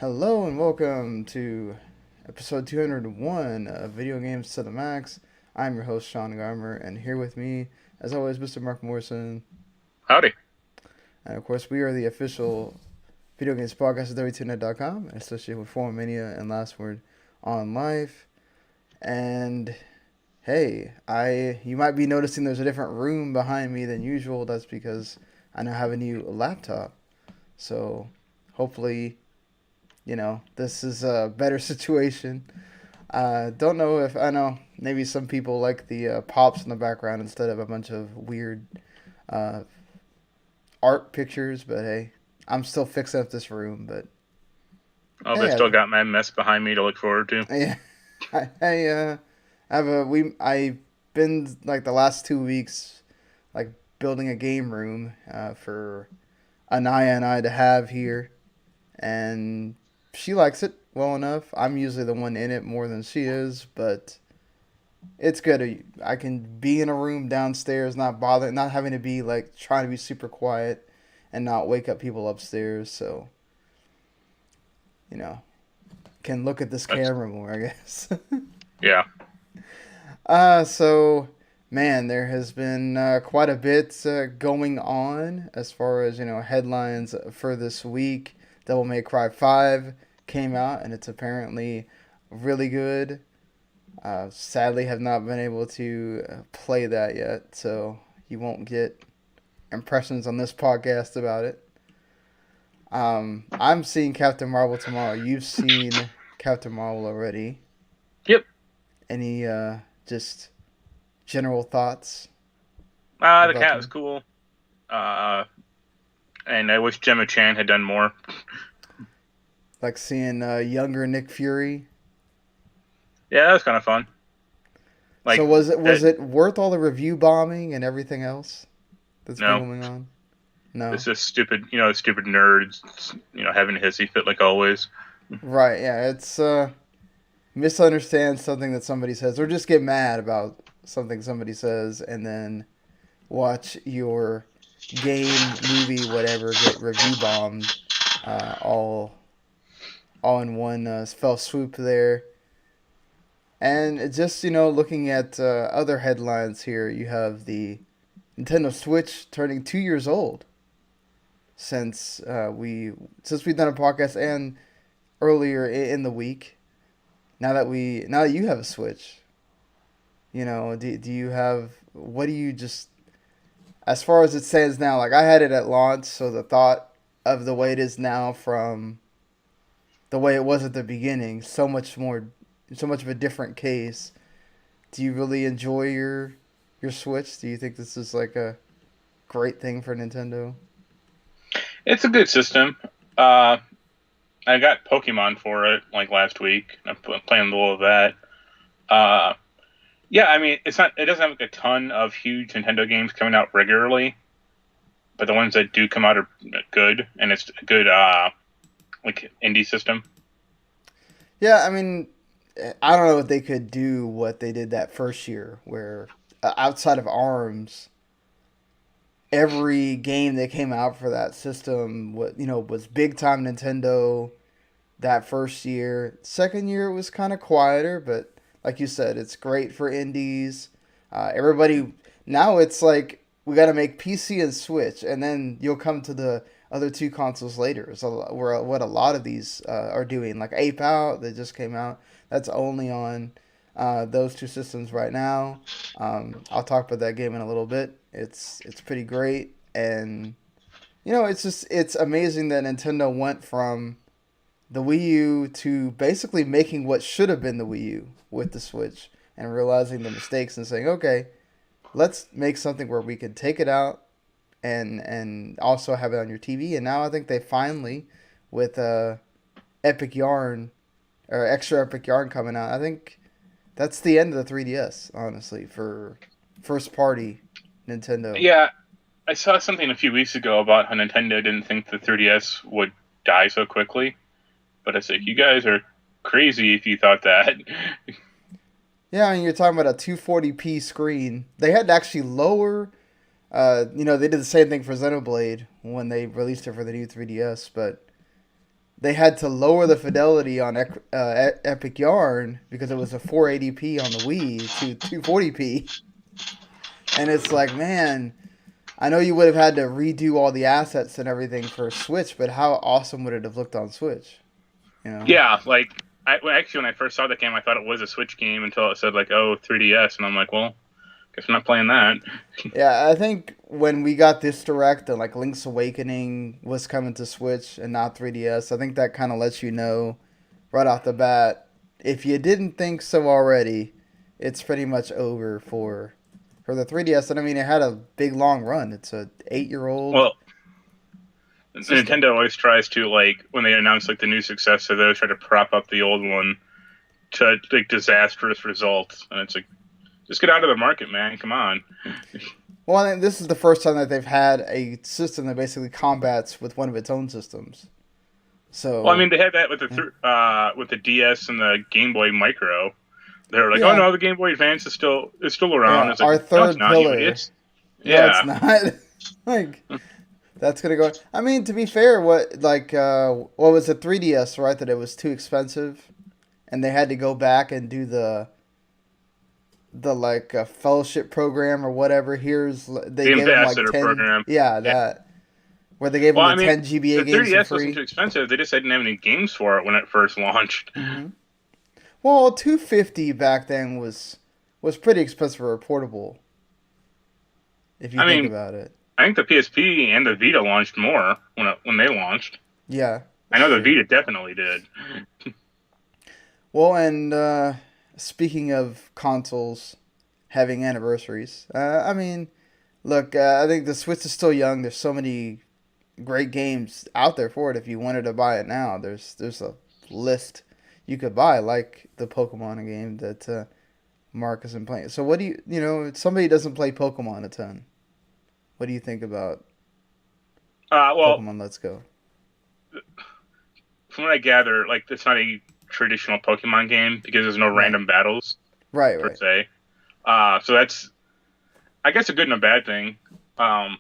Hello and welcome to episode 201 of Video Games to the Max. I'm your host, Sean Garmer, and here with me, as always, Mr. Marc Morrison. Howdy. And of course, we are the official video games podcast at W2Net.com, associated with Forum Mania and Last Word on Life. And hey, you might be noticing there's a different room behind me than usual. That's because I now have a new laptop. So hopefully this is a better situation. Don't know if I know. Maybe some people like the pops in the background instead of a bunch of weird uh, art pictures. But hey, I'm still fixing up this room. But Oh, they hey, still got my mess behind me to look forward to. yeah, I have a we. I've been like the last 2 weeks, like building a game room for Anaya and I to have here, and she likes it well enough. I'm usually the one in it more than she is, but it's good. I can be in a room downstairs, not having to be like trying to be super quiet and not wake up people upstairs. So, you know, can look at this That's camera more, I guess. yeah. So man, there has been quite a bit going on as far as headlines for this week. Devil May Cry 5 came out, and it's apparently really good. Sadly, have not been able to play that yet, so you won't get impressions on this podcast about it. I'm seeing Captain Marvel tomorrow. You've seen Captain Marvel already. Yep. Any just general thoughts The about cat was them? cool. Uh, and I wish Gemma Chan had done more. Like seeing younger Nick Fury. Yeah, that was kind of fun. So Like was that. it worth all the review bombing and everything else that's been No, going on? No. it's just stupid. Stupid nerds. Having a hissy fit like always. Right, yeah, it's misunderstand something that somebody says or just get mad about something somebody says and then watch your game, movie, whatever get review bombed uh, all all in one fell swoop there. And it's just, looking at other headlines here, you have the Nintendo Switch turning 2 years old since we've done a podcast and earlier in the week. Now that you have a Switch, do you have what do you just as far as it stands now? Like I had it at launch, so the thought of the way it is now from the way it was at the beginning, so much of a different case. Do you really enjoy your Switch? Do you think this is like a great thing for Nintendo? It's a good system. Uh, I got Pokemon for it like last week. I'm playing a little of that. Uh, yeah, I mean, it's not. It doesn't have like a ton of huge Nintendo games coming out regularly, but the ones that do come out are good, and it's a good like indie system. Yeah, I mean, I don't know if they could do what they did that first year, where outside of Arms, every game that came out for that system was big time Nintendo that first year. Second year it was kind of quieter, but like you said, it's great for indies. Everybody now it's like we got to make PC and Switch, and then you'll come to the other two consoles later. So where what a lot of these are doing, like Ape Out that just came out, that's only on those two systems right now. I'll talk about that game in a little bit. It's pretty great, and it's amazing that Nintendo went from the Wii U to basically making what should have been the Wii U with the Switch and realizing the mistakes and saying, okay, let's make something where we can take it out and also have it on your TV. And now I think they finally, with Epic Yarn or Extra Epic Yarn coming out, I think that's the end of the 3DS, honestly, for first party Nintendo. Yeah, I saw something a few weeks ago about how Nintendo didn't think the 3DS would die so quickly, but I said, you guys are crazy if you thought that. Yeah, I mean, you're talking about a 240p screen. They had to actually lower. They did the same thing for Xenoblade when they released it for the new 3DS, but they had to lower the fidelity on Epic Yarn because it was a 480p on the Wii to 240p, and it's like, man, I know you would have had to redo all the assets and everything for Switch, but how awesome would it have looked on Switch? You know? Yeah, like when I first saw the game, I thought it was a Switch game until it said like, "Oh, 3DS," and I'm like, "Well, guess I'm not playing that." Yeah, I think when we got this direct and like Link's Awakening was coming to Switch and not 3DS, I think that kind of lets you know right off the bat. If you didn't think so already, it's pretty much over for the 3DS. And I mean, it had a big long run. It's a 8-year-old Well, system. Nintendo always tries to like when they announce like the new successor, they always try to prop up the old one to like disastrous results, and it's like, just get out of the market, man. Come on. Well, I think this is the first time that they've had a system that basically combats with one of its own systems. Well, I So mean, they had that with the DS and the Game Boy Micro. They were like, "Oh yeah, no, the Game Boy Advance is still around." yeah, It's like, our "No, it's third not, you pillar. idiots." No, it's Yeah, not. Like that's gonna go. I mean, to be fair, what was it, 3DS, right? That it was too expensive, and they had to go back and do the like fellowship program or whatever. They the gave them like Ambassador 10. program. Yeah, Yeah. that where they gave them Well, the I mean, 10 GBA the games for 3DS wasn't too free. expensive. They just didn't have any games for it when it first launched. Hmm. Well, 250 back then was pretty expensive for a portable, if you I think mean, about it. I think the PSP and the Vita launched more when they launched. Yeah, I that's know the true. Vita definitely did. Well, and speaking of consoles having anniversaries, I mean, look, I think the Switch is still young. There's so many great games out there for it. If you wanted to buy it now, there's a list you could buy, like the Pokemon game that Mark isn't playing. So what do if somebody doesn't play Pokemon a ton, what do you think about Well, Pokemon Let's Go? from what I gather, like it's not a traditional Pokemon game because there's no Right, random battles right, per right. se. So that's, I guess, a good and a bad thing. Um,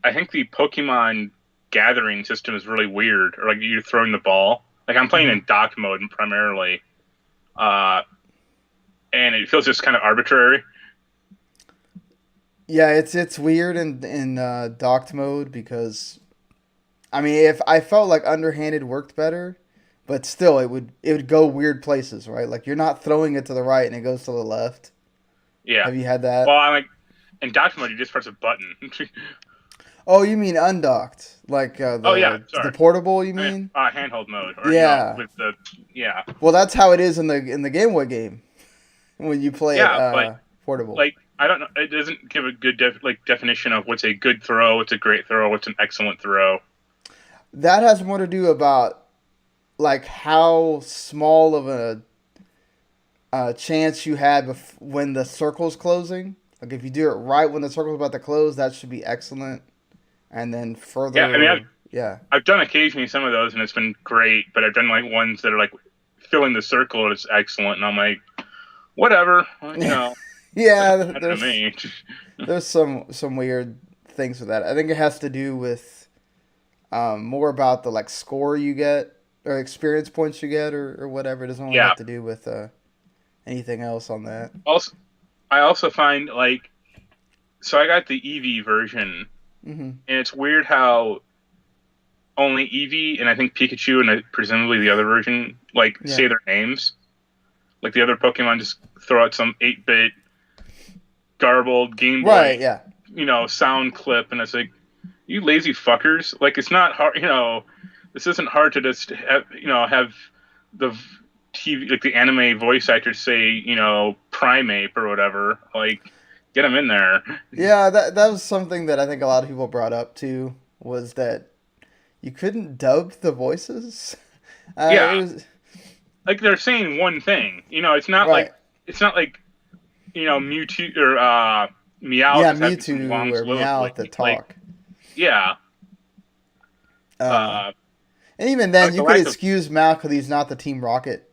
I think the Pokemon gathering system is really weird. Or like you're throwing the ball. Like I'm playing Hmm. in dock mode primarily, uh, and it feels just kind of arbitrary. Yeah, it's weird in docked mode because I mean, if I felt like underhanded worked better, but still it would go weird places, right? Like you're not throwing it to the right and it goes to the left. Yeah. Have you had Well, that? I'm like in dock mode, you just press a button. Oh, you mean undocked, like Oh yeah, the sorry. portable? You I mean, mean? handhold mode, or Yeah. with the yeah, Well, that's how it is in the Game Boy game when you play it yeah. But portable. like, I don't know. It doesn't give a good definition of what's a good throw, what's a great throw, what's an excellent throw. That has more to do about like how small of a chance you had when the circle's closing. Like if you do it right when the circle's about to close, that should be excellent. And then Yeah, I mean, further, yeah, I've done occasionally some of those, and it's been great. But I've done like ones that are like filling the circle, and it's excellent, and I'm like, whatever, yeah. doesn't matter to There's me. there's some weird things with that. I think it has to do with more about the like score you get or experience points you get or whatever. It doesn't really Yeah. have to do with anything else on that. Also, I also find like, so I got the EV version, Hmm. and it's weird how only Eevee and I think Pikachu and presumably the other version like Yeah. say their names. Like the other Pokemon just throw out some 8-bit garbled Game Boy, Right. Yeah. sound clip, and it's like, you lazy fuckers. Like it's not hard. This isn't hard to just have the TV like the anime voice actors say Primeape or whatever. Like get them in there. Yeah. That was something that I think a lot of people brought up too was that you couldn't dub the voices. It Yeah, was like they're saying one thing. right. It's not like Mewtwo or Meowth Yeah, is having some Mewtwo long or soliloquy. Meowth that Like, talk. yeah, Uh, uh, and even then, like the you could lack of excuse Mal because he's not the Team Rocket.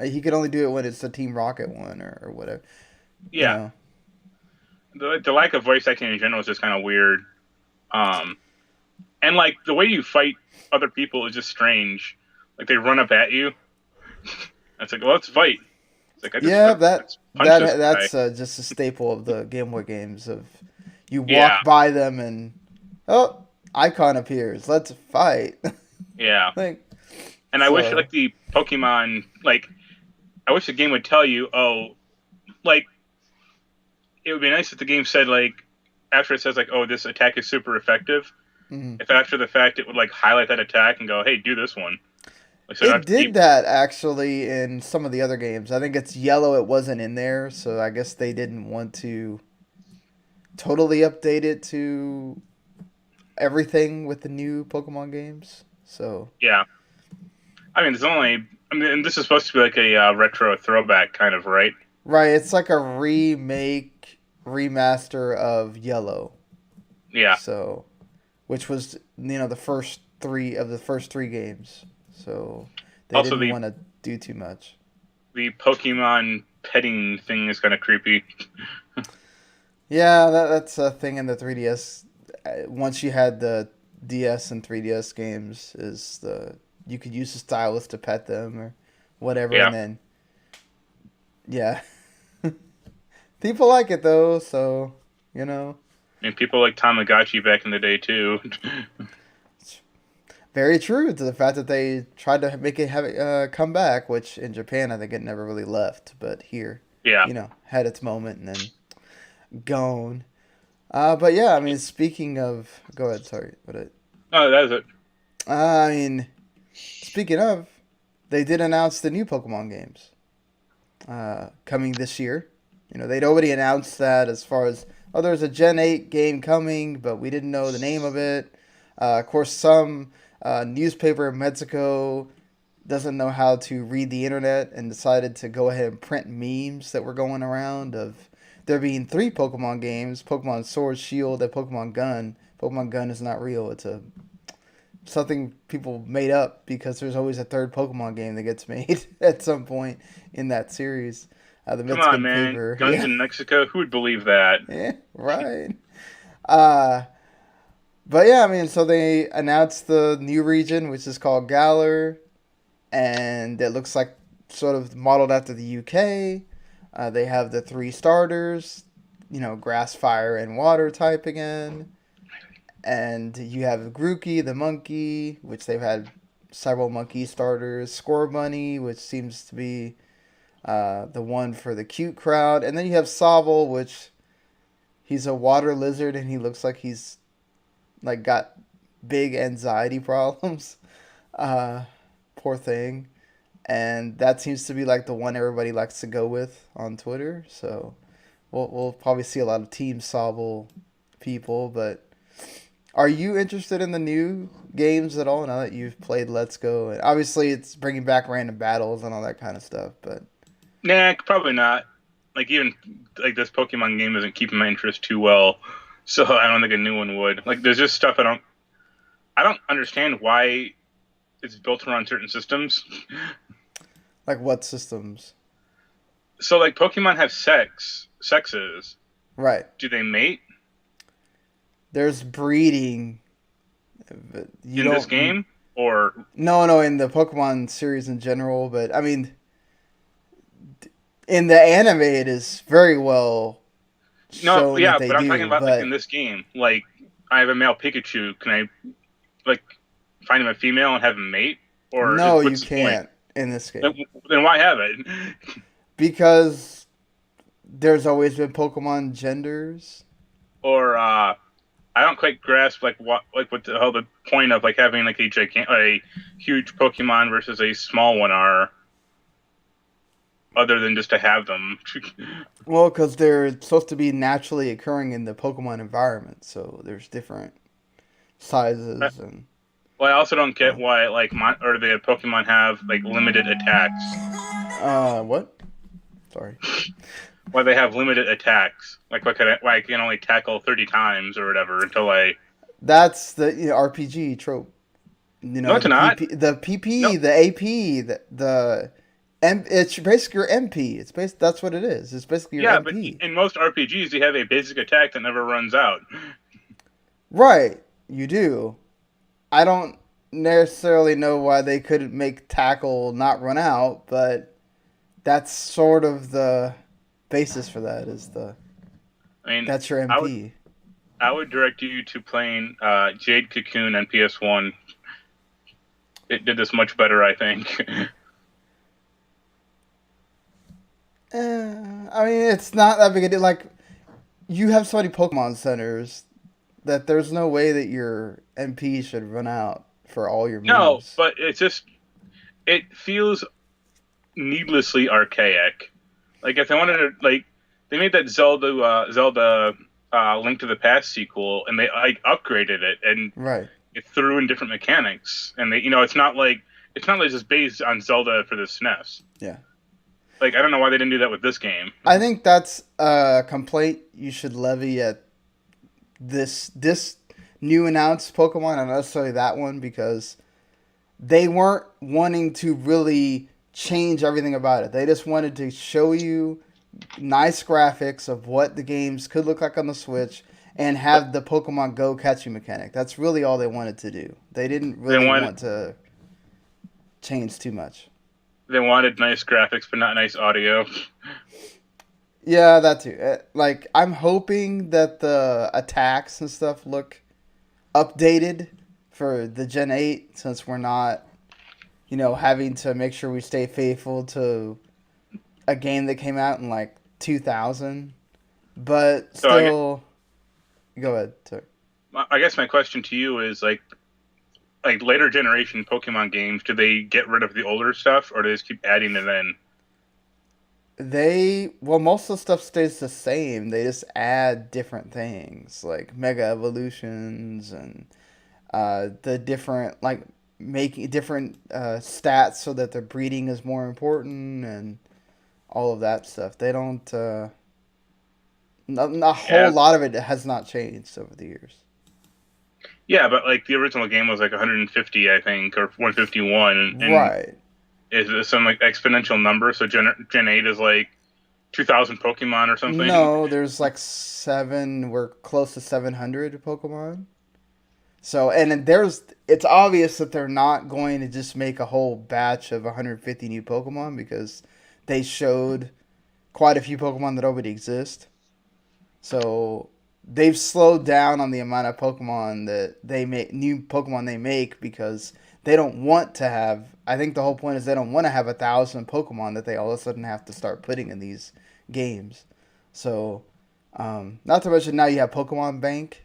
He could only do it when it's the Team Rocket one or whatever. You yeah, know. the lack of voice acting in general is just kind of weird. Um, and like the way you fight other people is just strange. Like they run up at you. It's like, well, let's fight. It's like Yeah, let's punch this guy. that's just a staple of the Game Boy games. Of you Yeah, walk by them and oh, icon appears. Let's fight. yeah. like And I wish so. like the Pokemon like I wish the game would tell you, oh, like it would be nice if the game said like after it says like, oh, this attack is super effective. Mhm. If after the fact it would like highlight that attack and go, hey, do this one. Like so I don't It have to did keep. that actually in some of the other games. I think it's yellow. It wasn't in there, so I guess they didn't want to totally update it to everything with the new Pokemon games. So Yeah, I mean, it's only. I mean, and this is supposed to be like a retro throwback kind of, right? right, it's like a remake remaster of Yellow. Yeah. So which was the first three games. So they Also, didn't want to do too much. the Pokemon petting thing is kind of creepy. Yeah, that's a thing in the 3DS. Once you had the DS and 3DS games, is the you could use the stylus to pet them or whatever, Yeah, and then yeah, people like it though. So you know, I mean, people like Tamagotchi back in the day too. it's very true to the fact that they tried to make it have it come back, which in Japan I think it never really left, but here, Yeah. had its moment and then gone. But yeah, I mean, speaking of, go ahead. Sorry, what? Oh, that's it. I mean, speaking of, they did announce the new Pokemon games coming this year. They'd already announced that as far as, oh, there's a Gen 8 game coming, but we didn't know the name of it. Of course, some newspaper in Mexico doesn't know how to read the internet and decided to go ahead and print memes that were going around of there being three Pokemon games: Pokemon Sword, Shield, and Pokemon Gun. Pokemon Gun is not real. It's a something people made up because there's always a third Pokemon game that gets made at some point in that series. The Come on, Mexican man. paper, Guns yeah, in Mexico. Who would believe that? yeah, right. Uh, but yeah, I mean, so they announced the new region, which is called Galar, and it looks like sort of modeled after the UK. They have the three starters, grass, fire, and water type again. And you have Grookey, the monkey, which they've had several monkey starters. Scorbunny, which seems to be the one for the cute crowd. And then you have Sobble, which he's a water lizard and he looks like he's like got big anxiety problems. Uh, Poor thing. And that seems to be like the one everybody likes to go with on Twitter. So we'll probably see a lot of Team Sobble people. But are you interested in the new games at all now that you've played Let's Go? And obviously, it's bringing back random battles and all that kind of stuff. But Nah, probably not. Like even like this Pokemon game isn't keeping my interest too well, so I don't think a new one would. Like there's just stuff I don't understand why it's built around certain systems. like, what systems? So like Pokemon have sexes. Right. Do they mate There's breeding. But you in this don't. game? Or No, in the Pokemon series in general. But I mean, in the anime, it is very well no, shown that yeah, they but I'm talking do. about like in But this game. Like I have a male Pikachu. Can I like find him a female and have him mate? Or no, you what's the point? can't in this Then, game then why have it? because there's always been Pokemon genders. Or I don't quite grasp what the hell the point of like having like a huge Pokemon versus a small one are, other than just to have them. Well, because they're supposed to be naturally occurring in the Pokemon environment, so there's different sizes and. Well, I also don't get Well, why like or the Pokemon have like limited attacks. what? Sorry. Why they have limited attacks? Like why I can only tackle 30 times or whatever until I. That's the RPG trope. No, it's The not. No, PP, the AP, it's basically your MP. That's what it is. It's basically your yeah, but MP. in most RPGs you have a basic attack that never runs out. Right. You do. I don't necessarily know why they couldn't make tackle not run out, but that's sort of the basis for that. Is the I mean, that's your I would MP. I would direct you to playing Jade Cocoon on PS1. It did this much better, I think. I mean, it's not that big a deal. Like, you have so many Pokemon centers that there's no way that your MP should run out for all your No, moves. but it feels needlessly archaic. Like if they wanted to, like they made that Zelda Link to the Past sequel, and they like upgraded it and Right. it threw in different mechanics, and they it's not like just based on Zelda for the SNES. Yeah. Like I don't know why they didn't do that with this game. I think that's a complaint you should levy at this new announced Pokemon, and not necessarily that one, because they weren't wanting to really change everything about it. They just wanted to show you nice graphics of what the games could look like on the Switch and But have the Pokemon Go catching mechanic. That's really all they wanted to do. They didn't they really wanted want to change too much. they wanted nice graphics, but not nice audio. Yeah, that too. Like, I'm hoping that the attacks and stuff look updated for the Gen 8, since we're not, having to make sure we stay faithful to a game that came out in like 2000. But So still, go ahead. Sorry. I guess my question to you is like later generation Pokemon games, do they get rid of the older stuff, or do they just keep adding it in? Most of the stuff stays the same. They just add different things like Mega Evolutions and the different, like, making different stats so that the breeding is more important and all of that stuff. They don't. A whole Yeah, lot of it has not changed over the years. yeah, but like the original game was like 150, I think, or 151, and Right. is some like exponential number. So Gen 8 is like 2,000 Pokemon or something. No, there's like seven. We're close to 700 Pokemon. So, and then it's obvious that they're not going to just make a whole batch of 150 new Pokemon, because they showed quite a few Pokemon that already exist. So they've slowed down on the amount of Pokemon that they make, new Pokemon they make, because they don't want to have. I think the whole point is they don't want to have 1,000 Pokemon that they all of a sudden have to start putting in these games. So, not to mention now you have Pokemon Bank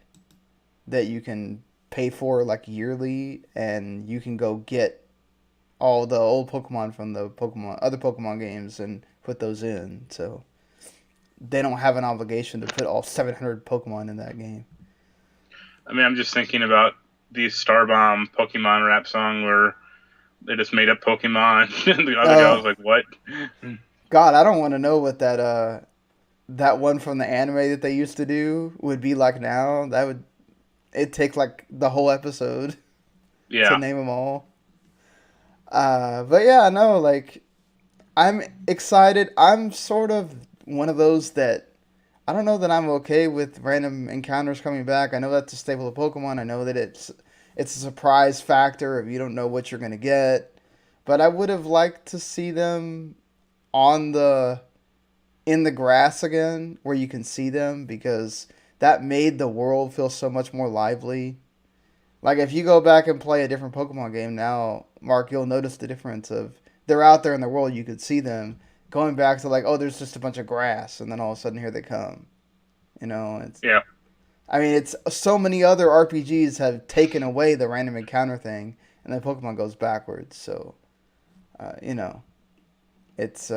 that you can pay for like yearly, and you can go get all the old Pokemon from the other Pokemon games and put those in. So they don't have an obligation to put all 700 Pokemon in that game. I mean, I'm just thinking about the Starbomb Pokemon rap song where they just made up Pokemon. And the other guy was Oh like, "What?" God, I don't want to know what that one from the anime that they used to do would be like now. That would it take like the whole episode to Yeah, name them all. But yeah, no, like, I'm excited. I'm sort of one of those that I don't know that I'm okay with random encounters coming back. I know that's a staple of Pokemon. I know that it's a surprise factor if you don't know what you're gonna get. But I would have liked to see them on the in the grass again, where you can see them, because that made the world feel so much more lively. Like, if you go back and play a different Pokemon game now, Mark, you'll notice the difference of they're out there in the world, you could see them. Going back to, like, oh, there's just a bunch of grass, and then all of a sudden here they come. It's yeah. I mean, it's so many other RPGs have taken away the random encounter thing, and then Pokemon goes backwards. So, you know, it's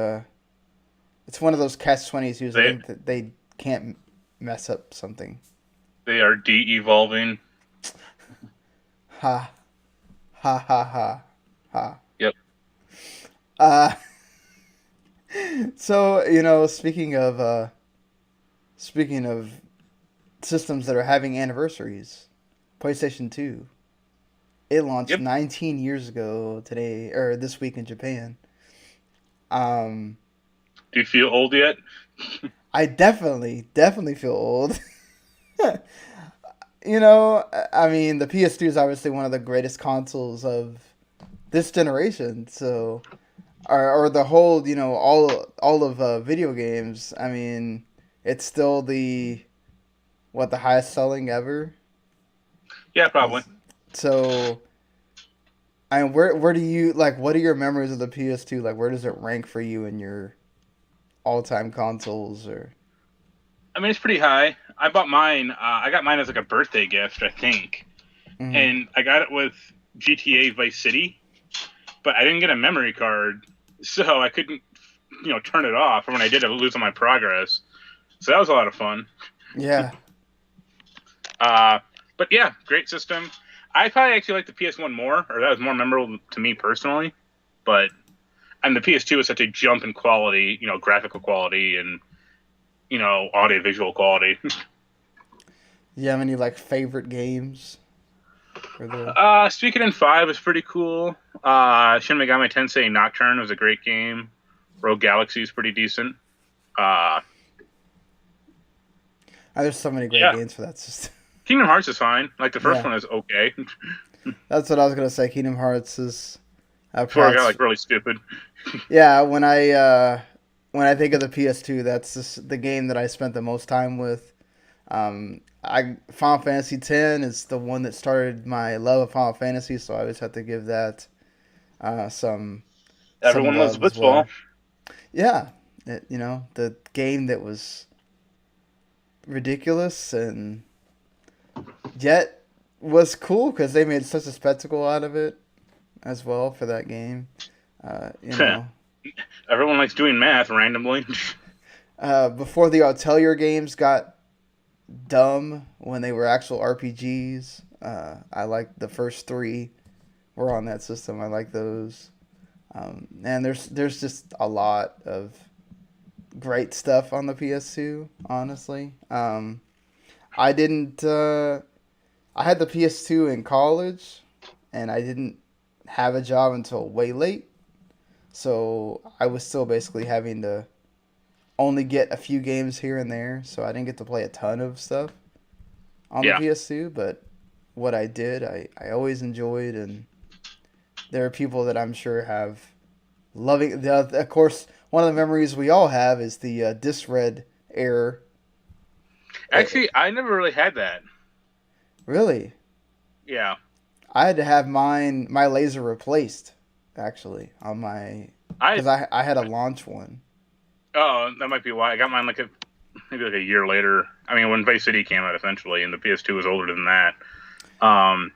it's one of those catch 22s. I They think that they can't mess up something. they are de-evolving. Ha ha ha ha ha. Yep. Uh, so, speaking of systems that are having anniversaries, PlayStation 2. It launched Yep. 19 years ago today, or this week in Japan. Um, Do you feel old yet? I definitely feel old. I mean, the PS2 is obviously one of the greatest consoles of this generation. So, or the whole, all of video games. I mean, it's still the highest selling ever. Yeah, probably. As, so, and where do you like? What are your memories of the PS2? Like, where does it rank for you in your all time consoles? Or I mean, it's pretty high. I bought mine. I got mine as like a birthday gift, I think, mm, and I got it with GTA Vice City, but I didn't get a memory card, so I couldn't, turn it off. And when I did, I would lose all my progress. So that was a lot of fun. yeah, Uh, but yeah, great system. I probably actually like the PS1 more, or that was more memorable to me personally. But and the PS2 is such a jump in quality, graphical quality and audio visual quality. do you have any like favorite games for the? Speaking in 5 is pretty cool. Shin Megami Tensei Nocturne was a great game. Rogue Galaxy is pretty decent. Uh, There's so many great yeah, games for that system. Kingdom Hearts is fine. Like the first Yeah, one is okay. that's what I was gonna say. Kingdom Hearts is Before I got perhaps like really stupid. yeah. When I think of the PS2, that's just the game that I spent the most time with. I Final Fantasy X is the one that started my love of Final Fantasy, so I always have to give that some Everyone loves love as Blitzball. well. Yeah, the game that was ridiculous and yet was cool because they made such a spectacle out of it as well for that game. You know, Everyone likes doing math randomly. before the Atelier games got dumb when they were actual RPGs. I like the first three were on that system. I like those. And there's just a lot of great stuff on the PS2. Honestly, I didn't. I had the PS2 in college, and I didn't have a job until way late. So I was still basically having to only get a few games here and there. So I didn't get to play a ton of stuff on the Yeah. PS2. But what I did, I always enjoyed, and there are people that I'm sure have loving. Of course, one of the memories we all have is the disc red error. Actually, I never really had that. Really, Yeah. I had to have my laser replaced actually on my I because I had a launch one. Oh, that might be why I got mine maybe like a year later. I mean, when Vice City came out, essentially, and the PS2 was older than that. Um,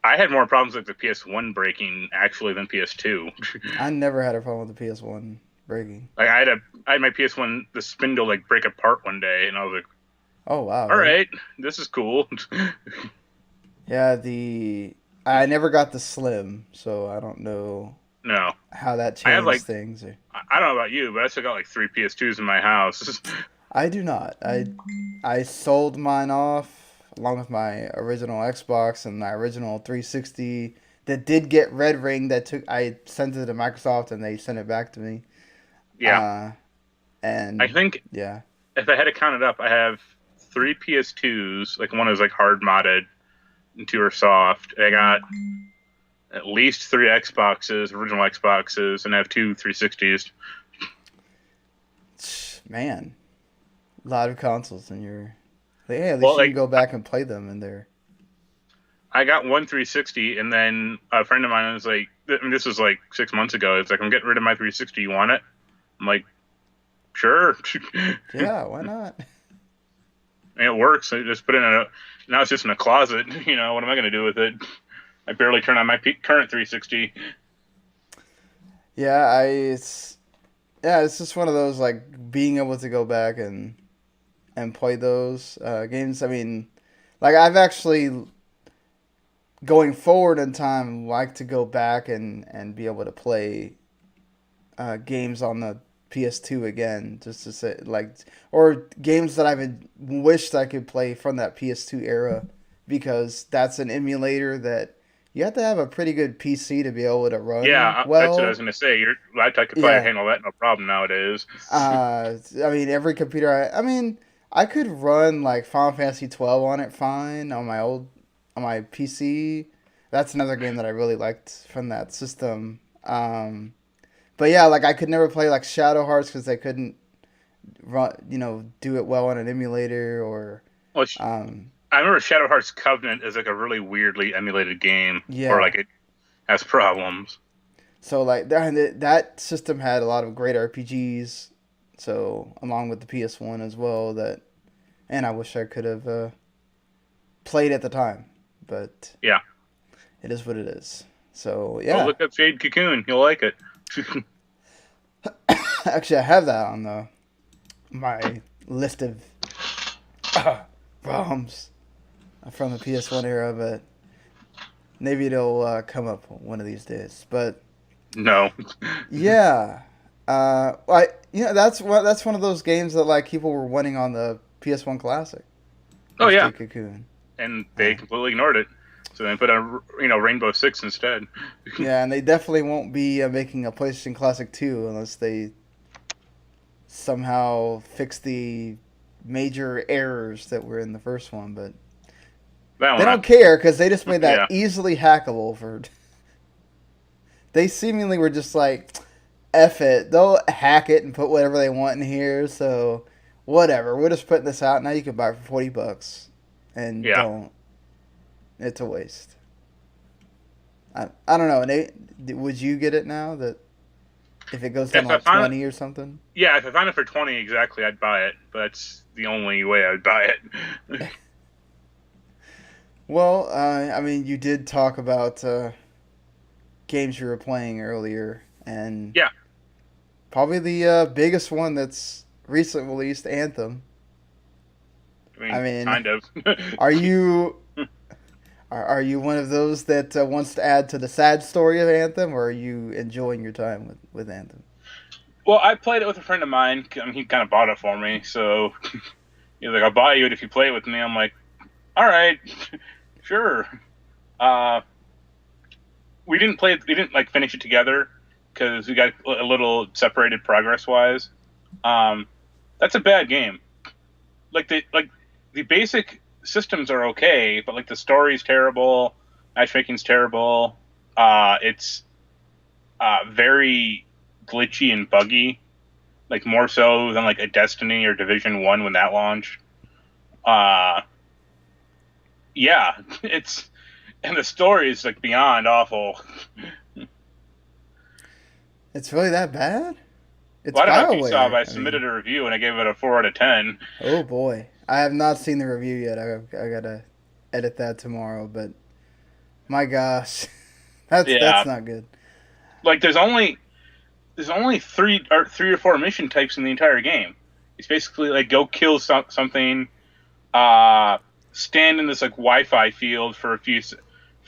I had more problems with the PS1 breaking actually than PS2. I never had a problem with the PS1 breaking. Like I had my PS1 the spindle like break apart one day, and I was like, Oh wow, all really? right, this is cool. Yeah, the I never got the slim, so I don't know No, how that I have changed like things. I don't know about you, but I still got like 3 PS2s in my house. I do not. I sold mine off along with my original Xbox and my original 360 that did get red ring. That took I sent it to Microsoft and they sent it back to me. Yeah, Uh, I and think yeah, if I had to count it up, I have 3 PS2s. Like one is like hard modded, and 2 are soft. I got at least 3 Xboxes, original Xboxes, and I have 2 360s. man, a lot of consoles in your. Hey, at Well, least you can like go back and play them in there. I got one 360, and then a friend of mine was like, this was like 6 months ago. It's like, I'm getting rid of my 360. You want it? I'm like, sure. And Yeah, why not? it works. I just put it in a. Now it's just in a closet. What am I going to do with it? I barely turn on my current 360. Yeah, it's just one of those like being able to go back and play those games. I mean, like I've actually going forward in time like to go back and be able to play games on the PS2 again, just to say like or games that I've wished I could play from that PS2 era because that's an emulator that you have to have a pretty good PC to be able to run Yeah, that's what I was well. going to say. Your laptop could probably Yeah, handle that no problem nowadays. I mean, every computer. I mean, I could run like Final Fantasy 12 on it fine on my PC. That's another game that I really liked from that system. But yeah, like I could never play like Shadow Hearts because I couldn't run, do it well on an emulator or Which um, I remember Shadow Hearts Covenant is like a really weirdly emulated game, or yeah. like it has problems. So like that system had a lot of great RPGs. So along with the PS1 as well, and I wish I could have played at the time, but Yeah. it is what it is. So Oh, yeah, look up Jade Cocoon. You'll like it. actually I have that on my list of ROMs from the PS1 era, but maybe it'll come up one of these days. But No. yeah, that's one of those games that like people were wanting on the PS1 Classic. Oh Was yeah, Jade Cocoon. and they Uh, completely ignored it. So they put on Rainbow Six instead. yeah, and they definitely won't be making a PlayStation Classic 2 unless they somehow fix the major errors that were in the first one. But That they one, don't care because they just made that yeah, easily hackable for. They seemingly were just like, F it. They'll hack it and put whatever they want in here. So, whatever. We're just putting this out. Now you can buy it for $40. And yeah. don't. It's a waste. I don't know. Nate, would you get it now that if it goes down If to I like found it, 20 or something? yeah, if I found it for 20 exactly, I'd buy it. But that's the only way I'd buy it. Well, I mean, you did talk about games you were playing earlier. And Yeah, probably the biggest one that's recently released, Anthem. I I mean, mean, kind of. are you are you one of those that wants to add to the sad story of Anthem, or are you enjoying your time with Anthem? Well, I played it with a friend of mine. I mean, he kind of bought it for me, so he's like, "I'll buy you it if you play it with me." I'm like, "All right, sure." Uh, we didn't play it. We didn't like finish it together because we got a little separated progress wise. Um, that's a bad game. The basic systems are okay, but like the story's terrible, matchmaking's terrible. It's very glitchy and buggy, like more so than like a Destiny or Division 1 when that launched. Uh, yeah, it's and the story is like beyond awful. It's really that bad? It's Well, I don't know if you saw, but BioWare. I I submitted mean, a review and I gave it a 4 out of 10. oh boy, I have not seen the review yet. I gotta edit that tomorrow. But my gosh, that's Yeah, not good. like there's only three or four mission types in the entire game. It's basically like go kill something, uh, stand in this like Wi-Fi field for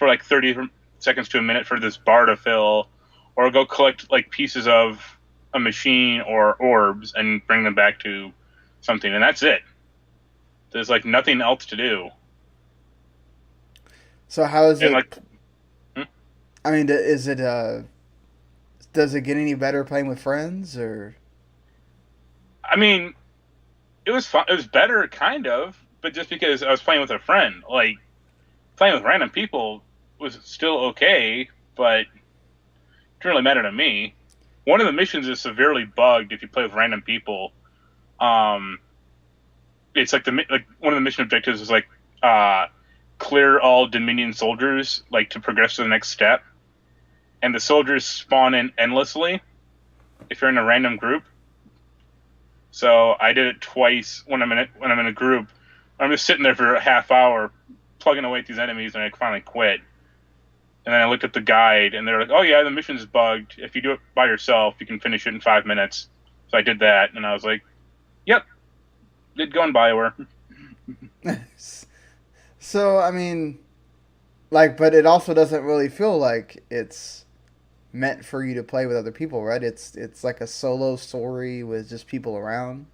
like 30 seconds to a minute for this bar to fill, or go collect like pieces of a machine or orbs and bring them back to something, and that's it. There's like nothing else to do, So how is and like, it? I mean, is it does it get any better playing with friends or? I mean, it was fun. It was better, kind of, but just because I was playing with a friend, like playing with random people was still okay, but it didn't really matter to me. One of the missions is severely bugged if you play with random people. Um, it's like one of the mission objectives is like uh, clear all Dominion soldiers like to progress to the next step, and the soldiers spawn in endlessly if you're in a random group. So I did it twice when I'm in a group. I'm just sitting there for a half hour plugging away at these enemies, and I finally quit. And then I looked at the guide, and they're like, "Oh yeah, the mission's bugged. If you do it by yourself, you can finish it in 5 minutes." So I did that, and I was like, "Yep, good going, Bioware." So I mean, like, but it also doesn't really feel like it's meant for you to play with other people, right? It's like a solo story with just people around.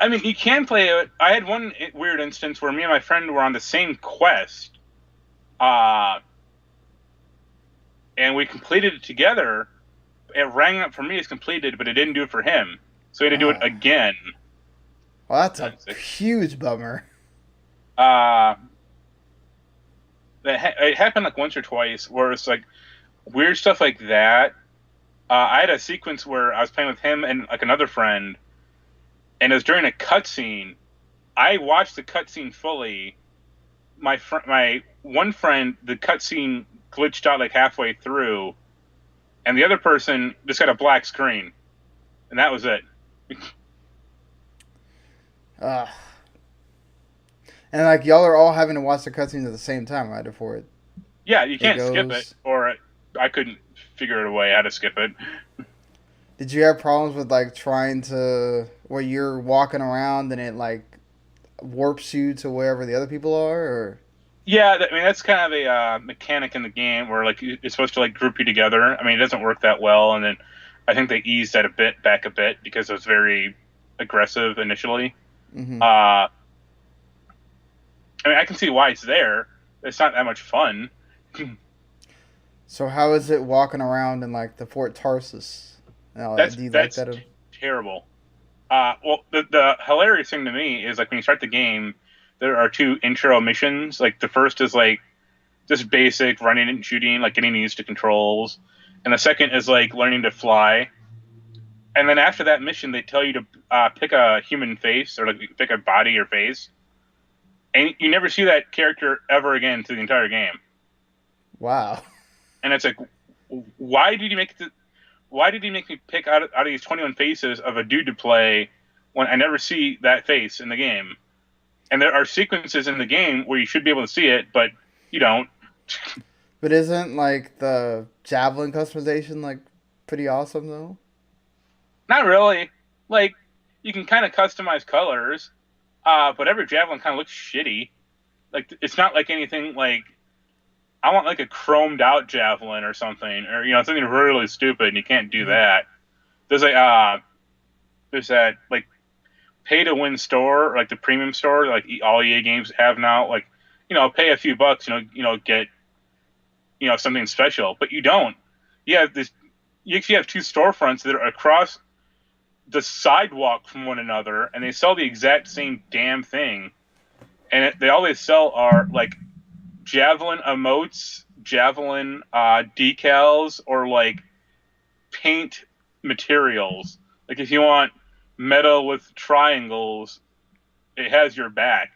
I mean, you can play it. I had one weird instance where me and my friend were on the same quest, uh, and we completed it together. It rang up for me as completed, but it didn't do it for him. So we had to do it Ah, again. Well, that's a 2006. huge bummer. Uh, it happened like once or twice where it's like weird stuff like that. I had a sequence where I was playing with him and like another friend, and it was during a cutscene. I watched the cutscene fully. My one friend, the cutscene glitched out like halfway through, and the other person just got a black screen, and that was it. Uh, and like y'all are all having to watch the cutscenes at the same time, right? Before Yeah, you it can't skip it, goes. or I couldn't figure it a way how to skip it. Did you have problems with like trying to where you're walking around and it like warps you to wherever the other people are, or Yeah, I mean that's kind of a mechanic in the game where like it's supposed to like group you together. I mean it doesn't work that well, and then I think they eased that a bit because it was very aggressive initially. mm-hmm. I mean I can see why it's there. It's not that much fun. So how is it walking around in like the Fort Tarsus and all that? That's Do you like that's that? terrible. Well, the hilarious thing to me is like when you start the game, there are two intro missions. Like the first is like just basic running and shooting, like getting used to controls, and the second is like learning to fly. And then after that mission, they tell you to pick a human face or like pick a body or face, and you never see that character ever again through the entire game. Wow. And it's like, why did you make the why did he make me pick out of these 21 faces of a dude to play when I never see that face in the game? And there are sequences in the game where you should be able to see it, but you don't. But isn't like the javelin customization like pretty awesome though? Not really. Like, you can kind of customize colors, but every javelin kind of looks shitty. Like, it's not like anything like. I want like a chromed out javelin or something, or something really stupid, and you can't do Mm-hmm. that. There's like there's that like pay to win store, like the premium store, like all EA games have now. Like, pay a few bucks, get something special, but you don't. You have this. You actually have two storefronts that are across the sidewalk from one another, and they sell the exact same damn thing. And they always sell are like javelin emotes, javelin decals, or like paint materials. Like if you want metal with triangles, it has your back.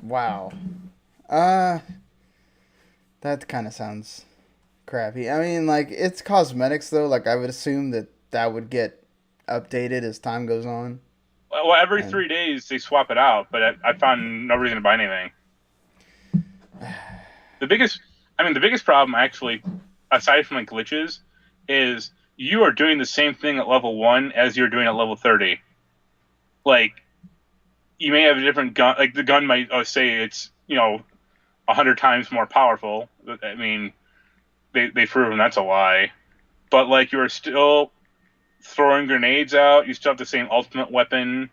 Wow. Uh, that kind of sounds crappy. I mean, like it's cosmetics though. Like I would assume that that would get updated as time goes on. Well, every And 3 days they swap it out, but I found no reason to buy anything. The biggest, the biggest problem actually, aside from like glitches, is you are doing the same thing at level 1 as you're doing at level 30. Like, you may have a different gun. Like the gun might say it's 100 times more powerful. I mean, they've proven that's a lie. But like you're still throwing grenades out. You still have the same ultimate weapon.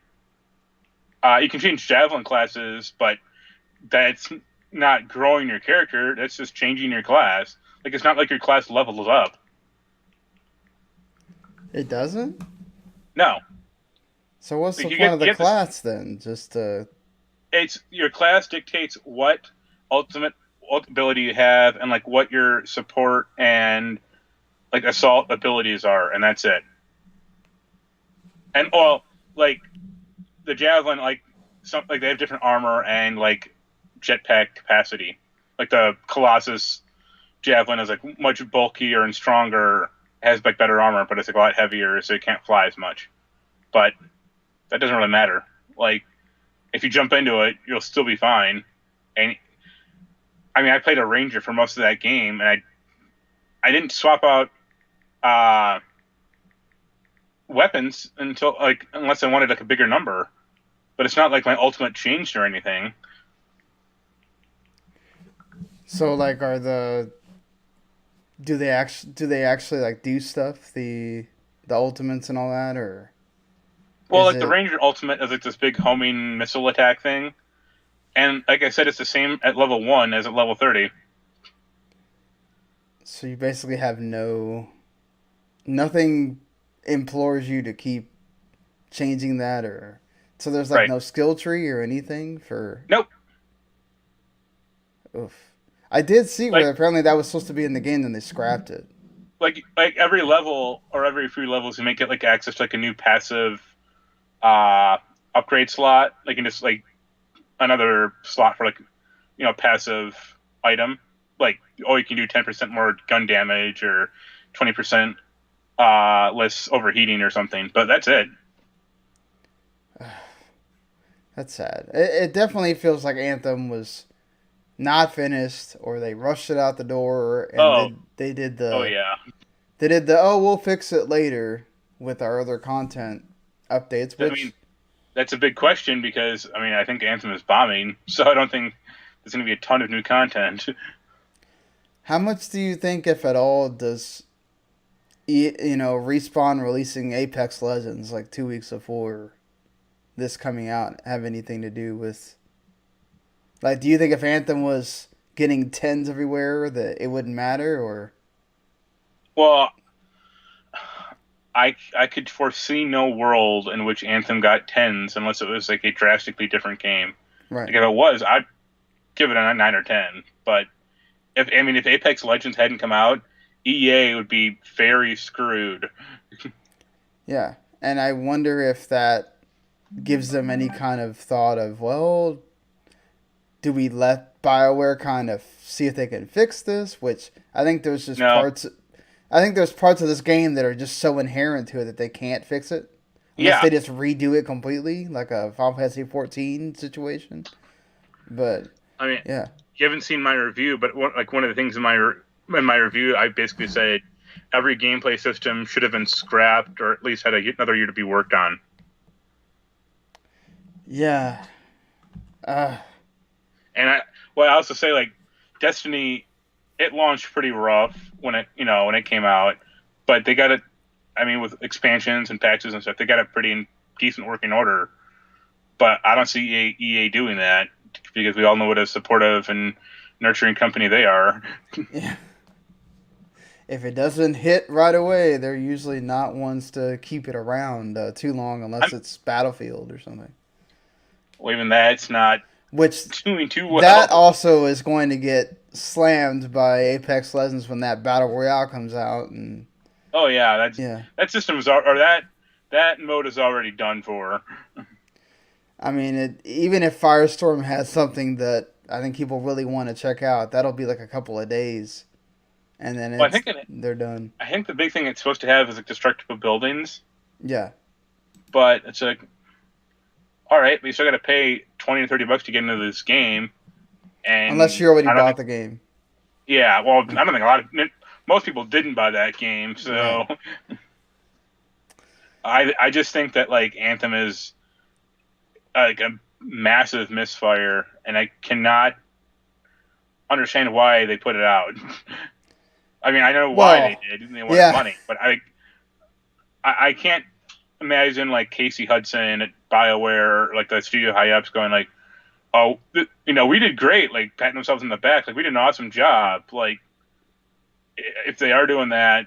You can change javelin classes, but that's not growing your character. That's just changing your class. Like it's not like your class levels up. it doesn't. No, So what's the like point of you the get this. class then? Just to It's your class dictates what ultimate ability you have and like what your support and like assault abilities are, and that's it. And well, like the javelin, like they have different armor and like jetpack capacity. Like the Colossus javelin is like much bulkier and stronger, has like better armor, but it's like a lot heavier, so it can't fly as much. But that doesn't really matter. Like if you jump into it, you'll still be fine. And I mean, I played a ranger for most of that game, and I didn't swap out uh, weapons until like unless I wanted like a bigger number. But it's not like my ultimate changed or anything. so like are the do they actually like do stuff the ultimates and all that or Well, is like the it ranger ultimate is like this big homing missile attack thing, and like I said, it's the same at level 1 as at level 30. so you basically have nothing implores you to keep changing that, or so there's like Right. no skill tree or anything for. Nope. Oof. I did see where Like apparently that was supposed to be in the game, then they scrapped it. like every level or every few levels, you may get like access to like a new passive upgrade slot. Like, and just like another slot for like passive item. Like, oh, you can do 10% more gun damage or 20% less overheating or something. But that's it. That's sad. It definitely feels like Anthem was not finished, or they rushed it out the door, and Oh, they did oh the yeah. oh, we'll fix it later with our other content updates. I mean, Which, that's a big question because I mean I think Anthem is bombing, so I don't think there's going to be a ton of new content. how much do you think, if at all, does Respawn releasing Apex Legends like 2 weeks before this coming out have anything to do with? Like, do you think if Anthem was getting tens everywhere that it wouldn't matter, or Well, I could foresee no world in which Anthem got tens unless it was like a drastically different game. right? Like if it was, I'd give it a 9 or 10. But if Apex Legends hadn't come out, EA would be very screwed. Yeah, and I wonder if that gives them any kind of thought of, well, do we let BioWare kind of see if they can fix this? Which I think there's just No, parts. I think there's parts of this game that are just so inherent to it that they can't fix it unless yeah. they just redo it completely, like a Final Fantasy 14 situation. But I mean, yeah, you haven't seen my review, but one of the things in my review, I basically said every gameplay system should have been scrapped or at least had another year to be worked on. yeah, uh, I also say like Destiny, it launched pretty rough when it came out, but they got it. I mean, with expansions and patches and stuff, they got it pretty in decent working order. But I don't see EA doing that because we all know what a supportive and nurturing company they are. yeah. If it doesn't hit right away, they're usually not ones to keep it around too long unless I'm, it's Battlefield or something. well, even that's not Which doing too that well. also is going to get slammed by Apex Legends when that Battle Royale comes out, and Oh yeah, yeah. that system's or that mode is already done for. I mean, even if Firestorm has something that I think people really want to check out, that'll be like a couple of days, and then Well, they're done. I think the big thing it's supposed to have is like destructible buildings, Yeah, but it's like, all right, but you still got to pay $20 to $30 to get into this game, unless and you already I don't bought think, the game. yeah, well, I don't think most people didn't buy that game, so Right. I just think that like Anthem is like a massive misfire, and I cannot understand why they put it out. I mean, I know why Well, they did. They wanted yeah. money, but I can't imagine like Casey Hudson at BioWare, like the studio high ups, going like, "Oh, we did great," like patting themselves in the back, like we did an awesome job. Like, if they are doing that,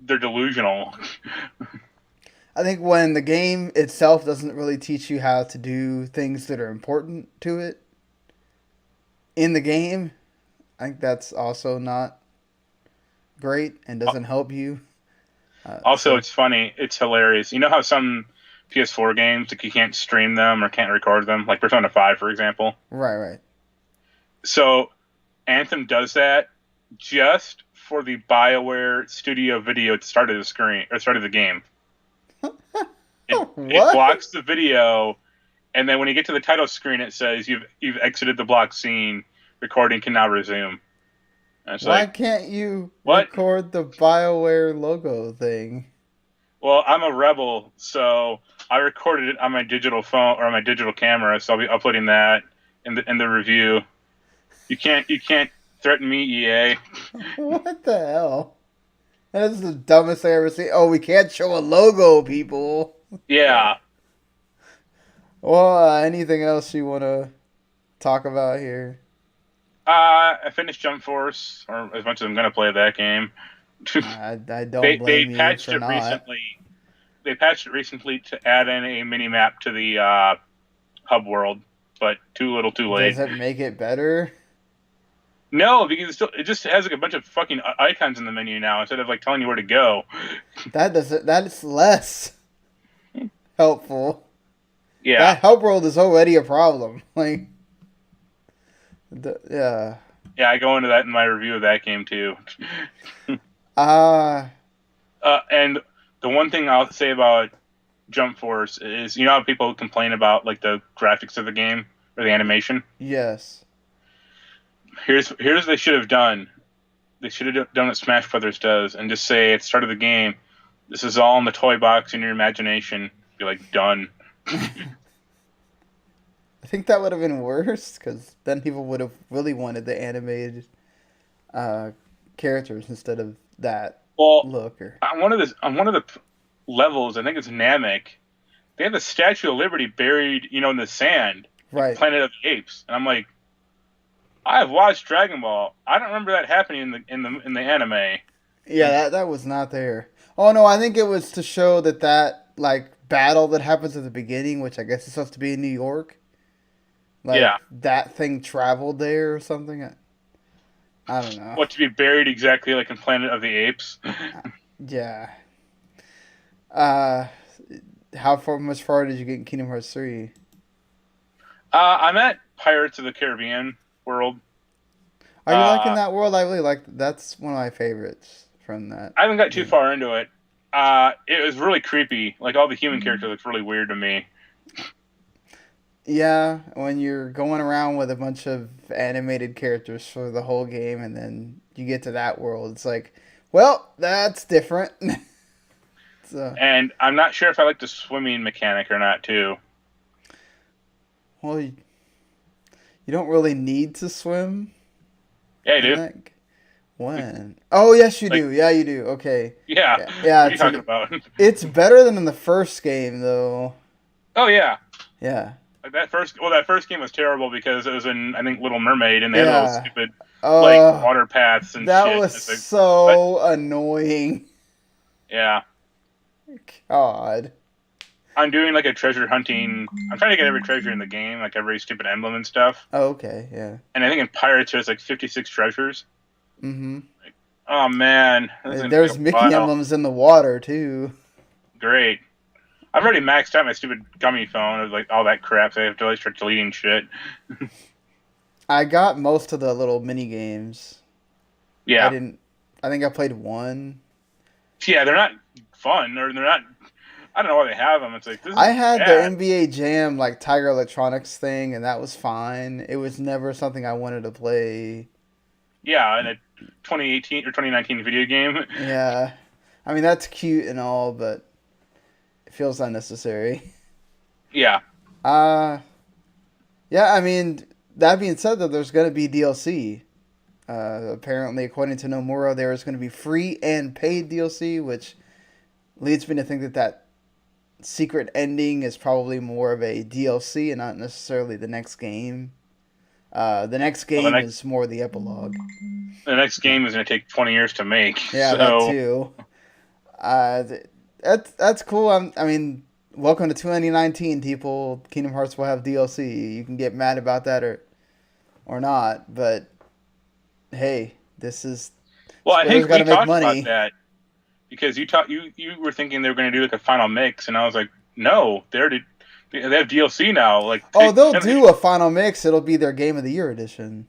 they're delusional. I think when the game itself doesn't really teach you how to do things that are important to it in the game, I think that's also not great and doesn't help you. Also, So it's funny, it's hilarious. You know how some PS4 games like you can't stream them or can't record them, like Persona 5, for example. right, right. So Anthem does that just for the BioWare studio video at the start of the screen or start of the game. It What? blocks the video, and then when you get to the title screen, it says you've exited the block scene. Recording can now resume. And it's Why like, can't you what? record the BioWare logo thing? Well, I'm a rebel, so I recorded it on my digital phone or on my digital camera, so I'll be uploading that in the review. You can't threaten me, EA. What the hell? That is the dumbest thing I've ever seen. Oh, we can't show a logo, people. Yeah. Well, anything else you want to talk about here? I finished Jump Force, or as much as I'm gonna play that game. I don't They blame you patched for it not. recently. they patched it recently to add in a mini map to the hub world, but too little, too late. Does it make it better? No, because it just has like a bunch of fucking icons in the menu now instead of like telling you where to go. That doesn't. That is less helpful. Yeah, That help world is already a problem. Like, yeah. yeah, I go into that in my review of that game too. Uh And the one thing I'll say about Jump Force is, you know how people complain about like the graphics of the game or the animation. yes. Here's what they should have done. They should have done what Smash Brothers does and just say at the start of the game, this is all in the toy box in your imagination. Be like, done. I think that would have been worse because then people would have really wanted the animated characters instead of that Well, look. Or on one of the levels, I think it's Namek. They have the Statue of Liberty buried, in the sand, right. Planet of the Apes, and I'm like, I've watched Dragon Ball. I don't remember that happening in the anime. Yeah, that was not there. Oh no, I think it was to show that like battle that happens at the beginning, which I guess is supposed to be in New York. Like, Yeah. that thing traveled there or something. I don't know. What, to be buried exactly like in Planet of the Apes? Yeah. Much far did you get in Kingdom Hearts 3? I'm at Pirates of the Caribbean world. Are you liking that world? I really like. That's one of my favorites from that. I haven't got too far into it. It was really creepy. Like, all the human characters looked really weird to me. Yeah, when you're going around with a bunch of animated characters for the whole game, and then you get to that world, it's like, well, that's different. So, And I'm not sure if I like the swimming mechanic or not, too. well, you don't really need to swim. Yeah, you do. When? Oh, yes, you do. Yeah, you do. Okay. Yeah. Yeah. What are you talking about? It's better than in the first game, though. Oh, yeah. Yeah. Like that first game was terrible because it was in, I think, Little Mermaid, and they had those stupid water paths and that shit. That was so annoying. Yeah. God. I'm doing like a treasure hunting. I'm trying to get every treasure in the game, like every stupid emblem and stuff. Oh, okay, yeah. And I think in Pirates there's like 56 treasures. Mm-hmm. Like, oh man. There's Mickey emblems in the water too. Great. I've already maxed out my stupid gummy phone of like all that crap, so I have to like start deleting shit. I got most of the little mini games. Yeah. I think I played one. Yeah, they're not fun, or they're not. I don't know why they have them. It's like, this is I had bad. the NBA Jam like Tiger Electronics thing, and that was fine. It was never something I wanted to play. Yeah, in a 2018 or 2019 video game. Yeah, I mean that's cute and all, but it feels unnecessary. Yeah. Yeah. I mean, that being said, though, there's going to be DLC. Apparently, according to Nomura, there is going to be free and paid DLC, which leads me to think that secret ending is probably more of a DLC and not necessarily the next game. The next game is more the epilogue. The next game is going to take 20 years to make. Yeah, so. That too. That's cool. I mean, welcome to 2019, people. Kingdom Hearts will have DLC. You can get mad about that or not, but hey, this is. Well, I think we talked about that because you were thinking they were going to do like a final mix, and I was like, no, they have DLC now. Like, they'll do a final mix. It'll be their Game of the Year edition.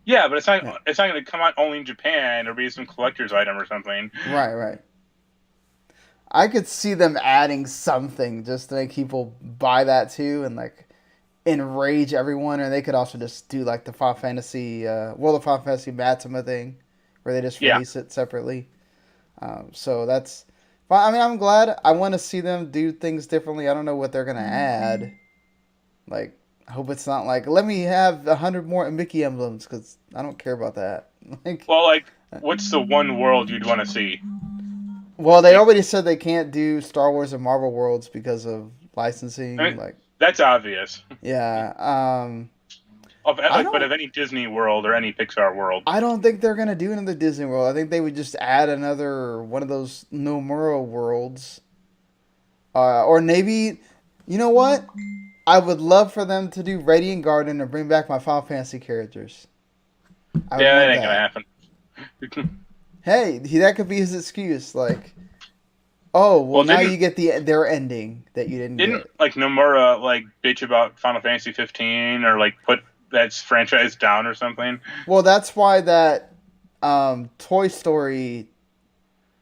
Yeah, but it's not going to come out only in Japan. It'll be some collector's item or something. Right. I could see them adding something just to make people buy that too and like enrage everyone. And they could also just do like the Final Fantasy, World of Final Fantasy Matsuma thing where they just release it separately. So that's fine. I mean, I'm glad. I want to see them do things differently. I don't know what they're going to add. Like, I hope it's not like, let me have 100 more Mickey emblems because I don't care about that. What's the one world you'd want to see? Well, they already said they can't do Star Wars and Marvel worlds because of licensing. I mean, that's obvious. Yeah. But of any Disney world or any Pixar world. I don't think they're going to do another Disney world. I think they would just add another one of those Nomura worlds. Or maybe, you know what? I would love for them to do Radiant Garden and bring back my Final Fantasy characters. I would Yeah, that love ain't gonna that. happen. Hey, that could be his excuse. Like, oh, well, Well, now didn't you get their ending that you didn't didn't get. like Nomura like bitch about Final Fantasy 15 or like put that franchise down or something? Well, that's why that Toy Story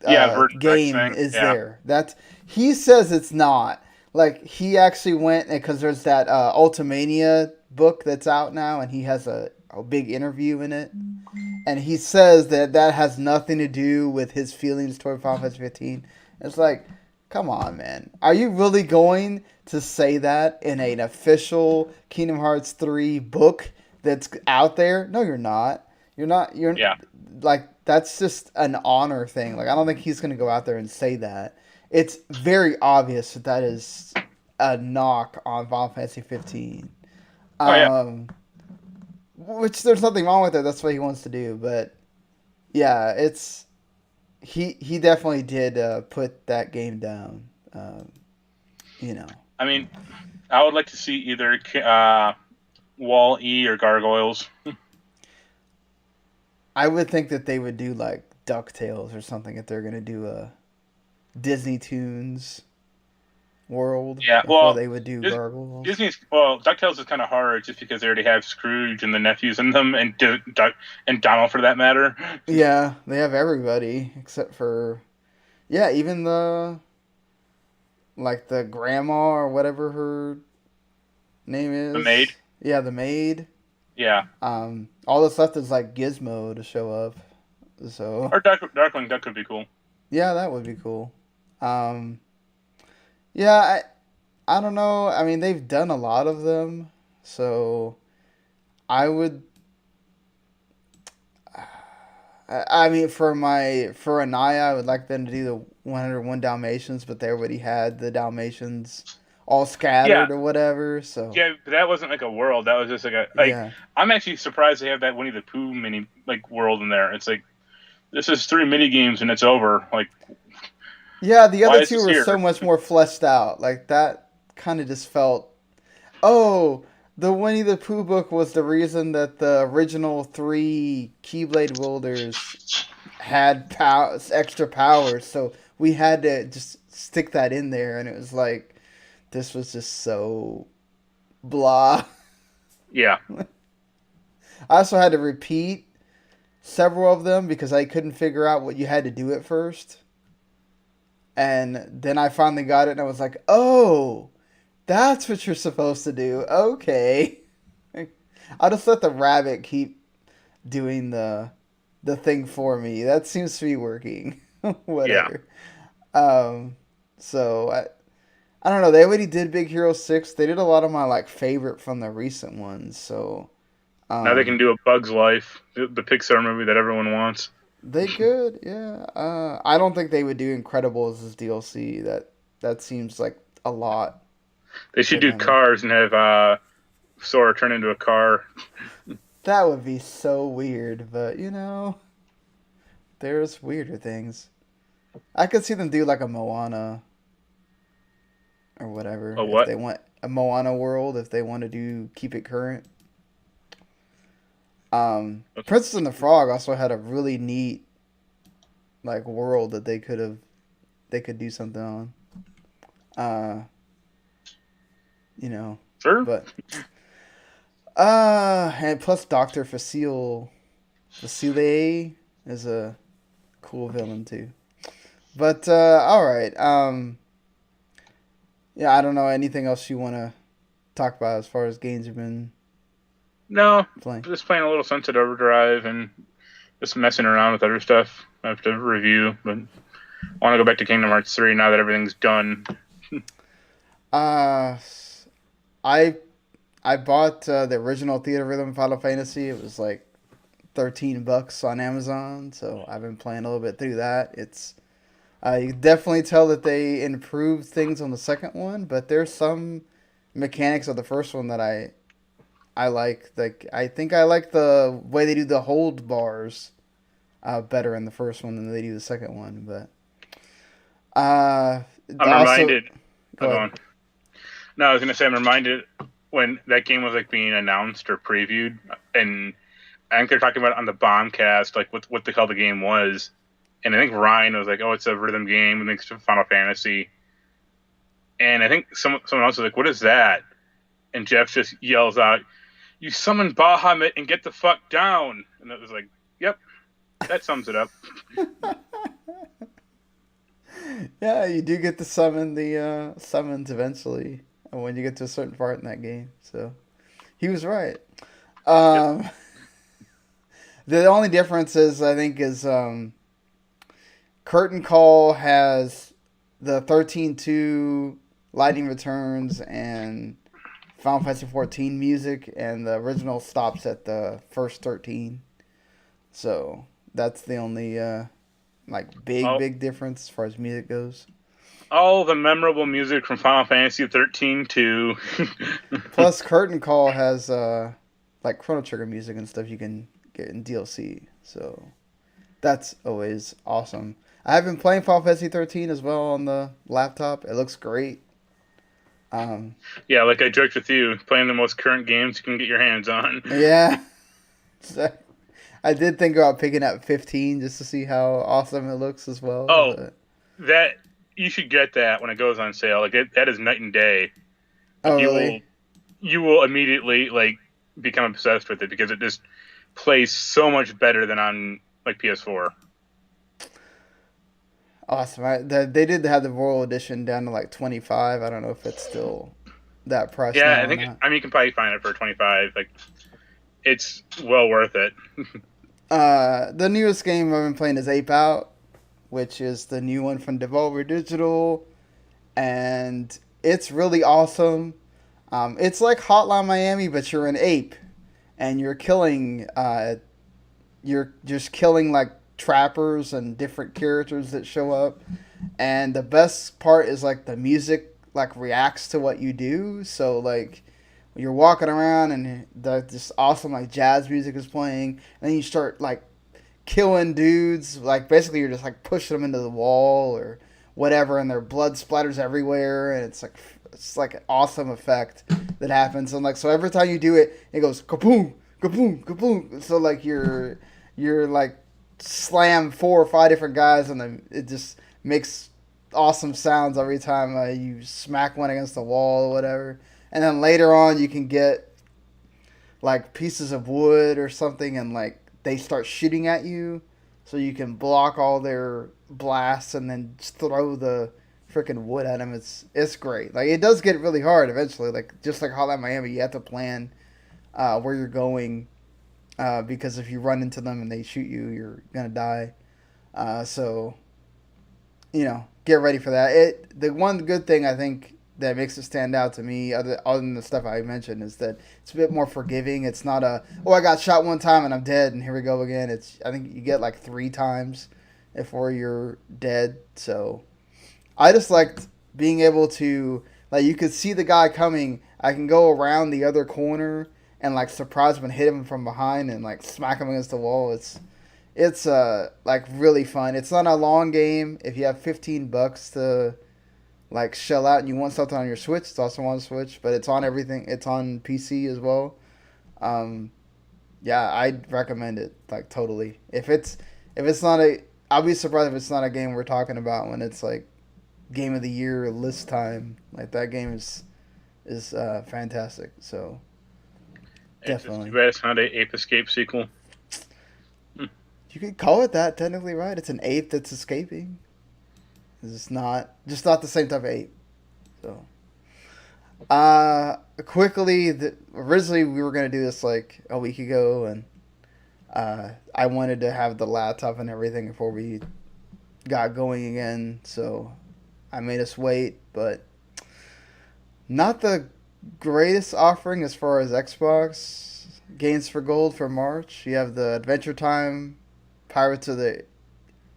Yeah, Virgin Rex game thing. is Yeah, there. That's he says it's not. Like he actually went because there's that Ultimania book that's out now, and he has a big interview in it, and he says that that has nothing to do with his feelings toward Final Fantasy 15. It's like, come on, man, are you really going to say that in an official Kingdom Hearts 3 book that's out there? No, you're not. You're not. You're yeah. like that's just an honor thing. Like I don't think he's gonna go out there and say that. It's very obvious that that is a knock on Final Fantasy 15. Oh yeah. Um, which there's nothing wrong with it. That's what he wants to do. But yeah, it's he definitely did put that game down. You know, I mean, I would like to see either Wall E or Gargoyles. I would think that they would do like Ducktales or something if they're gonna do a Disney Tunes world Yeah, before well, they would do Dis- Gargoyles. Disney's Ducktales is kind of hard just because they already have Scrooge and the nephews in them, and and Donald for that matter. Yeah, they have everybody except for yeah, even the like the grandma or whatever her name The maid. is. Yeah, the maid. Yeah, All that's left is like Gizmo to show up. So or Darkwing Duck could be cool. yeah, that would be cool. Um, yeah, I don't know. I mean, they've done a lot of them, so I would. I mean, for Anaya, I would like them to do the 101 Dalmatians, but they already had the Dalmatians all Yeah, scattered or whatever. So yeah, but that wasn't like a world. That was just like a like. yeah, I'm actually surprised they have that Winnie the Pooh mini like world in there. It's like this is 3 mini games and it's over. Like, yeah. The why other is two this were here? so much more fleshed out. Like that kind of just felt. Oh, the Winnie the Pooh book was the reason that the original three Keyblade wielders had extra powers. So we had to just stick that in there, and it was like this was just so blah. Yeah, I also had to repeat several of them because I couldn't figure out what you had to do at first. And then I finally got it and I was like, oh, that's what you're supposed to do. Okay. I'll just let the rabbit keep doing the thing for me. That seems to be working. yeah. Whatever. Um so I don't know, they already did Big Hero 6. They did a lot of my like favorite from the recent ones. So Now they can um do a Bug's Life, the Pixar movie that everyone wants. they could, yeah. I don't think they would do Incredibles as DLC. That seems like a lot They for should do them. Cars and have Sora turn into a car. That would be so weird, but you know, there's weirder things. I could see them do like a Moana or whatever A if what? they want a Moana world if they want to do keep it current. Princess and the Frog also had a really neat like world that they could do something on. Uh, you know, Sure. but and plus Doctor Facile is a cool villain too. But all right. Yeah, I don't know anything else you want to talk about as far as games you've been No, playing. just playing a little Sunset Overdrive and just messing around with other stuff. I have to review, but I want to go back to Kingdom Hearts 3 now that everything's done. Uh, I I bought the original Theater Rhythm Final Fantasy. It was like $13 on Amazon, so I've been playing a little bit through that. It's you can definitely tell that they improved things on the second one, but there's some mechanics of the first one that I like. Like I think I like the way they do the hold bars better in the first one than they do the second one. But I'm also reminded. I'll go ahead. on. No, I was gonna say I'm reminded when that game was like being announced or previewed, and I think they're talking about it on the Bombcast, like what the hell the game was, and I think Ryan was like, "Oh, it's a rhythm game, and it's Final Fantasy," and I think someone else was like, "What is that?" And Jeff just yells out, "You summon Bahamut and get the fuck down!" And it was like, "Yep, that sums it up." Yeah, you do get to summon the summons eventually when you get to a certain part in that game. So he was right. Yep. Um, the only difference is I think is Curtain Call has the 13-2 Lightning Returns and Final Fantasy 14 music, and the original stops at the first 13. So that's the only like All big difference as far as music goes. all the memorable music from Final Fantasy 13 too. Plus, Curtain Call has like Chrono Trigger music and stuff you can get in DLC. So that's always awesome. I have been playing Final Fantasy 13 as well on the laptop. It looks great. Um, Yeah, like I joked with you, playing the most current games you can get your hands on. yeah, so I did think about picking up 15 just to see how awesome it looks as well. Oh, But that you should get that when it goes on sale. Like that is night and day. Like oh, really? you will immediately like become obsessed with it because it just plays so much better than on like PS4. Awesome. They did have the Royal Edition down to like 25. I don't know if it's still that price Yeah, now I or think not. I mean you can probably find it for 25. Like it's well worth it. The newest game I've been playing is Ape Out, which is the new one from Devolver Digital, and it's really awesome. It's like Hotline Miami, but you're an ape, and you're just killing like trappers and different characters that show up. And the best part is like the music like reacts to what you do. So like you're walking around and this awesome like jazz music is playing, and then you start like killing dudes. Like basically you're just like pushing them into the wall or whatever, and their blood splatters everywhere, and it's like an awesome effect that happens. And like so every time you do it, it goes kaboom, kaboom, kaboom. So like you're like slam 4 or 5 different guys, and then it just makes awesome sounds every time you smack one against the wall or whatever. And then later on, you can get like pieces of wood or something, and like they start shooting at you, so you can block all their blasts and then just throw the freaking wood at them. It's great. Like it does get really hard eventually. Like just like Hotline Miami, you have to plan where you're going because if you run into them and they shoot you, you're gonna die. So get ready for that. The one good thing I think that makes it stand out to me, other than the stuff I mentioned, is that it's a bit more forgiving. It's not I got shot one time and I'm dead and here we go again. I think you get like 3 times before you're dead. So I just liked being able to like you could see the guy coming. I can go around the other corner and like surprise him and hit him from behind and like smack him against the wall. It's like really fun. It's not a long game. If you have $15 to like shell out and you want something on your Switch, it's also on Switch, but it's on everything. It's on PC as well. Um, yeah, I'd recommend it like totally. If it's not I'll be surprised if it's not a game we're talking about when it's like game of the year list time. Like that game is fantastic. So It's just too definitely. bad it's not a Ape Escape sequel. You could call it that technically, right? It's an ape that's escaping. It's not the same type of ape. So, quickly, originally we were gonna do this like a week ago, and I wanted to have the laptop and everything before we got going again. So I made us wait, but not the greatest offering as far as Xbox games for gold for March. You have the Adventure Time, Pirates of the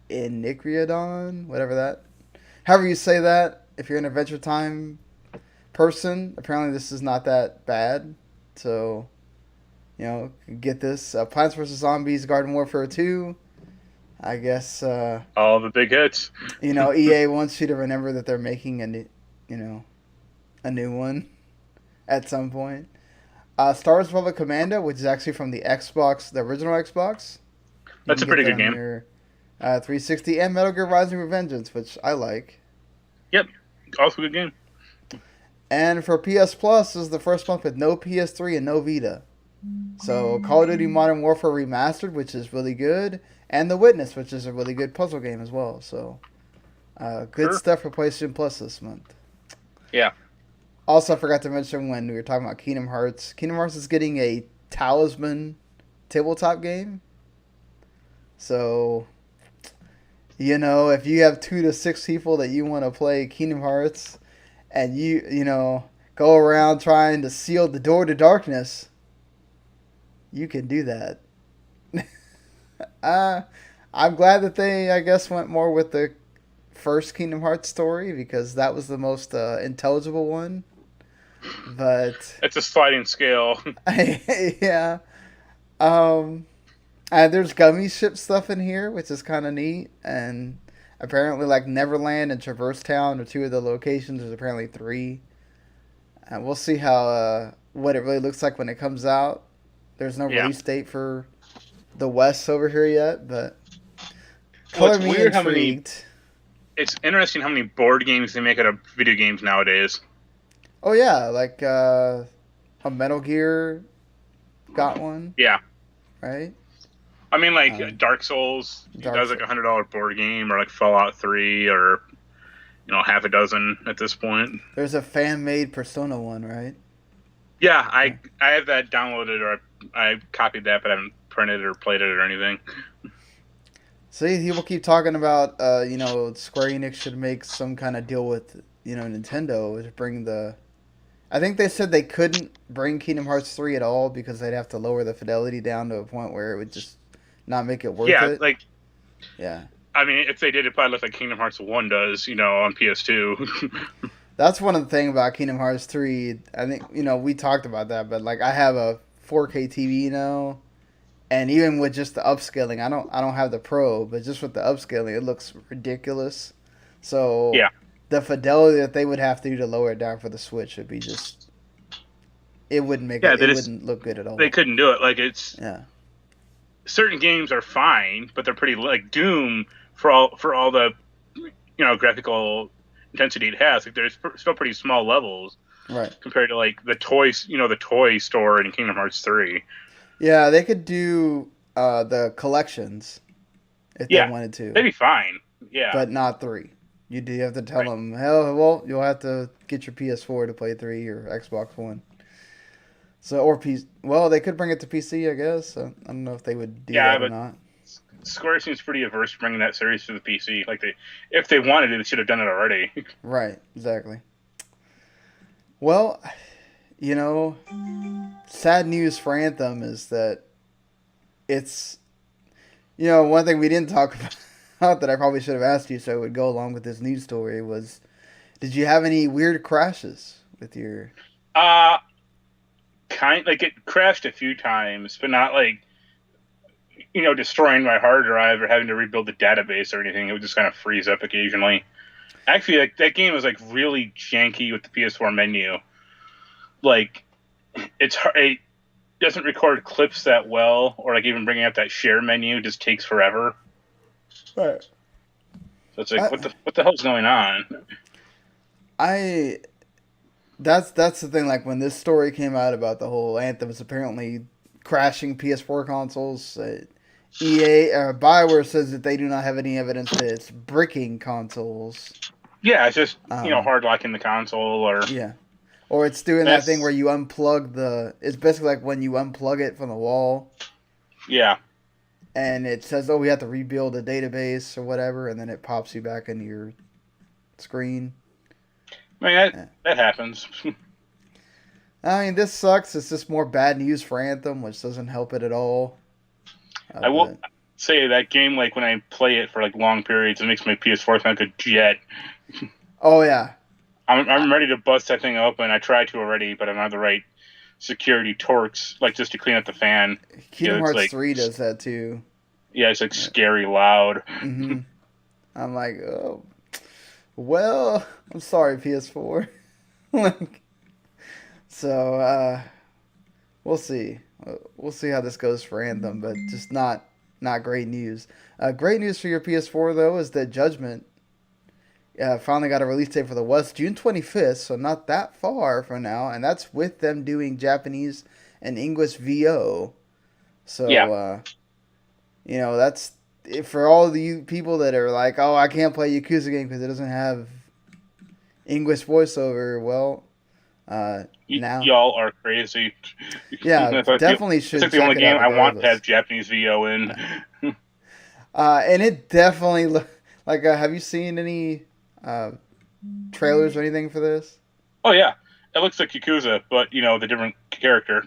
Iniquiodon, whatever that. However you say that, if you're an Adventure Time person, apparently this is not that bad. So, get this. Plants vs. Zombies Garden Warfare 2. I guess, All the big hits. EA wants you to remember that they're making a, a new one at some point. Star Wars Republic Commando, which is actually from the Xbox, the original Xbox. You That's can a get pretty that good on game. your 360, and Metal Gear Rising Revengeance, which I like. Yep, also a good game. And for PS Plus, this is the first month with no PS3 and no Vita. So Call of Duty Modern Warfare Remastered, which is really good, and The Witness, which is a really good puzzle game as well. So good Sure. stuff for PlayStation Plus this month. Yeah. Also, I forgot to mention when we were talking about Kingdom Hearts. Kingdom Hearts is getting a Talisman tabletop game. So, if you have 2 to 6 people that you want to play Kingdom Hearts, and go around trying to seal the door to darkness, you can do that. I'm glad that they, I guess, went more with the first Kingdom Hearts story because that was the most intelligible one. But It's a sliding scale. yeah, um, and there's gummy ship stuff in here, which is kind of neat. And apparently, like Neverland and Traverse Town are 2 of the locations. There's apparently 3. And we'll see how what it really looks like when it comes out. There's no Yeah. release date for the West over here yet, but Well, color it's me weird how many. intrigued. It's interesting how many board games they make out of video games nowadays. Oh yeah, like a Metal Gear got one, Yeah. right? I mean, like Um, Dark Souls Dark does like Souls. $100 board game, or like Fallout 3, or half a dozen at this point. There's a fan made Persona one, right? Yeah, Yeah. I have that downloaded, or I copied that, but I haven't printed it or played it or anything. See, people keep talking about, Square Enix should make some kind of deal with, Nintendo to bring the. I think they said they couldn't bring Kingdom Hearts 3 at all because they'd have to lower the fidelity down to a point where it would just not make it worth Yeah, it. like Yeah. I mean, if they did, it probably look like Kingdom Hearts 1 does, on PS2. That's one of the things about Kingdom Hearts 3. I think, we talked about that, but like I have a 4K TV now, and even with just the upscaling, I don't have the Pro, but just with the upscaling, it looks ridiculous. So Yeah. the fidelity that they would have to do to lower it down for the Switch would be just it wouldn't make Yeah, it wouldn't look good at they all. couldn't do it. Like, it's Yeah. certain games are fine, but they're pretty, like Doom, for all the graphical intensity it has. Like, there's still pretty small levels Right. compared to like the toy store in Kingdom Hearts 3. Yeah, they could do the collections if they Yeah, wanted to, they'd be fine. Yeah, but not 3. You do have to tell right. them, hell, well, you'll have to get your PS4 to play 3 or Xbox One. So or PC. Well, they could bring it to PC, I guess. I don't know if they would do Yeah, that or but not. Square seems pretty averse to bringing that series to the PC. Like, if they wanted it, they should have done it already. Right. Exactly. Well, sad news for Anthem is that it's one thing we didn't talk about that I probably should have asked you so it would go along with this news story was, did you have any weird crashes with your? Uh Kind, like, it crashed a few times, but not like destroying my hard drive or having to rebuild the database or anything. It would just kind of freeze up occasionally. Actually, like, that game was like really janky with the PS4 menu. Like, it doesn't record clips that well, or like even bringing up that share menu just takes forever. Right. So it's like, what the hell's going on? I that's the thing. Like when this story came out about the whole Anthem is apparently crashing PS4 consoles, EA Bioware says that they do not have any evidence that it's bricking consoles. Yeah, it's just Um, hard locking the console, or yeah, or it's doing that thing where that's you unplug the. It's basically like when you unplug it from the wall, yeah. and it says, "Oh, we have to rebuild a database or whatever," and then it pops you back into your screen. I mean, Yeah. that happens. I mean, this sucks. It's just more bad news for Anthem, which doesn't help it at all. I will But say that game, like, when I play it for like long periods, it makes my PS4 sound like a jet. oh yeah, I'm ready to bust that thing open. I tried to already, but I don't have the right security torques, like, just to clean up the fan. Kingdom It's Hearts like, 3 does that too. yeah, it's like scary loud. hmm I'm like, oh, well, I'm sorry, PS4. like, so we'll see. We'll see how this goes for Anthem, but just not great news. Great news for your PS4 though is that Judgment finally got a release date for the West, June 25th, so not that far from now, and that's with them doing Japanese and English VO. So, Yeah. That's for all the people that are like, oh, I can't play Yakuza game because it doesn't have English voiceover. Well, now, Y'all are crazy. yeah, definitely it's should like the check only it out game I want to have regardless. Japanese VO in. And it definitely like. Have you seen any trailers or anything for this? Oh yeah, it looks like Yakuza, but the different character.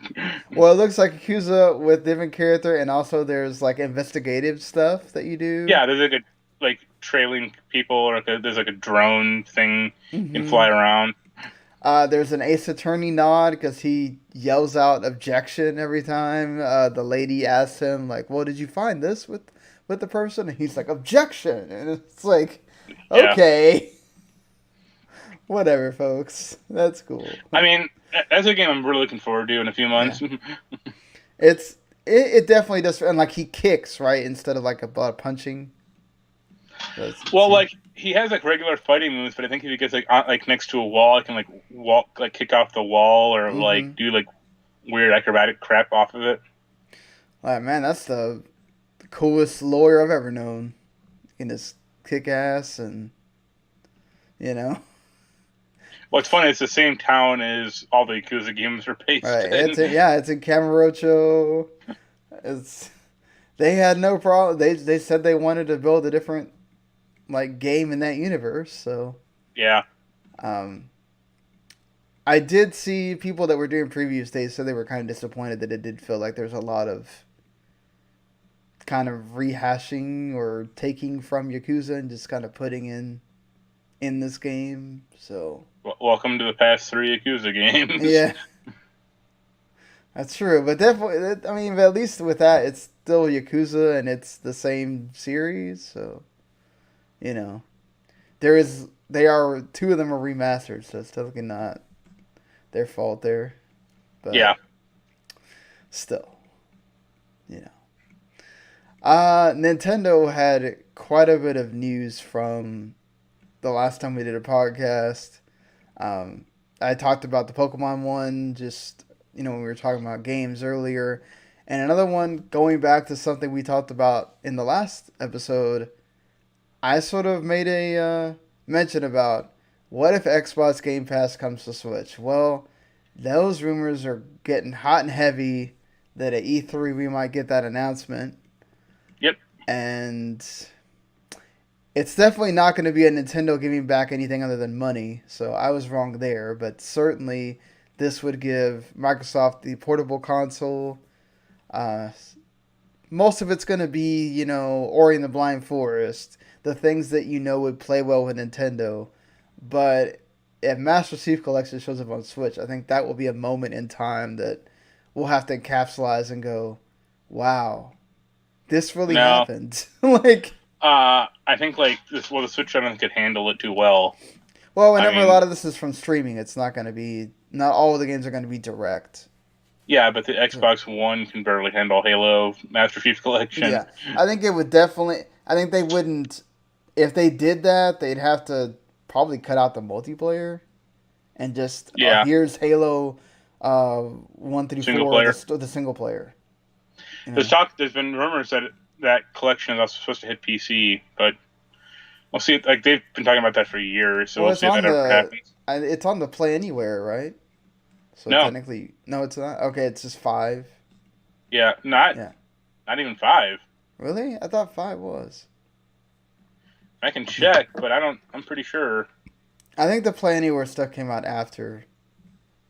Well, it looks like Yakuza with different character, and also there's like investigative stuff that you do. Yeah, there's like trailing people, or there's like a drone thing you can Hmm. fly around. There's an Ace Attorney nod because he yells out objection every time the lady asks him like, "Well, did you find this with the person?" And he's like, "Objection," and it's like, Yeah, okay, whatever, folks. That's cool. I mean, that's a game I'm really looking forward to in a few Yeah, months. it definitely does, and like he kicks right instead of like a butt punching. Well, like he has like regular fighting moves, but I think if he gets like next to a wall, I can like walk, like kick off the wall, or Mm-hmm. like do like weird acrobatic crap off of it. Like, man, that's the coolest lawyer I've ever known. He can just kick ass and you know. What's funny, it's the same town as all the Yakuza games are based Right. in. It's in Camarocho. It's they had no problem. They said they wanted to build a different like game in that universe. So Yeah. um, I did see people that were doing previews. They said they were kind of disappointed that it did feel like there's a lot of kind of rehashing or taking from Yakuza and just kind of putting in this game. So Welcome to the past three Yakuza games. yeah, that's true. But definitely, I mean, but at least with that, it's still Yakuza and it's the same series. So you know, they are two of them are remastered, so it's definitely not their fault there. Yeah. But still, you know. Nintendo had quite a bit of news from the last time we did a podcast. Um, I talked about the Pokemon one, just when we were talking about games earlier, and another one going back to something we talked about in the last episode. I sort of made a mention about what if Xbox Game Pass comes to Switch. Well, those rumors are getting hot and heavy that at E3 we might get that announcement. Yep. And it's definitely not going to be a Nintendo giving back anything other than money. So I was wrong there, but certainly this would give Microsoft the portable console. Uh, Most of it's going to be, Ori and the Blind Forest, the things that would play well with Nintendo. But if Master Chief Collection shows up on Switch, I think that will be a moment in time that we'll have to capsulize and go, wow, this really No. happened. Like, I think like this. Well, the Switch I don't think could handle it too well. well, I whenever a mean, lot of this is from streaming, it's not going to be, not all of the games are going to be direct. yeah, but the So, Xbox One can barely handle Halo Master Chief Collection. yeah, I think it would definitely, I think they wouldn't, if they did that, they'd have to probably cut out the multiplayer and just, Yeah, here's Halo 1 through single 4, player. the single player. There's been rumors that that collection is also supposed to hit PC, but we'll see. Like they've been talking about that for years, so Well, we'll see if that ever happens. it's on the Play Anywhere, right? So No, technically, no, it's not. Okay, it's just 5. yeah, not Yeah. not even 5. Really? I thought 5 was. I can check, but I don't. I'm pretty sure. I think the Play Anywhere stuff came out after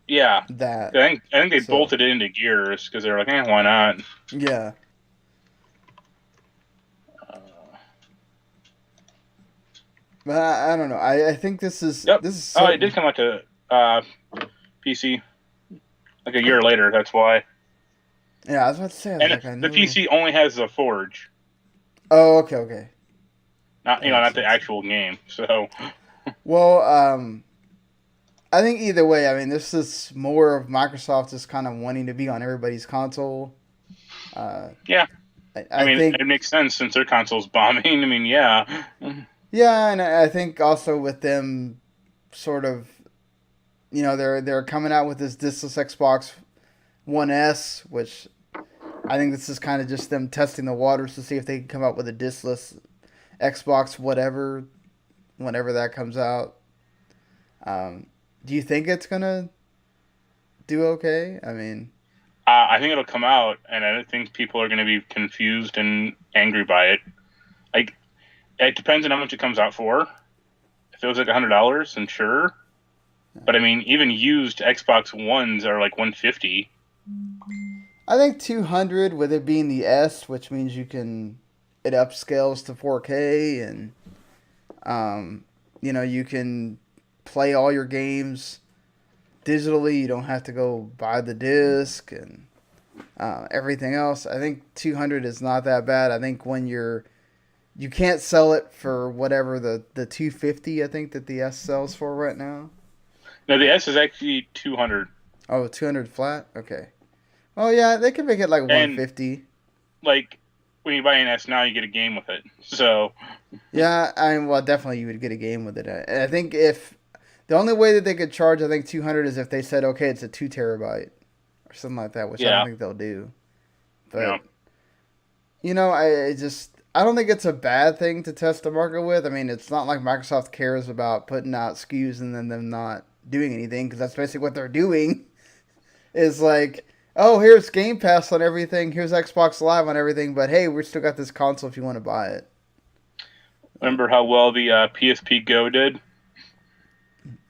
Yeah, that. I think they So, bolted it into Gears because they were like, why not? yeah. Uh, But I don't know. I think this is yep. Oh, it did certain. come out to PC like a year later. That's why. Yeah, I was about to say. I was And like, I the knew. PC only has the Forge, Oh, okay. not That makes not the sense. actual game. So Well, I think either way, I mean, this is more of Microsoft just kind of wanting to be on everybody's console. Uh, Yeah, I I mean, think, it makes sense since their console's bombing. I mean, yeah. yeah, and I think also with them sort of, they're coming out with this discless Xbox One S, which I think this is kind of just them testing the waters to see if they can come up with a discless Xbox whatever, whenever that comes out. Um, do you think it's gonna do okay? I mean, I think it'll come out, and I don't think people are going to be confused and angry by it. Like, it depends on how much it comes out for. If it was like $100, then sure. But I mean, even used Xbox Ones are like 150. I think 200 with it being the S, which means it upscales to 4K and um, you can play all your games digitally. You don't have to go buy the disc and everything else. I think 200 is not that bad. I think you can't sell it for whatever the 250 I think that the S sells for right now. No, the Uh, S is actually 200. oh, 200 flat? Okay. Oh yeah, they can make it like And 150. like when you buy an S now, you get a game with it. So Yeah, I mean, well, definitely you would get a game with it. And I think if the only way that they could charge, I think 200 is if they said, okay, it's a 2 terabyte or something like that, which I don't yeah, think they'll do. no, But I don't think it's a bad thing to test the market with. I mean, it's not like Microsoft cares about putting out SKUs and then them not doing anything because that's basically what they're doing. Is like, oh, here's Game Pass on everything, here's Xbox Live on everything, but hey, we still got this console if you want to buy it. remember how well the PSP Go did?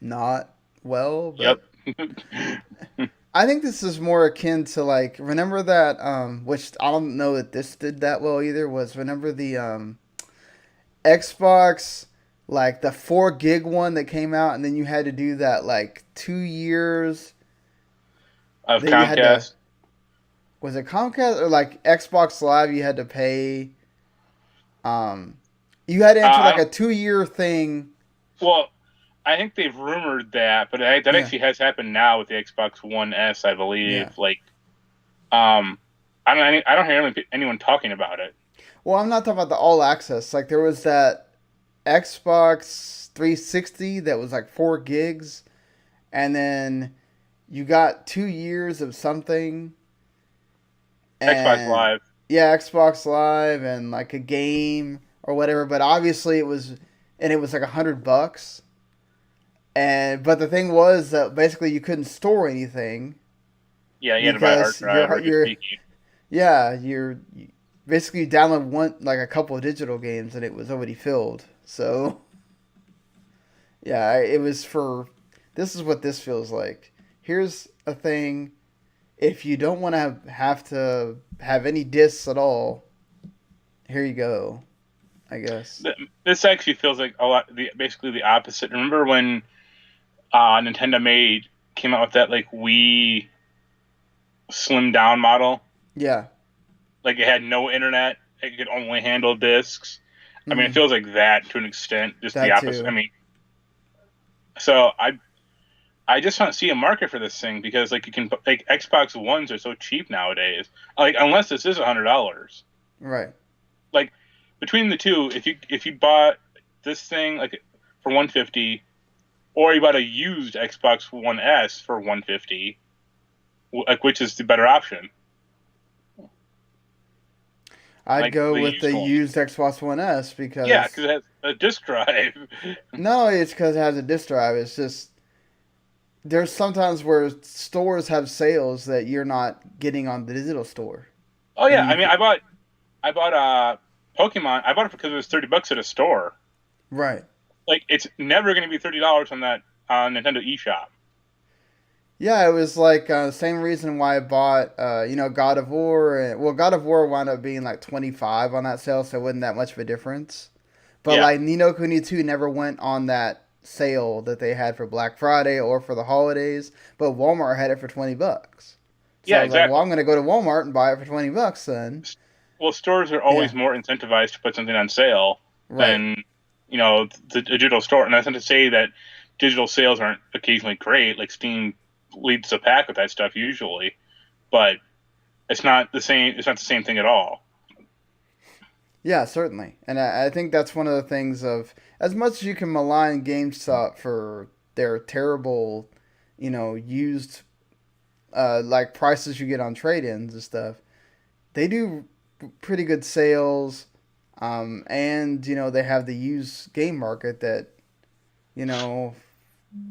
Not well, Yep. but I think this is more akin to like remember that which I don't know that this did that well either was remember the Xbox like the 4 gig one that came out and then you had to do that like 2 years Of that you had to Comcast. was it Comcast or like Xbox Live you had to pay um you had to enter I like don't. a 2 year thing. Well, I think they've rumored that, but that Yeah, actually has happened now with the Xbox One S, I believe. yeah. Like, um, I don't hear anyone talking about it. Well, I'm not talking about the all access. Like there was that Xbox 360 that was like 4 gigs, and then you got 2 years of something, Xbox and Live. yeah, Xbox Live and like a game or whatever. But obviously it was like $100. And but the thing was that basically you couldn't store anything Yeah, you had to buy a hard because drive or get you're peaky. yeah basically you download one like a couple of digital games and it was already filled. So yeah, it was for. This is what this feels like. Here's a thing. If you don't want to have to have any discs at all, here you go. I guess. This actually feels like a lot, basically the opposite. Remember when Nintendo came out with that like Wii slim down model? Yeah. Like it had no internet. It could only handle discs. I mean, it Hmm. feels like that to an extent. Just the That opposite. I too. mean, so I just don't see a market for this thing because like you can like Xbox Ones are so cheap nowadays. Like unless this is $100. Right. Like between the two, if you bought this thing like for 150, or you bought a used Xbox One S for 150, like which is the better option? I'd Like go the with used the one. used Xbox One S Yeah, because because it has a disk drive. not only it's because it has a disc drive. It's just there's sometimes where stores have sales that you're not getting on the digital store, Oh and yeah, you I mean, could I bought Pokemon. I bought it because it was $30 at a store. right. Like it's never going to be $30 on that Nintendo eShop. Yeah, it was like the same reason why I bought, God of War. Well, God of War wound up being like 25 on that sale, so it wasn't that much of a difference. But Yeah, like Nino Kuni 2 never went on that sale that they had for Black Friday or for the holidays, but Walmart had it for $20. So I yeah, was like, well, exactly. I'm gonna go to Walmart and buy it for $20 then. Well, stores are Yeah, always more incentivized to put something on sale right. than the digital store. And that's not to say that digital sales aren't occasionally great. Like Steam leads the pack with that stuff usually, but it's not the same. It's not the same thing at all. Yeah, certainly. And I think that's one of the things of as much as you can malign GameStop for their terrible, used like prices you get on trade-ins and stuff. They do pretty good sales, and they have the used game market that you know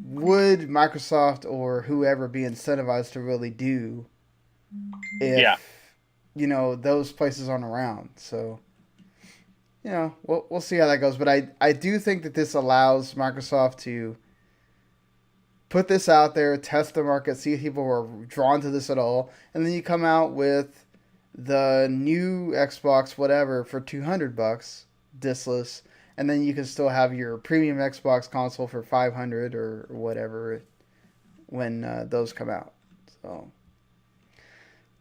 would Microsoft or whoever be incentivized to really do if Yeah, those places aren't around. So we'll see how that goes. But I do think that this allows Microsoft to put this out there, test the market, see if people are drawn to this at all, and then you come out with the new Xbox whatever for $200 discless, and then you can still have your premium Xbox console for 500 or whatever when those come out. So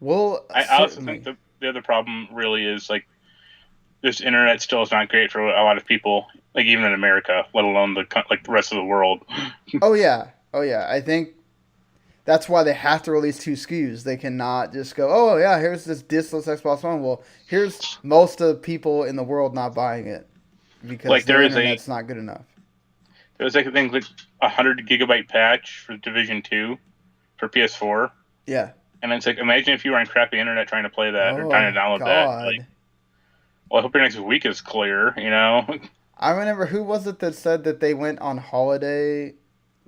we'll I also think certainly. the other problem really is like this internet still is not great for a lot of people, like even in America, let alone the rest of the world. Oh yeah, oh yeah. I think that's why they have to release two SKUs. They cannot just go, oh yeah, here's this discless Xbox One. Well, here's most of the people in the world not buying it because Like their internet's not good enough. there was like I think like 100 gigabyte patch for Division 2 for PS4, Yeah. and it's like imagine if you were on crappy internet trying to play that or trying Oh to download that. Like, God. well, I hope your next week is clear. You know? I remember who was it that said that they went on holiday,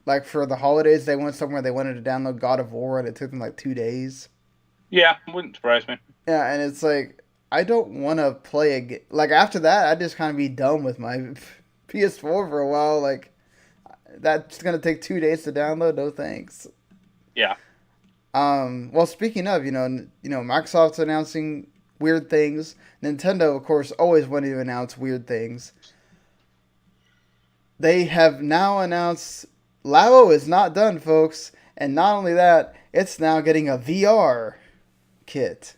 like for the holidays they went somewhere they wanted to download God of War and it took them like 2 days. Yeah, wouldn't surprise me. Yeah, and it's like I don't want to play a like after that I just kind of be done with my PS4 for a while. Like that's gonna take 2 days to download. No thanks. Yeah, Well, speaking of, Microsoft's announcing weird things. Nintendo, of course, always wanted to announce weird things. They have now announced Labo is not done, folks, and not only that, it's now getting a VR kit.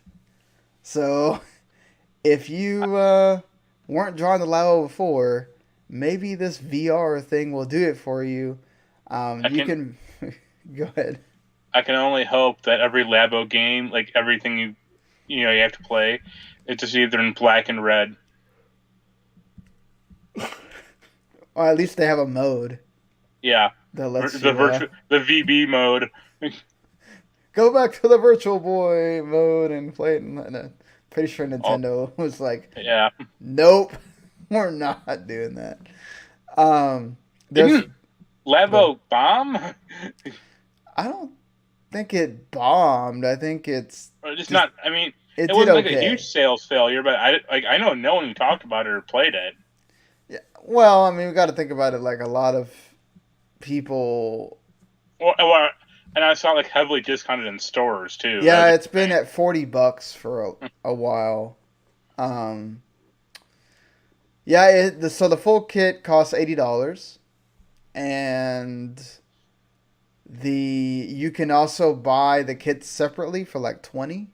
So, if you weren't drawn to Labo before, maybe this VR thing will do it for you. I You can can go ahead. I can only hope that every Labo game, like everything you have to play, it's just either in black and red. Or at least they have a mode Yeah, that lets the you VB mode. go back to the Virtual Boy mode and play it. Pretty sure Oh, Nintendo was like, yeah. nope, we're not doing that. Um, there's, Didn't Labo bomb? I don't think it bombed. I think it's Or just just not. I mean, it it did wasn't like a huge okay. sales failure, but I know no one who talked about it or played it. Yeah. Well, I mean, we got to think about it. Like a lot of people. Or and I saw it like heavily discounted in stores too. That was Yeah, it's been insane. at $40 for a while. Um, yeah. So the full kit costs $80, and the you can also buy the kits separately for like 20.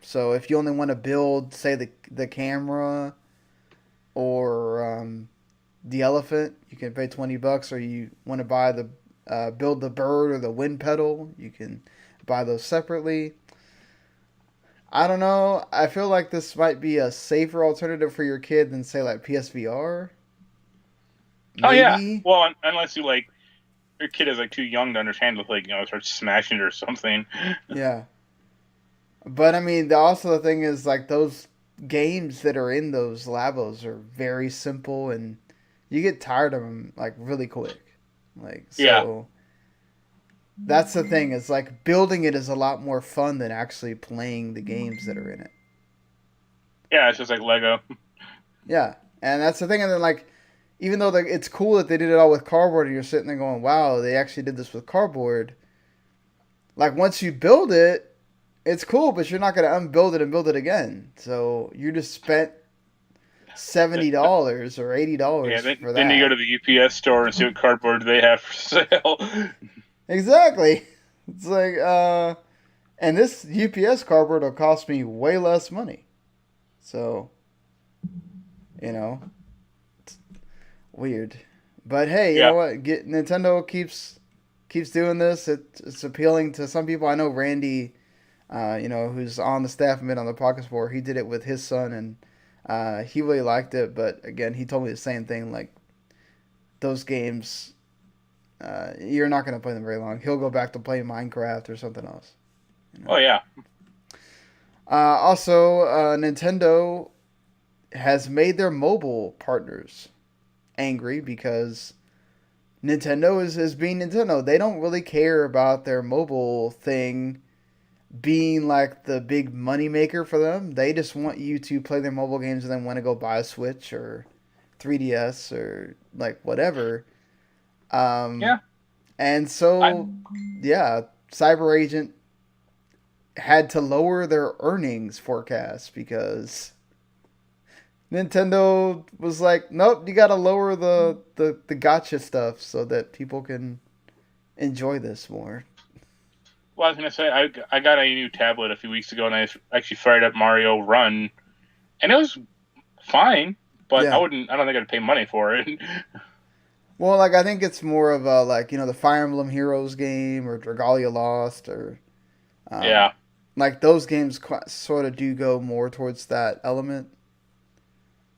So if you only want to build, say the camera or the elephant, you can pay $20. Or you want to buy the build the bird or the wind pedal, you can buy those separately. I don't know. I feel like this might be a safer alternative for your kid than say like PSVR. Oh yeah. Maybe. Well, unless you like your kid is like too young to understand, with like start smashing it or something. Yeah. But I mean, also the thing is like those games that are in those labos are very simple and you get tired of them like really quick. Like Yeah, so that's the thing is like building it is a lot more fun than actually playing the games that are in it. yeah. It's just like Lego. Yeah. And that's the thing and then like even though it's cool that they did it all with cardboard and you're sitting there going, "Wow, they actually did this with cardboard." Like once you build it, it's cool, but you're not going to unbuild it and build it again. So you just spent $70 or Yeah. $80 Then for then you go that. to the UPS store and see what cardboard they have for sale. Exactly. It's like, and this UPS cardboard will cost me way less money. So, you know, it's weird. But hey, you Yeah. know what? Nintendo keeps doing this. It's appealing to some people. I know Randy, who's on the staff and been on the podcast before. He did it with his son, and he really liked it. But again, he told me the same thing. Like those games, you're not going to play them very long. He'll go back to playing Minecraft or something else. You know? Oh yeah. Also, Nintendo has made their mobile partners angry because Nintendo is being Nintendo. They don't really care about their mobile thing being like the big money maker for them. They just want you to play their mobile games and then want to go buy a Switch or 3DS or like whatever. Um, Yeah. and I so, yeah, Cyber Agent had to lower their earnings forecast because Nintendo was like, nope, you got to lower the gotcha stuff so that people can enjoy this more. Well, I was gonna say I got a new tablet a few weeks ago, and I actually fired up Mario Run, and it was fine, but Yeah. I don't think I'd pay money for it. Well, like I think it's more of a like the Fire Emblem Heroes game or Dragalia Lost or um, Yeah. like those games sort of do go more towards that element.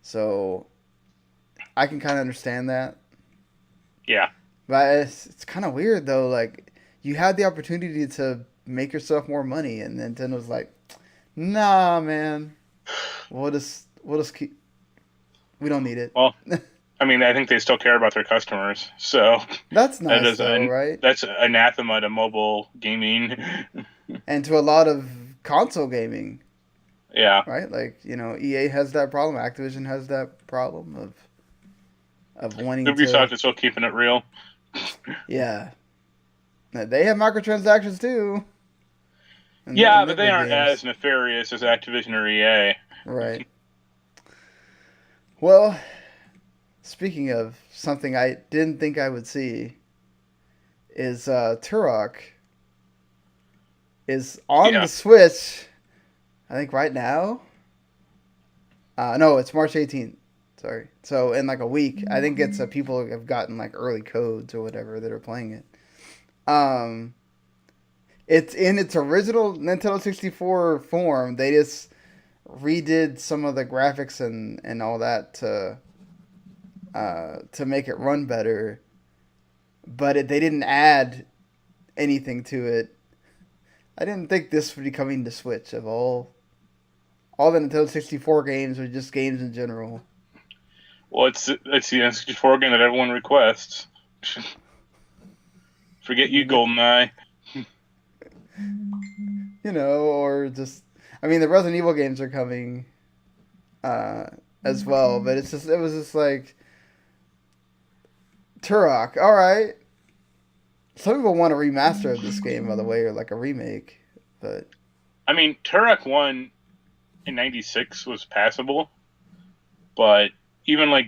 So I can kind of understand that. Yeah. But it's kind of weird though. Like you had the opportunity to make yourself more money, and Nintendo's like, "Nah, man, we'll just keep. We don't need it." Well, I mean, I think they still care about their customers, so That's that nice is though, right? that's anathema to mobile gaming. And to a lot of console gaming, Yeah. right? Like EA has that problem. Activision has that problem of wanting to. Ubisoft is still keeping it real. Yeah, now, they have microtransactions too in Yeah, but their they big aren't as games, nefarious as Activision or EA. right? Well, speaking of something I didn't think I would see, is Turok is on Yeah. the Switch. I think right now. No, it's March 18th. Sorry. So in like a week, I think it's people have gotten like early codes or whatever that are playing it. Um, it's in its original Nintendo 64 form. They just redid some of the graphics and all that to make it run better, but they didn't add anything to it. I didn't think this would be coming to Switch of all the Nintendo 64 games or just games in general. Well, it's the N64 game that everyone requests. Forget you, GoldenEye. Or just I mean the Resident Evil games are coming uh, as well, but it was just like Turok. All right, some people want a remaster of this game, by the way, or like a remake, but I mean, Turok 1 in '96 was passable, but even like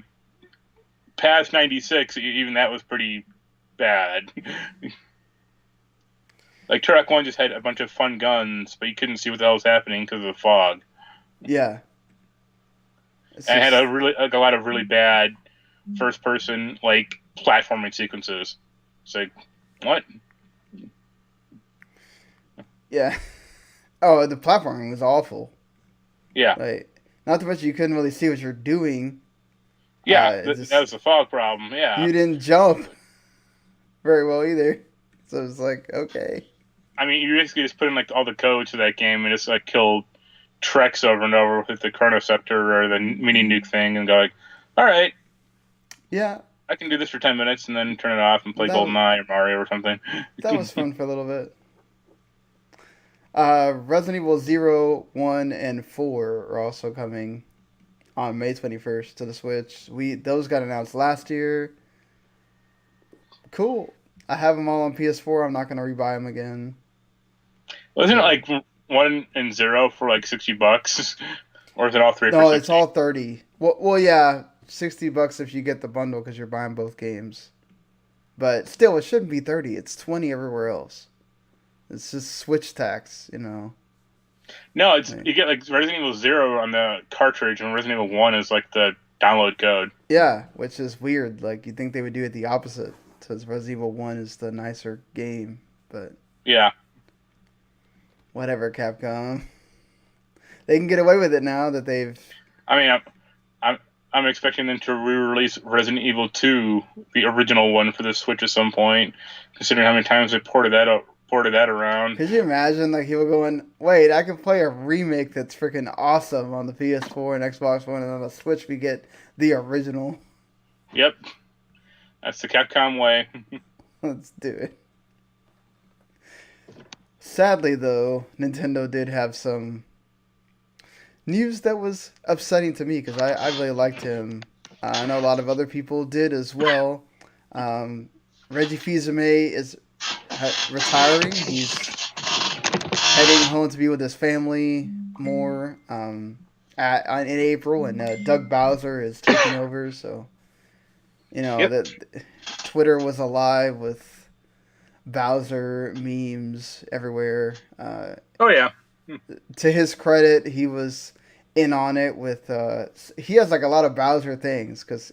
past '96, even that was pretty bad. Like Turok 1 just had a bunch of fun guns, but you couldn't see what the hell was happening because of the fog. yeah, it's And it had just a lot of really bad first person like platforming sequences. It's like, what? yeah. Oh, the platforming was awful. Yeah. Like not too much you couldn't really see what you're doing. Yeah, Just that was the fog problem. Yeah. you didn't jump very well either, so it's like okay. I mean, you basically just put in like all the codes to that game and just like kill Trex over and over with the Chronoceptor or the mini nuke thing and go like, all right, Yeah, I can do this for 10 minutes and then turn it off and play that GoldenEye or Mario or something. that was fun for a little bit. Resident Evil 0, 1, and 4 are also coming on May 21st to the Switch. Those got announced last year. Cool. I have them all on PS4. I'm not going to rebuy them again. Wasn't it like 1 and 0 for like $60? Or is it all three for No, 60? it's all 30. Well, yeah, $60 if you get the bundle because you're buying both games. But still, it shouldn't be 30. It's 20 everywhere else. It's just Switch tax. No, you get like Resident Evil 0 on the cartridge, and Resident Evil 1 is like the download code. Yeah, which is weird. Like, you'd think they would do it the opposite, since Resident Evil 1 is the nicer game. But Yeah. whatever, Capcom. They can get away with it now that they've... I mean, I'm expecting them to re-release Resident Evil 2, the original one, for the Switch at some point, considering how many times they ported that around. Could you imagine, like, people going, wait, I can play a remake that's freaking awesome on the PS4 and Xbox One, and on the Switch we get the original. Yep. That's the Capcom way. Let's do it. Sadly, though, Nintendo did have some news that was upsetting to me, because I really liked him. I know a lot of other people did as well. Reggie Fils-Aimé is retiring. He's heading home to be with his family more in April, and Doug Bowser is taking over. So, that Twitter was alive with Bowser memes everywhere. Oh yeah. To his credit, he was in on it with. He has like a lot of Bowser things because,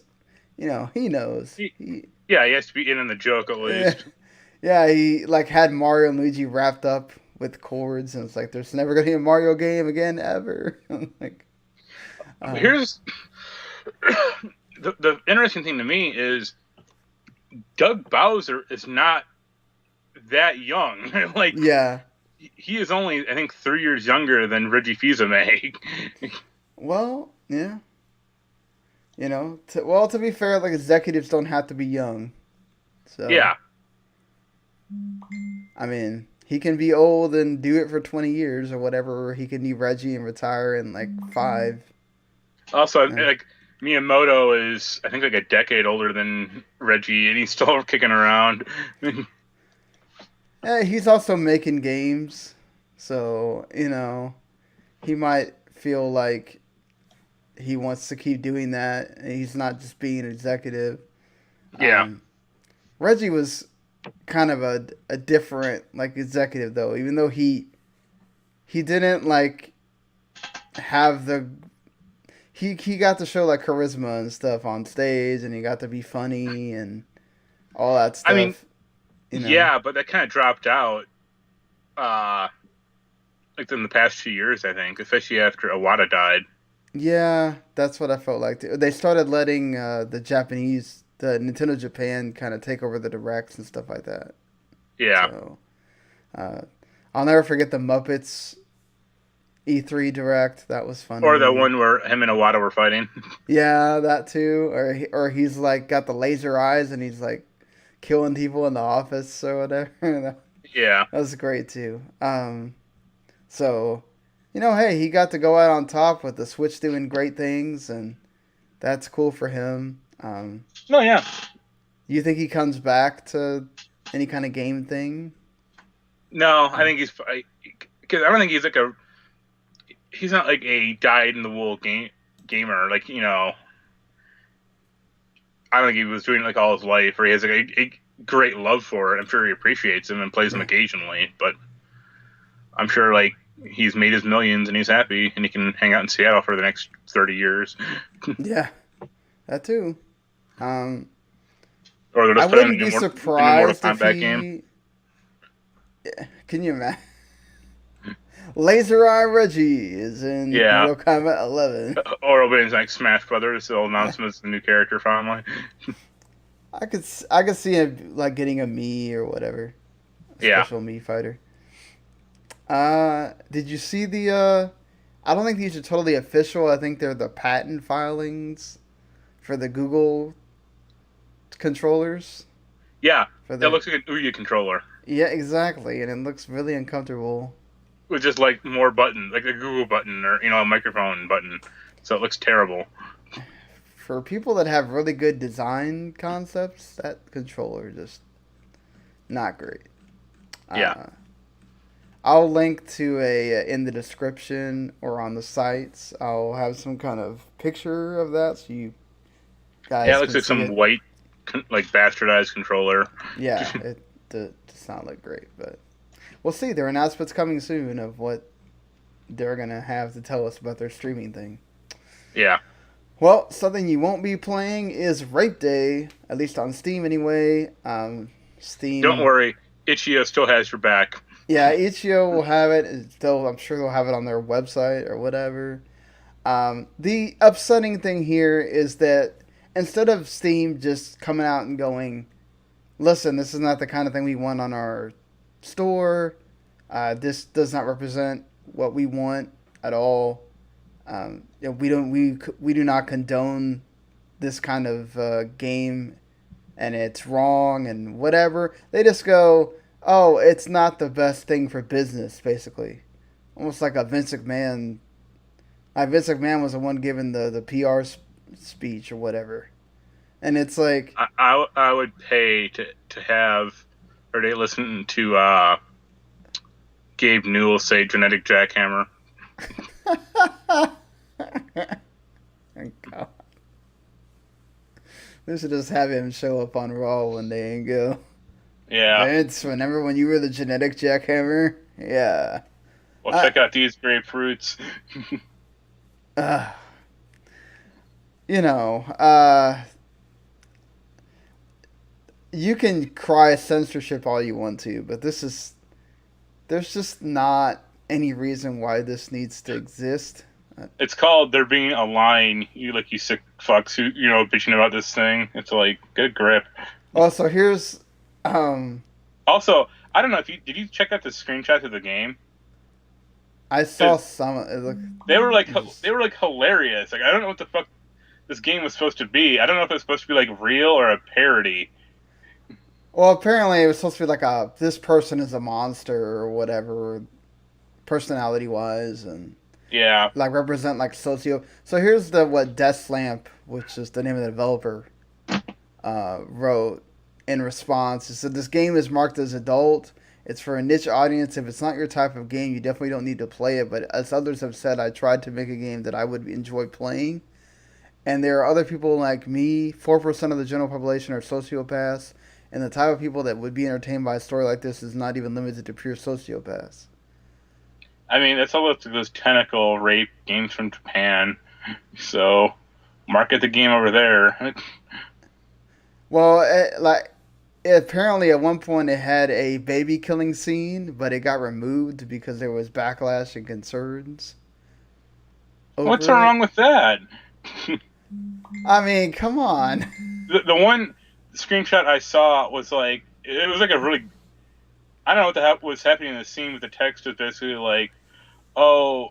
he knows. He has to be in on the joke at least. Yeah, he like had Mario and Luigi wrapped up with cords, and it's like there's never gonna be a Mario game again ever. Like, here's the interesting thing to me is Doug Bowser is not that young. Like, yeah, he is only, I think, 3 years younger than Reggie Fils-Aimé. Well, yeah. To be fair, like, executives don't have to be young. So yeah. I mean, he can be old and do it for 20 years or whatever. He can be Reggie and retire in like 5. Also, like, Miyamoto is, I think, like a decade older than Reggie, and he's still kicking around. Yeah, he's also making games, so, he might feel like he wants to keep doing that, and he's not just being an executive. Yeah. Reggie was kind of a different, like, executive, though, even though he didn't, like, have the... He got to show, like, charisma and stuff on stage, and he got to be funny and all that stuff. I mean, yeah, but that kind of dropped out, like, in the past 2 years, I think, especially after Iwata died. Yeah, that's what I felt like. They started letting the Nintendo Japan kind of take over the directs and stuff like that. Yeah. So, I'll never forget the Muppets E3 direct. That was funny. Or the one where him and Iwata were fighting. Yeah, that too. Or he's like got the laser eyes and he's like killing people in the office or whatever. Yeah. That was great too. So, hey, he got to go out on top with the Switch doing great things, and that's cool for him. No, yeah. You think he comes back to any kind of game thing? No, I think because I don't think he's not like a dyed-in-the-wool gamer. Like, I don't think he was doing it like all his life, or he has like a great love for it. I'm sure he appreciates him and plays them occasionally, but I'm sure like he's made his millions and he's happy and he can hang out in Seattle for the next 30 years. Yeah, that too. Or they'll just I wouldn't be surprised if he... game. Can you imagine? Laser Eye Reggie is in Mortal Kombat 11. Or it'll be like Smash Brothers. They'll announce him as the new character finally. I could see him like getting a Mii or whatever. Special Mii fighter. Did you see the? I don't think these are totally official. I think they're the patent filings for the Google controllers. Yeah, that looks like an Ouya controller. Yeah, exactly, and it looks really uncomfortable. With just like more buttons, like a Google button or a microphone button, so it looks terrible. For people that have really good design concepts, that controller just not great. Yeah. I'll link to in the description or on the sites. I'll have some kind of picture of that so you guys. Yeah, it looks like some white, like bastardized controller. Yeah, it does not look great, but we'll see. Their announcement's coming soon of what they're gonna have to tell us about their streaming thing. Yeah. Well, something you won't be playing is Rape Day, at least on Steam anyway. Don't Steam, worry, Itch.io still has your back. yeah, Itch.io will have it. I'm sure they'll have it on their website or whatever. The upsetting thing here is that instead of Steam just coming out and going, listen, this is not the kind of thing we want on our store. This does not represent what we want at all. We do not condone this kind of game, and it's wrong and whatever. They just go, oh, it's not the best thing for business, basically, almost like a Vince McMahon. Vince McMahon was the one giving the PR speech or whatever, and it's like, I would pay to have or to listen to Gabe Newell say genetic jackhammer. God. They should just have him show up on Raw one day and go, Yeah. Vince, remember when you were the genetic jackhammer? Yeah. Well, check out these grapefruits. Uh, you know, you can cry censorship all you want to, but there's just not any reason why this needs to exist. It's called "There Being a Line." You sick fucks who bitching about this thing. It's like good grip. Also, here's Also, I don't know if did you check out the screenshots of the game? I saw some. They were like hilarious. Like I don't know what the fuck this game was supposed to be. I don't know if it's supposed to be like real or a parody. Well, apparently it was supposed to be like this person is a monster or whatever, personality wise, and Yeah. like represent like socio. So here's what Death Lamp, which is the name of the developer, wrote in response. It said this game is marked as adult. It's for a niche audience. If it's not your type of game, you definitely don't need to play it. But as others have said, I tried to make a game that I would enjoy playing. And there are other people like me. 4% of the general population are sociopaths. And the type of people that would be entertained by a story like this is not even limited to pure sociopaths. I mean, that's all those tentacle rape games from Japan. So, market the game over there. Well, apparently at one point it had a baby killing scene, but it got removed because there was backlash and concerns. What's wrong with that? I mean, come on. The one screenshot I saw was like it was like a really I don't know what the hell was happening in the scene, with the text was basically like, "Oh,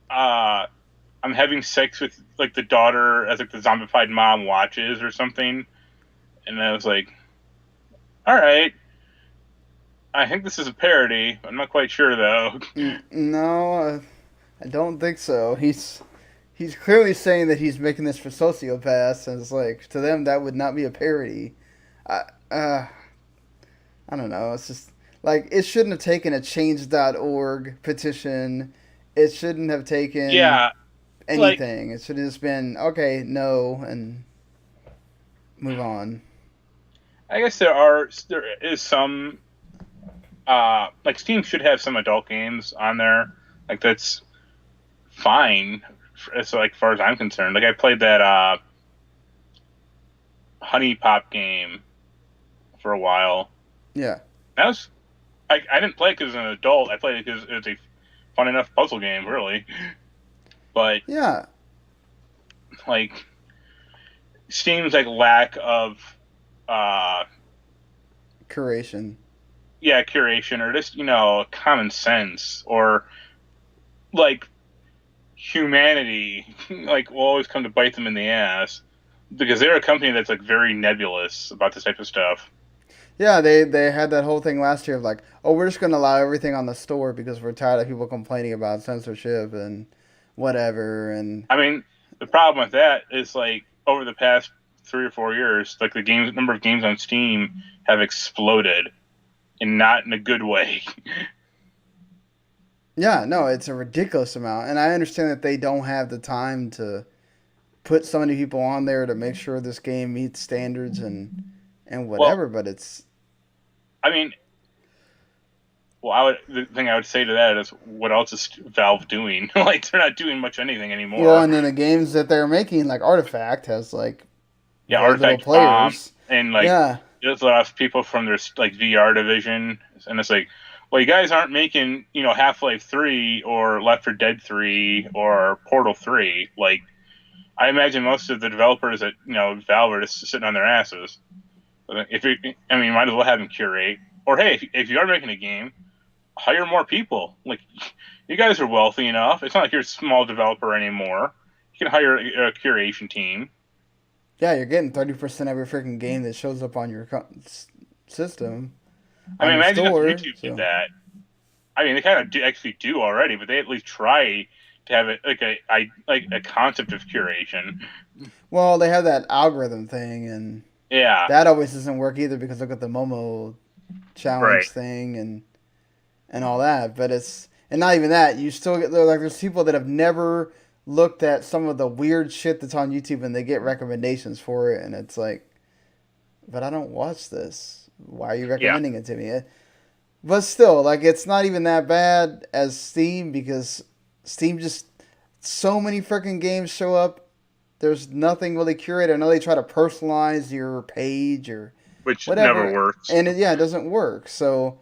I'm having sex with like the daughter as like the zombified mom watches or something," and I was like, "All right, I think this is a parody. I'm not quite sure though." No, I don't think so. He's clearly saying that he's making this for sociopaths, and it's like to them that would not be a parody. I I don't know. It's just like it shouldn't have taken a change.org petition. It shouldn't have taken anything. It should have just been okay, no, and move on. I guess there is some like Steam should have some adult games on there. Like that's fine as like far as I'm concerned. Like I played that Honey Pop game for a while. Yeah. That was I didn't play it because as an adult. I played it because it was a fun enough puzzle game, really. But yeah, like Steam's like lack of curation. Yeah, curation or just common sense or like humanity like will always come to bite them in the ass because they're a company that's like very nebulous about this type of stuff. Yeah, they had that whole thing last year of like, oh, we're just going to allow everything on the store because we're tired of people complaining about censorship and whatever. And I mean, the problem with that is like over the past 3 or 4 years, like the number of games on Steam have exploded, and not in a good way. yeah, no, it's a ridiculous amount, and I understand that they don't have the time to put so many people on there to make sure this game meets standards and whatever. Well, but it's, I mean, Well, the thing I would say to that is, what else is Valve doing? Like, they're not doing much anything Well, anymore. and then the games that they're making, like Artifact, has like Yeah, very little Artifact bombed, players. and like Yeah, there's lots of people from their like VR division, and it's like, well, you guys aren't making Half-Life 3 or Left 4 Dead 3 or Portal 3. Like, I imagine most of the developers at Valve are just sitting on their asses. But if you, I mean, you might as well have them curate. Or hey, if you are making a game, hire more people. Like, you guys are wealthy enough. It's not like you're a small developer anymore. You can hire a curation team. yeah, you're getting 30% of your freaking game that shows up on your system I on mean, your imagine if store. YouTube did So, that. I mean, they kind of actually do already, but they at least try to have it like a concept of curation. well, they have that algorithm thing, and Yeah, that always doesn't work either because look at the Momo right. challenge thing and all that. But it's and not even that. You still get like there's people that have never looked at some of the weird shit that's on YouTube and they get recommendations for it, and it's like, but I don't watch this. Why are you Yeah, recommending it to me? But still, like it's not even that bad as Steam because Steam just so many freaking games show up. There's nothing really curated. I know they try to personalize your page or which never whatever, works. and yeah, it doesn't work. So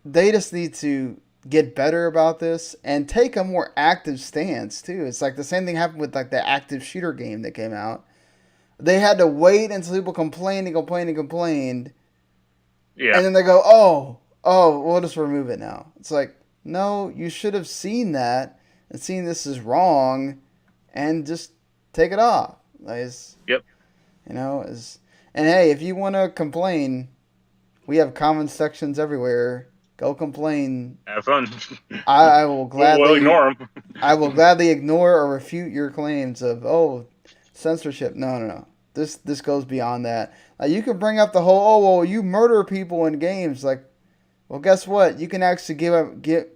they just need to get better about this and take a more active stance too. It's like the same thing happened with like the active shooter game that came out. They had to wait until people complained and complained and complained, Yeah, and then they go, "Oh, we'll just remove it now." It's like, no, you should have seen that and seen this is wrong, and just take it off. Like, yep. and hey, if you want to complain, we have comment sections everywhere. Go complain. Have fun. I will We'll gladly ignore them. I will gladly ignore or refute your claims of censorship. No, no, no. This goes beyond that. You can bring up the whole well you murder people in games like well guess what you can actually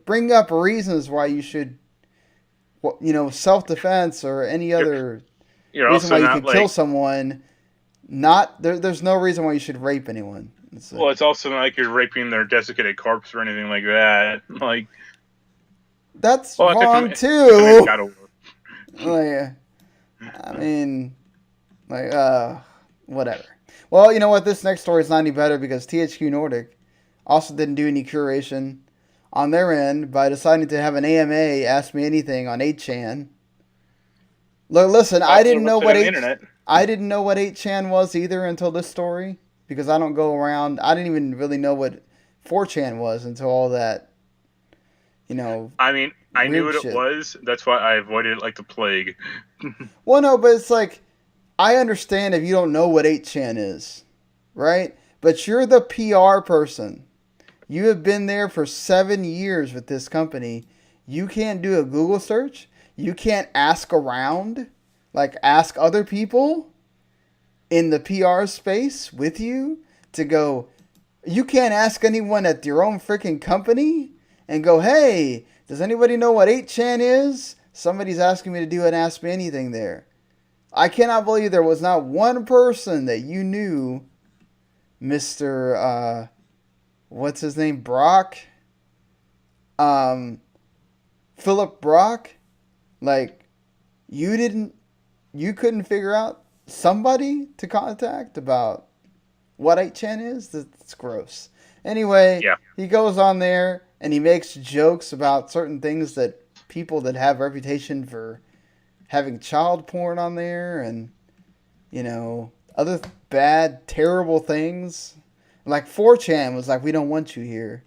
bring up reasons why you should self defense or any you're, other you're reason also why you not could kill like. someone. Not there's no reason why you should rape anyone. It's like Well, it's also not like you're raping their desiccated corpse or anything like that. Like, that's well, wrong it took him in too. God of War. Like I mean like whatever. Well, you know what? This next story is not any better because THQ Nordic also didn't do any curation on their end by deciding to have an AMA ask me anything on 8chan. Look, listen, Popular website on the internet. I didn't know what 8chan was either until this story because I don't go around. I didn't even really know what 4chan was until all that, I mean, I knew weird what it shit. was. That's why I avoided it like the plague. Well, no, but it's like I understand if you don't know what 8chan is, right? But you're the PR person. You have been there for 7 years with this company. You can't do a Google search. You can't ask around, like ask other people in the PR space with you to go. You can't ask anyone at your own freaking company and go, hey, does anybody know what 8chan is? Somebody's asking me to do an Ask Me Anything there. I cannot believe there was not one person that you knew, Mr. What's his name? Brock? Um, Philip Brock? Like, you didn't, you couldn't figure out somebody to contact about what 8chan is? That's gross. Anyway, Yeah, he goes on there and he makes jokes about certain things that people that have reputation for having child porn on there and, other bad, terrible things. Like 4chan was like, we don't want you here.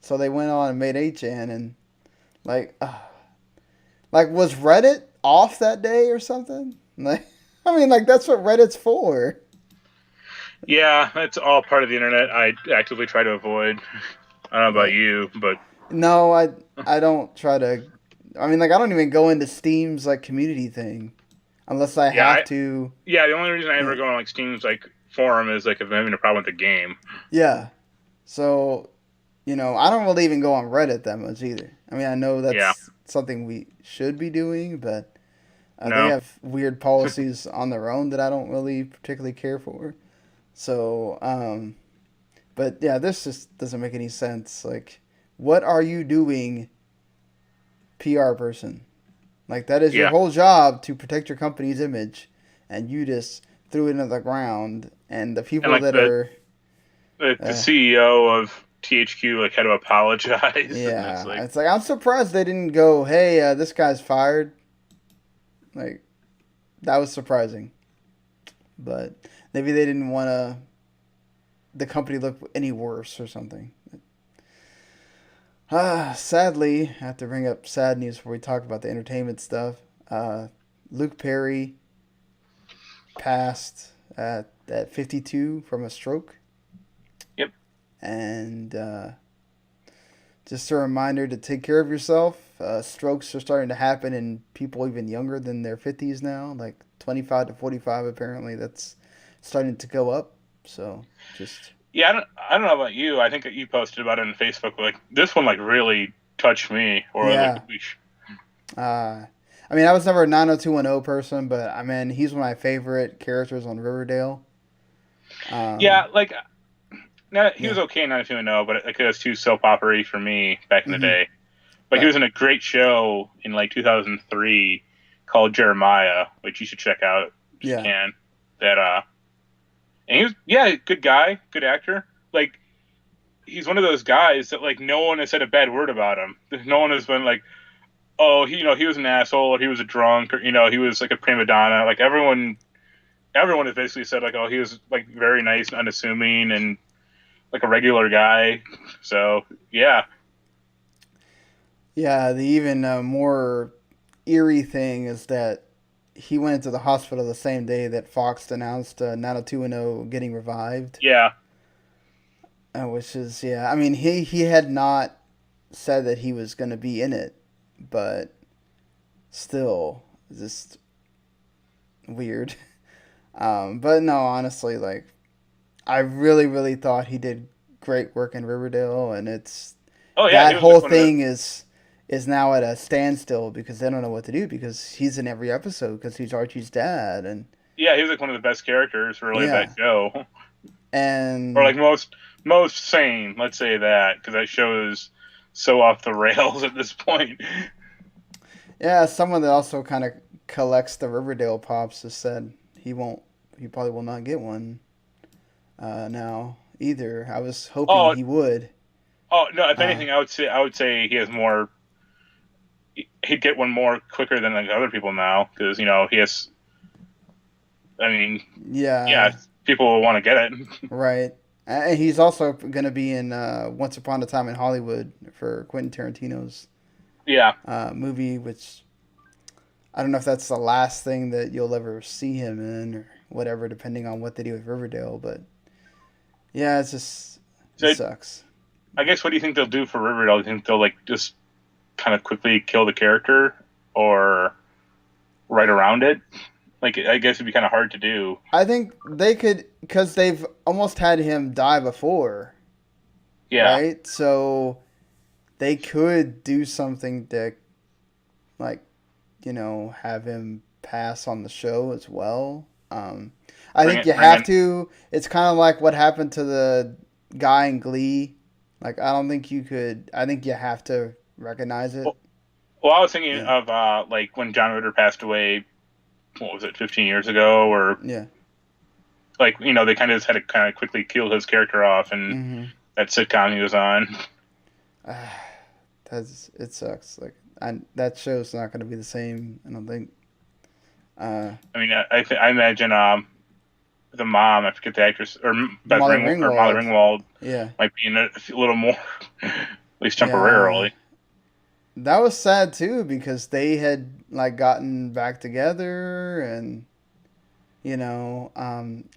So they went on and made 8chan and, like, like, was Reddit off that day or something? Like, I mean, like, that's what Reddit's for. yeah, that's all part of the internet. I actively try to avoid. I don't know about Like, you, but no, I don't try to. I mean, like, I don't even go into Steam's, like, community thing unless I yeah, have to. the only reason I ever Yeah. go on like Steam's like forum is like if I'm having a problem with the game. Yeah. So, I don't really even go on Reddit that much either. I mean, I know Yeah, that's something we should be doing, but they no, have weird policies on their own that I don't really particularly care for. So, But yeah, this just doesn't make any sense. Like, what are you doing, PR person? Like, that is your Yeah, whole job to protect your company's image, and you just threw it into the ground. And the and people like that are, the uh, CEO of THQ like had to apologize, and it's yeah, like, it's like I'm surprised they didn't go, "Hey, this guy's fired." Like, that was surprising, but maybe they didn't want the company look any worse or something. Sadly, I have to bring up sad news before we talk about the entertainment stuff. Uh, Luke Perry passed at 52 from a stroke. yep, And just a reminder to take care of yourself. Strokes are starting to happen in people even younger than their 50s now, like 25 to 45, apparently. That's starting to go up. So just, yeah. I don't know about you. I think that you posted about it on Facebook. Like this one, like really touched me, or like, yeah. I mean, I was never a 90210 person, but I mean, he's one of my favorite characters on Riverdale. yeah, Um, like no, he yeah. was okay, not to know, but like it was too soap opery for me back in the Hmm. day. But he Right. was in a great show in like 2003 called Jeremiah, which you should check out if you Yeah. can. That and he was yeah, good guy, good actor. Like he's one of those guys that like no one has said a bad word about him. No one has been like, oh, he was an asshole, or he was a drunk, or he was like a prima donna. Like everyone has basically said like, oh, he was like very nice and unassuming and like a regular guy. So yeah, Yeah. The even more eerie thing is that he went into the hospital the same day that Fox announced 90210 getting revived. yeah, Which is, yeah. I mean, he had not said that he was going to be in it, but still, just weird. But no, honestly, like, I really, really thought he did great work in Riverdale, and it's oh yeah, he that was like whole one of the thing is now at a standstill because they don't know what to do because he's in every episode because he's Archie's dad, and yeah, he was like one of the best characters really of that yeah, show, or and like most sane. Let's say that because that show is so off the rails at this point. yeah, someone that also kind of collects the Riverdale pops has said he probably will not get one now either. I was hoping Oh, he would. oh no! If Uh, anything, I would say he has more. He'd get one more quicker than like other people now because he has. I mean, yeah, yeah, people will want to get it. right. And he's also going to be in Once Upon a Time in Hollywood for Quentin Tarantino's Yeah, movie, which I don't know if that's the last thing that you'll ever see him in or whatever, depending on what they do with Riverdale. But yeah, it so sucks. I guess what do you think they'll do for Riverdale? Do you think they'll like just kind of quickly kill the character or right around it? Like I guess it'd be kind of hard to do. I think they could, because they've almost had him die before, Yeah, right? So they could do something to, like, have him pass on the show as well. I think you bring have in. to. It's kind of like what happened to the guy in Glee. Like, I don't think you could. I think you have to recognize it. Well, well, I was thinking Yeah. of like when John Ritter passed away. What was it, 15 years ago? Or Yeah. like they kind of just had to kind of quickly kill his character off, and Mm-hmm. that sitcom he was on. It sucks. Like, that show's not going to be the same. I don't think. Uh, I mean, I imagine the mom, I forget the actress, or Beth Molly Ring or Molly Ringwald. Ringwald Yeah. might be in it a little more, at least Yeah. temporarily. That was sad too because they had like gotten back together and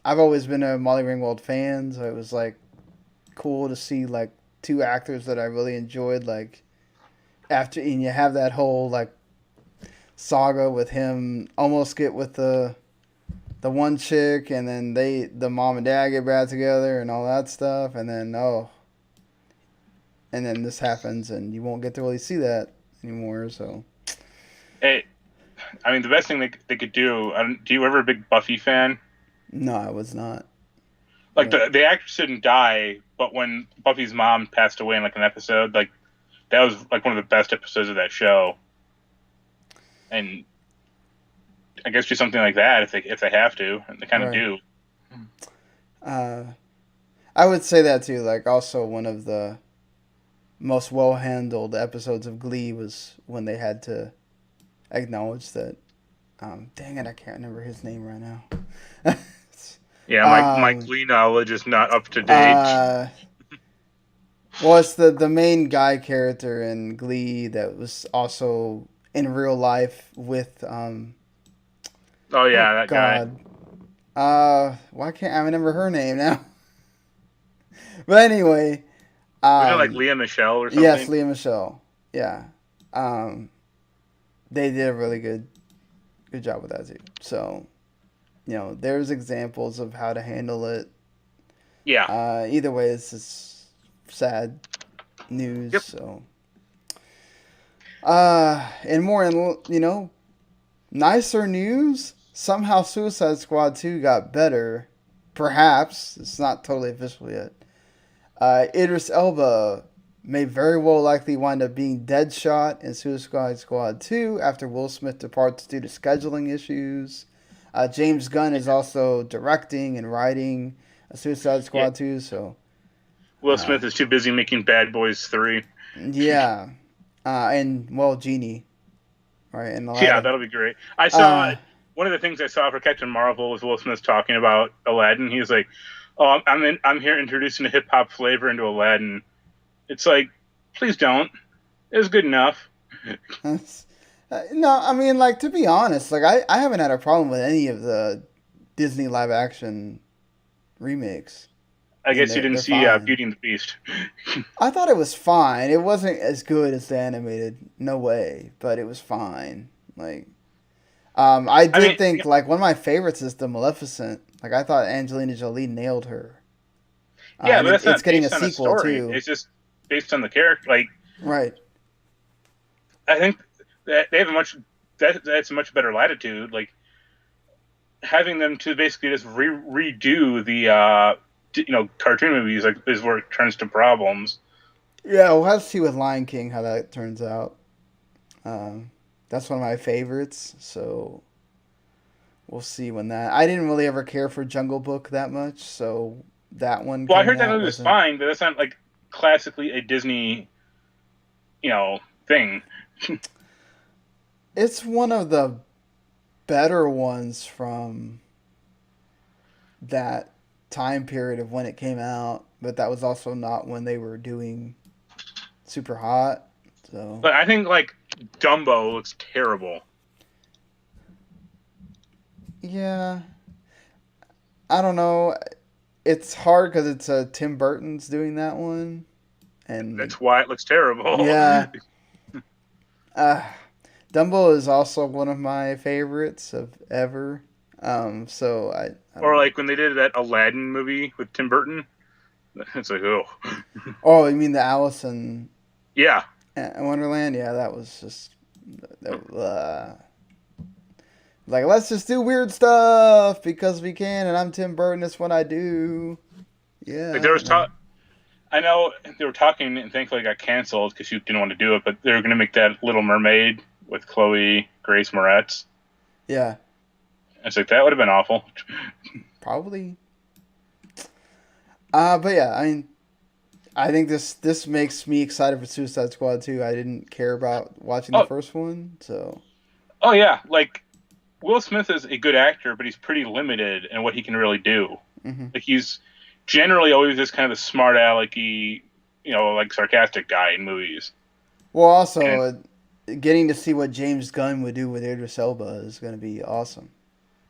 I've always been a Molly Ringwald fan, so it was like cool to see like two actors that I really enjoyed like after, and you have that whole like saga with him almost get with the one chick, and then the mom and dad get back together and all that stuff, and then and then this happens and you won't get to really see that anymore. So Hey, I mean, the best thing they could do. Do you ever a big Buffy fan? no, I was not. Like Right. the actress didn't die, but when Buffy's mom passed away in like an episode, like that was like one of the best episodes of that show. And I guess do something like that if they have to, and they kind of Right. do. Uh, I would say that too. Like, also one of the most well handled episodes of Glee was when they had to acknowledge that. Dang it, I can't remember his name right now. Yeah, my um, Glee knowledge is not up to date. uh, well, it's the main guy character in Glee that was also in real life with Oh oh yeah, that guy. God, why can't I remember her name now? But anyway, Wasn't it like um, Leah Michelle or yes, something? Leah Michelle, yeah, um, they did a really good job with that too. So there's examples of how to handle it. Yeah. Either way, it's just sad news. Yep. So, and more in nicer news. Somehow, Suicide Squad 2 got better. Perhaps it's not totally official yet. Idris Elba may very well likely wind up being Deadshot in Suicide Squad 2 after Will Smith departs due to scheduling issues. James Gunn is also directing and writing Suicide Yeah. Squad 2, so Will uh, Smith is too busy making Bad Boys 3. yeah. And, well, Genie, right, and Yeah, Aladdin. that'll be great. I saw Uh, one of the things I saw for Captain Marvel was Will Smith talking about Aladdin. He was like, "Oh, I'm here introducing a hip hop flavor into Aladdin." It's like, please don't. It was good enough. no, I mean, like, to be honest, like, I haven't had a problem with any of the Disney live action remakes. I I mean, guess you they're, didn't they're see fine. Beauty and the Beast. I thought it was fine. It wasn't as good as the animated, no way, but it was fine. Like, I I mean, did think like one of my favorites is the Maleficent. Like, I thought Angelina Jolie nailed her, yeah, and but that's it's not getting a based on a sequel story. too. It's just based on the character. Like, Right. I think that they have that's a much better latitude. Like having them to basically just redo the cartoon movies like is where it turns to problems. Yeah, we'll have to see with Lion King how that turns out. Um, that's one of my favorites, so we'll see when that. I didn't really ever care for Jungle Book that much, so that one Well, I coming heard that out movie was wasn't. fine, but that's not like classically a Disney, thing. It's one of the better ones from that time period of when it came out, but that was also not when they were doing super hot. So But I think like Dumbo looks terrible. yeah, I don't know. It's hard because it's Tim Burton's doing that one, and That's why it looks terrible. yeah, uh, Dumbo is also one of my favorites of ever. So I don't Or know. like when they did that Aladdin movie with Tim Burton. It's like, oh, Oh, you mean the Alice in yeah. Wonderland? Yeah, that was just like, let's just do weird stuff because we can, and I'm Tim Burton. That's what I do. Like there Yeah. was talk. I know they were talking, and thankfully it got canceled because you didn't want to do it. But they were going to make that Little Mermaid with Chloe Grace Moretz. Yeah. It's like that would have been awful. Probably. But yeah, I mean, I think this makes me excited for Suicide Squad 2. I didn't care about watching the Oh, first one, so oh yeah. Like Will Smith is a good actor, but he's pretty limited in what he can really do. hmm. Like he's generally always this kind of a smart alecky, like sarcastic guy in movies. Well, And also getting to see what James Gunn would do with Idris Elba is going to be awesome.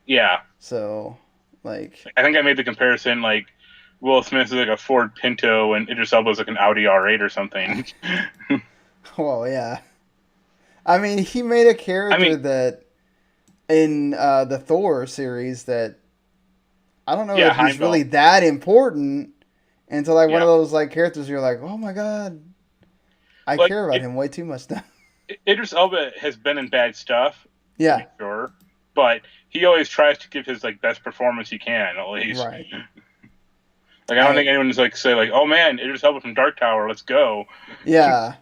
yeah, So, like, I think I made the comparison like Will Smith is like a Ford Pinto and Idris Elba is like an Audi R8 or something. well, yeah. I mean, he made a I character mean, that in the Thor series that I don't know yeah, that he's Heimdall. really that important until like one Yeah, of those like characters you're like, oh my god, I like care about him way too much now. Idris Elba has been in bad stuff to Yeah, be sure, but he always tries to give his like best performance he can at least. right. Like I don't think anyone's like say like, oh man, Idris Elba from Dark Tower, let's go. Yeah,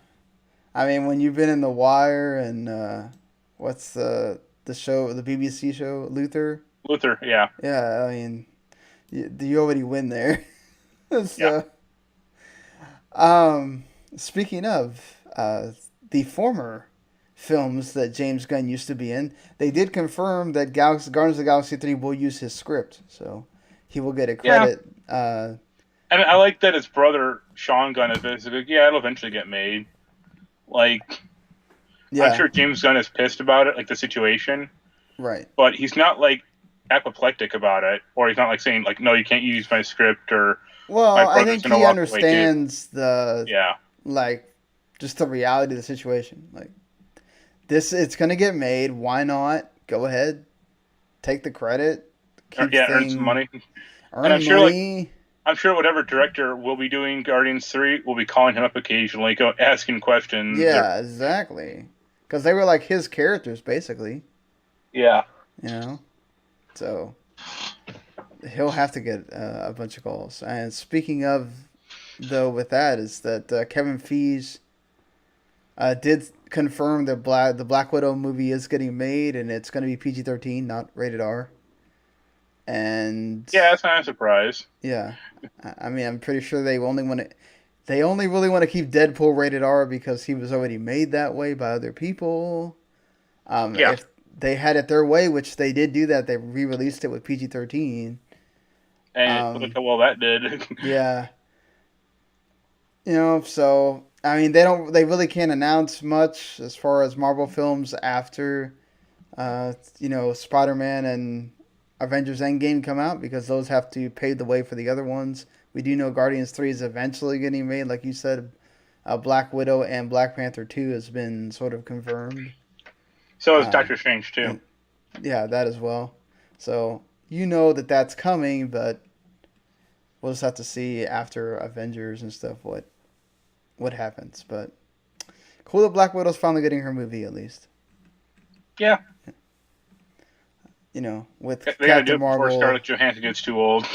I mean, when you've been in The Wire and what's the show, the BBC show, Luther? Luther, yeah, Yeah, I mean, you already win there. yeah, So, um, speaking of the former films that James Gunn used to be in, they did confirm that Guardians of the Galaxy 3 will use his script, so he will get a yeah. credit. And I like that his brother Sean Gunn is basically like, yeah, it'll eventually get made. Like I'm Yeah, sure James Gunn is pissed about it, like the situation, right. but he's not like apoplectic about it, or he's not like saying like, no, you can't use my script, or my Well, I brother's think gonna he walk away too. understands the Yeah, like just the reality of the situation. Like this, it's gonna get made. Why not? Go ahead, take the credit, keep yeah, earn some thing, money, and earn money. I'm sure whatever director will be doing Guardians 3 will be calling him up occasionally, asking questions. Or Yeah, exactly. Because they were like his characters, basically. yeah, You know, so he'll have to get a bunch of calls. And speaking of, though, with that is that Kevin Feige did confirm that the Black Widow movie is getting made, and it's going to be PG-13, not rated R. And yeah, that's not a surprise. yeah, I mean, I'm pretty sure they only want to. They only really want to keep Deadpool rated R because he was already made that way by other people. Yeah, If they had it their way, which they did do that, they re-released it with PG-13. and look Um, how well that did. yeah, so I mean, they really can't announce much as far as Marvel films after, Spider-Man and Avengers Endgame come out because those have to pave the way for the other ones. We do know Guardians 3 is eventually getting made, like you said. Black Widow and Black Panther 2 has been sort of confirmed. So is Um, Doctor Strange too. and yeah, that as well. So you know that that's coming, but we'll just have to see after Avengers and stuff what happens. But cool that Black Widow's finally getting her movie at least. Yeah, With they gotta do Captain it before Marvel. Scarlett Johansson gets too old.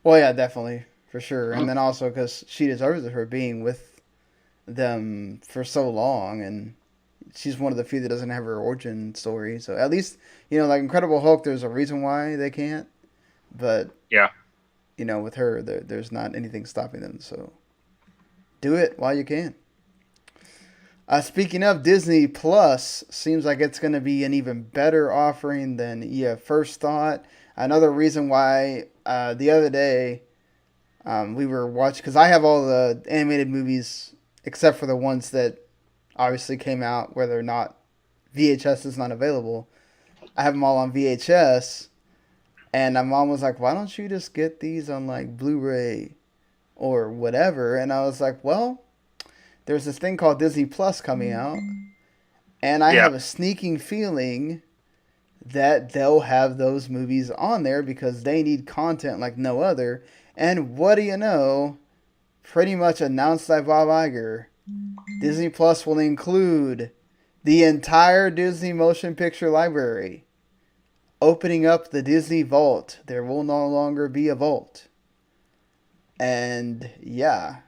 Well, yeah, definitely for sure. And then also because she deserves it for being with them for so long, and she's one of the few that doesn't have her origin story. So at least like Incredible Hulk, there's a reason why they can't. But Yeah, with her, there's not anything stopping them. So do it while you can. Speaking of Disney Plus, seems like it's going to be an even better offering than you first thought. Another reason why the other day we were watching, because I have all the animated movies except for the ones that obviously came out where they're not VHS is not available. I have them all on VHS, and my mom was like, "Why don't you just get these on like Blu-ray or whatever?" And I was like, "Well, there's this thing called Disney Plus coming out, and I yeah. have a sneaking feeling that they'll have those movies on there because they need content like no other." And what do you know? Pretty much announced by Bob Iger, Disney Plus will include the entire Disney motion picture library. Opening up the Disney Vault. There will no longer be a vault. And yeah,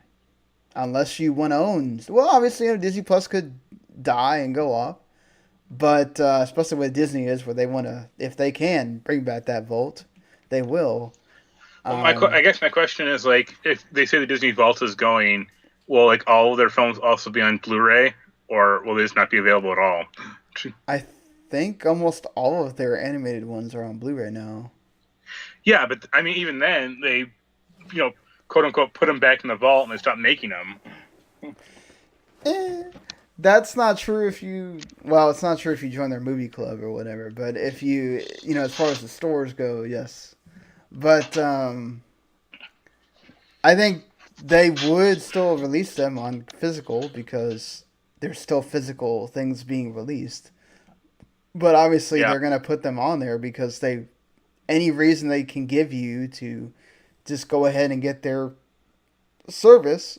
unless you want to own. Well, obviously, Disney Plus could die and go off. But especially with Disney is where they want to, if they can bring back that vault, they will. Well, Um, I guess my question is like, if they say the Disney Vault is going, will like all of their films also be on Blu-ray, or will they just not be available at all? I think almost all of their animated ones are on Blu-ray now. Yeah, but I mean, even then, they, quote unquote, put them back in the vault and they stopped making them. Eh, that's not true if you. Well, it's not true if you join their movie club or whatever. But if you, as far as the stores go, yes. But I think they would still release them on physical because there's still physical things being released. But obviously, Yeah. they're gonna put them on there because any reason they can give you to just go ahead and get their service,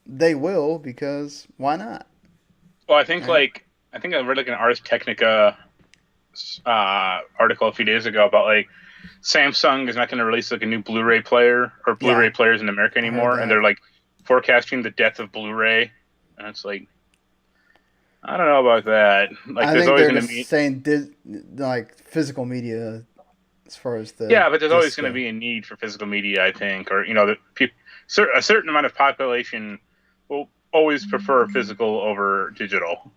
they will because why not? Well, Right? I think I read like an Ars Technica article a few days ago about like Samsung is not going to release like a new Blu-ray player or Blu-ray Yeah, players in America I heard anymore, and that. they're like forecasting the death of Blu-ray, and it's like I don't know about that. Like, I there's think always they're going to just be saying like physical media as far as the yeah, but there's always discs going to go. be a need for physical media, I think, or a certain amount of population will always prefer physical over digital.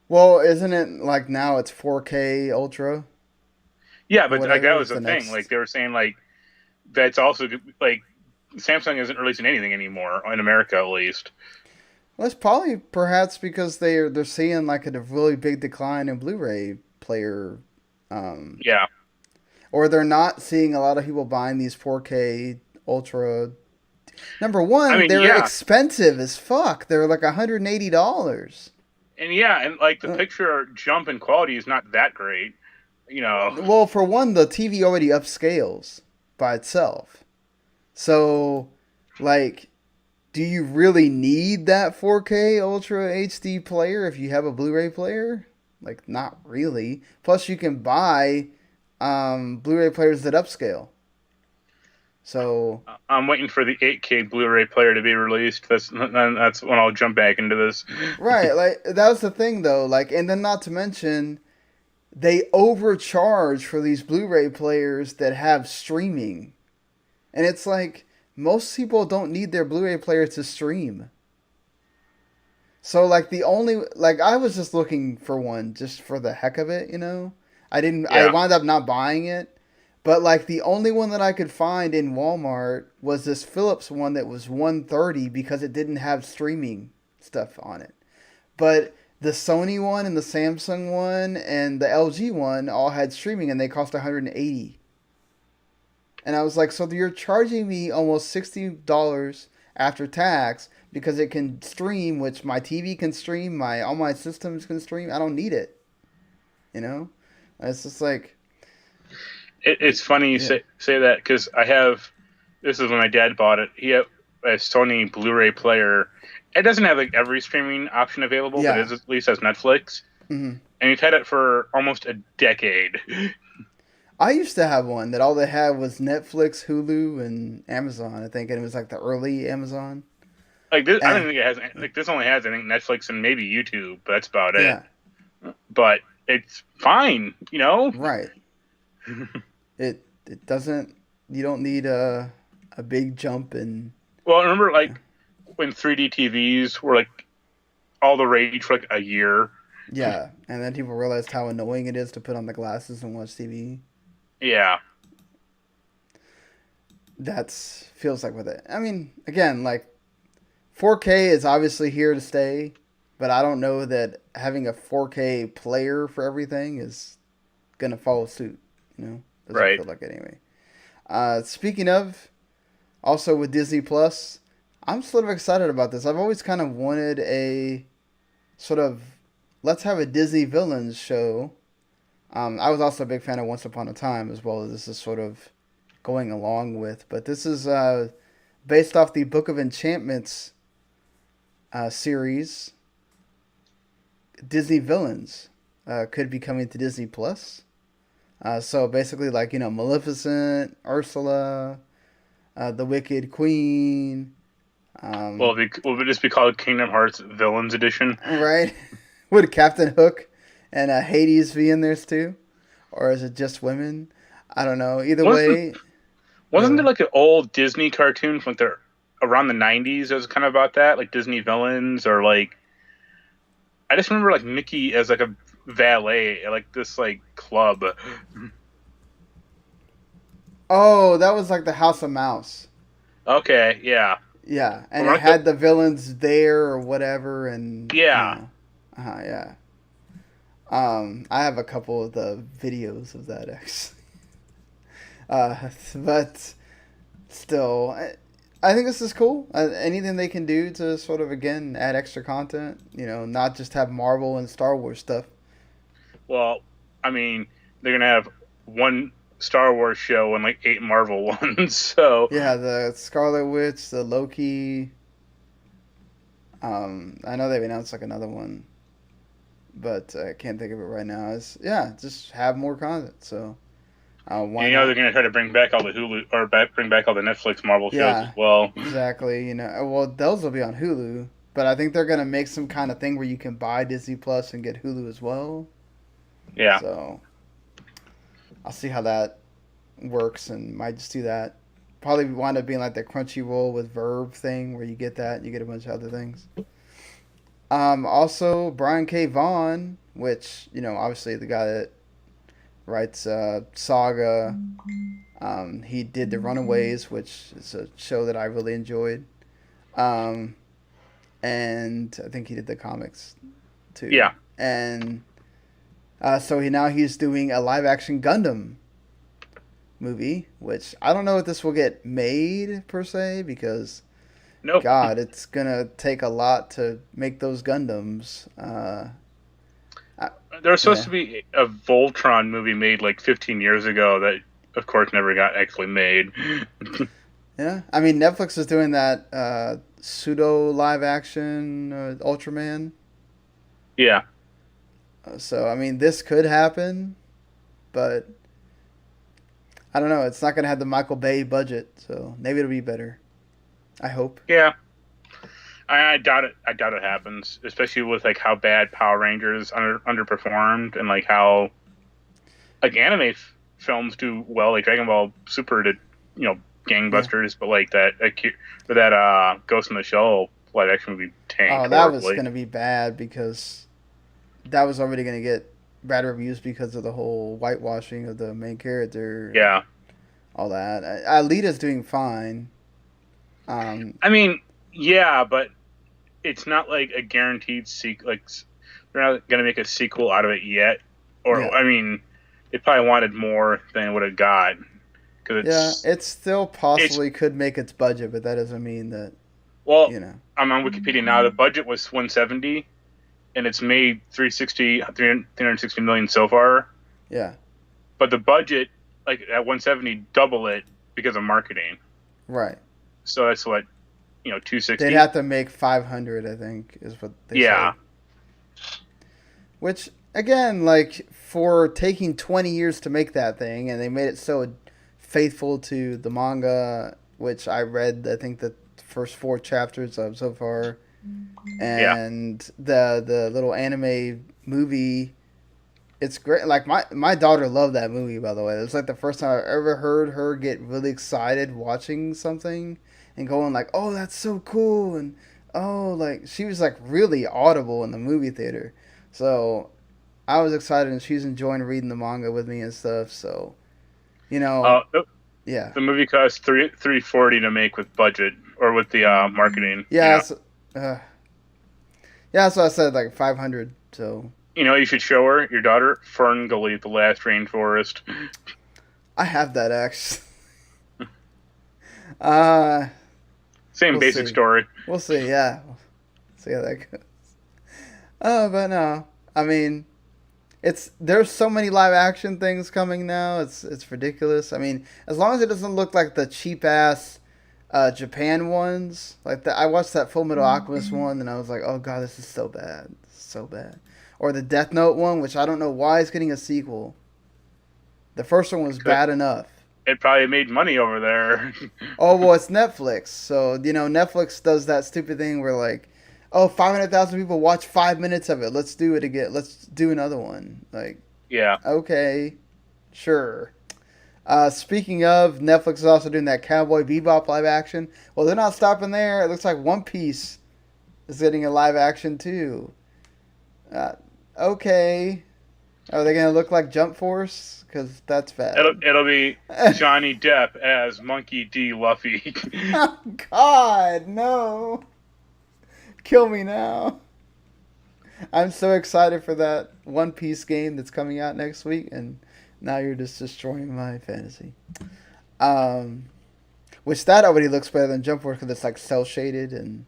Well, isn't it like now it's 4K Ultra Yeah, or but like that whatever was is the the thing. Like next? they were saying, like that's also like Samsung isn't releasing anything anymore in America, at least. Well, it's probably perhaps because they're seeing like a really big decline in Blu-ray player, um, Yeah, or they're not seeing a lot of people buying these 4K Ultra. Number I one, mean, they're yeah, expensive as fuck. They're like $180. and like the Uh, picture jump in quality is not that great, you know. well, for one, the TV already upscales by itself. So, like, do you really need that 4K Ultra HD player if you have a Blu-ray player? Like, not really. Plus, you can buy Blu-ray players that upscale. So, I'm waiting for the 8K Blu-ray player to be released. That's when I'll jump back into this. right, like that was the thing though. Like, and then not to mention they overcharge for these Blu-ray players that have streaming, and it's like most people don't need their Blu-ray player to stream. So like the only like I was just looking for one just for the heck of it, you know. I didn't. I Yeah, wound up not buying it, but like the only one that I could find in Walmart was this Philips one that was 130 because it didn't have streaming stuff on it. But the Sony one and the Samsung one and the LG one all had streaming and they cost 180. And I was like, so you're charging me almost $60 after tax because it can stream, which my TV can stream, my all my systems can stream. I don't need it, you know. It's just like, it's funny you yeah, say that because I have. This is when my dad bought it. He had a Sony Blu-ray player. It doesn't have like every streaming option available, but yeah. it at least has Netflix. Hmm. And we've had it for almost a decade. I used to have one that all they had was Netflix, Hulu, and Amazon. I think, and it was like the early Amazon. Like this, I don't Eh, think it has like this only has I think Netflix and maybe YouTube, but that's about it. yeah, But it's fine, you know. right. It doesn't. You don't need a big jump in. Well, I remember like when 3D TVs were like all the rage for like a year. Yeah, and then people realized how annoying it is to put on the glasses and watch TV. Yeah, That's feels like with it. I mean, again, like 4K is obviously here to stay, but I don't know that having a 4K player for everything is gonna follow suit. You know, doesn't right. feel like it anyway. Speaking of, also with Disney Plus, I'm sort of excited about this. I've always kind of wanted a sort of let's have a Disney villains show. I was also a big fan of Once Upon a Time as well. As this is sort of going along with, but this is based off the Book of Enchantments series. Disney villains could be coming to Disney Plus. So basically, like you know, Maleficent, Ursula, the Wicked Queen. Will it just be called Kingdom Hearts Villains Edition? Right? Would Captain Hook and Hades be in there too, or is it just women? I don't know. Either Wasn't way, wasn't yeah, there like an old Disney cartoon from like the around the '90s that was kind of about that, like Disney villains, or like I just remember like Mickey as like a valet at like this like club. oh, that was like the House of Mouse. Okay, yeah, Yeah, but and when it I go, had the villains there or whatever, and yeah, yeah. I have a couple of the videos of that actually. But still, I think this is cool. Anything they can do to sort of again add extra content, you know, not just have Marvel and Star Wars stuff. well, I mean they're gonna have one Star Wars show and like 8 Marvel ones, so Yeah, the Scarlet Witch, the Loki. I know they've announced like another one, but I can't think of it right now. It's yeah, just have more content. So Why And not? they're going to try to bring back all the Hulu or bring back all the Netflix Marvel shows as Yeah, well. exactly. Well, those will be on Hulu, but I think they're gonna make some kind of thing where you can buy Disney Plus and get Hulu as well. Yeah. So I'll see how that works and might just do that. Probably wind up being like the Crunchyroll with Verve thing where you get that, you get a bunch of other things. Also Brian K. Vaughan, which obviously the guy that writes Saga. He did The Runaways, which is a show that I really enjoyed. Um, and I think he did the comics too. Yeah. And so he's doing a live action Gundam movie, which I don't know if this will get made per se because Nope. God, it's gonna take a lot to make those Gundams. There was supposed Yeah, to be a Voltron movie made like 15 years ago that, of course, never got actually made. yeah. I mean, Netflix is doing that pseudo live action Ultraman. Yeah. So I mean, this could happen, but I don't know. It's not gonna have the Michael Bay budget, so maybe it'll be better. I hope. Yeah. I doubt it. I doubt it happens, especially with like how bad Power Rangers underperformed and like how like films do well. Like Dragon Ball Super did, Yeah. gangbusters, but like that Ghost in the Shell live action movie tanked Oh, that was horribly. gonna be bad because that was already gonna get bad reviews because of the whole whitewashing of the main character and Yeah. all that. Alita's doing fine. Um, I mean, yeah, but it's not like a guaranteed sequel. Like they're not gonna make a sequel out of it yet. Or yeah, I mean, they probably wanted more than what it got because yeah. It still it's possibly could make its budget, but that doesn't mean that well. you know. I'm on Wikipedia now. The budget was 170, and it's made 360 million so far. Yeah, But the budget, like at 170, double it because of marketing. right. So that's what They'd 260. have to make 500, I think, is what they Yeah, said. Which again, like for taking 20 years to make that thing, and they made it so faithful to the manga, which I read, I think the first 4 chapters of so far, yeah. and the little anime movie. It's great. Like my daughter loved that movie. By the way, it was like the first time I ever heard her get really excited watching something and going like, "Oh, that's so cool!" and "Oh, like," she was like really audible in the movie theater. So I was excited, and she's enjoying reading the manga with me and stuff. So you know, The, yeah, the movie cost 340 to make with budget or with the marketing. yeah, uh, yeah. So I said like 500. So You should show her your daughter Fern Gully, the last rainforest. I have that actually. Uh, Same we'll basic see. story. We'll see. Yeah, see how that goes. Oh, but no. I mean, there's so many live action things coming now. It's ridiculous. I mean, as long as it doesn't look like the cheap ass Japan ones. Like I watched that Full Metal Alchemist one, and I was like, oh god, this is so bad, so bad. Or the Death Note one, which I don't know why it's getting a sequel. The first one was bad enough. It probably made money over there. Oh well, it's Netflix, so Netflix does that stupid thing where like, oh, 500,000 people watch 5 minutes of it. Let's do it again. Let's do another one. Like, Yeah. okay, sure. Speaking of, Netflix is also doing that Cowboy Bebop live action. Well, they're not stopping there. It looks like One Piece is getting a live action too. Uh, okay, are they gonna look like Jump Force? Because that's It'll bad. it'll be Johnny Depp as Monkey D. Luffy. Oh God, no! Kill me now. I'm so excited for that One Piece game that's coming out next week, and now you're just destroying my fantasy. Um, which that already looks better than Jump Force because it's like cell shaded and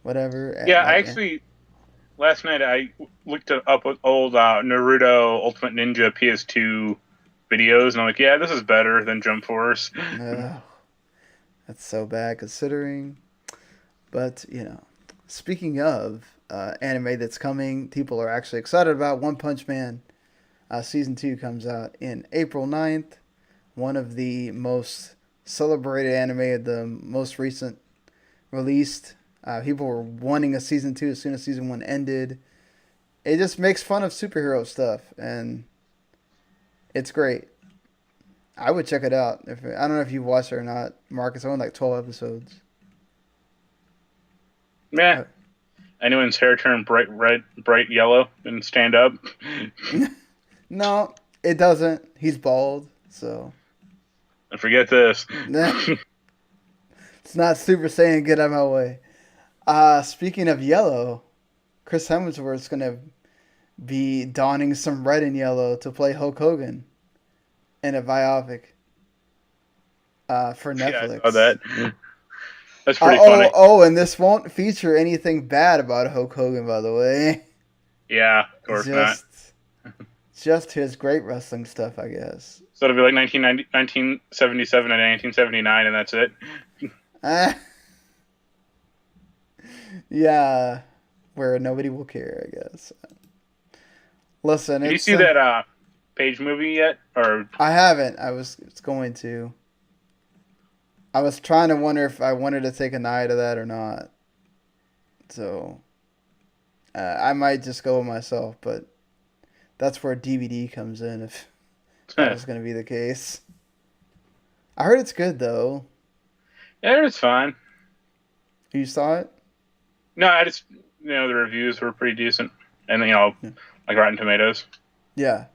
whatever. Yeah, I Like, actually last night I looked up old Naruto Ultimate Ninja PS2 videos, and I'm like, yeah, this is better than Jump Force. ugh, that's so bad considering. But speaking of anime that's coming, people are actually excited about One Punch Man. Season 2 comes out in April 9th. One of the most celebrated anime, the most recent released. People were wanting a season 2 as soon as season 1 ended. It just makes fun of superhero stuff, and it's great. I would check it out. If I don't know if you've watched it or not, Mark. It's only like 12 episodes. Yeah. Anyone's hair turned bright red, bright yellow, and stand up. No, it doesn't. He's bald, so. And forget this. It's not Super Saiyan. Get out of my way. Speaking of yellow, Chris Hemsworth's gonna be donning some red and yellow to play Hulk Hogan in a biopic for Netflix. Yeah, I saw that. That's pretty funny. And this won't feature anything bad about Hulk Hogan, by the way. Yeah, of course not. Just his great wrestling stuff, I guess. So it'll be like 1977 and 1979, and that's it. Yeah, where nobody will care, I guess. Listen, did you see that Page movie yet? Or I haven't. I was going to. I was trying to wonder if I wanted to take a night of that or not. So, I might just go with myself, but that's where DVD comes in if that was going to be the case. I heard it's good, though. Yeah, it's fine. You saw it? No, I just, the reviews were pretty decent. And, like Rotten Tomatoes. Yeah.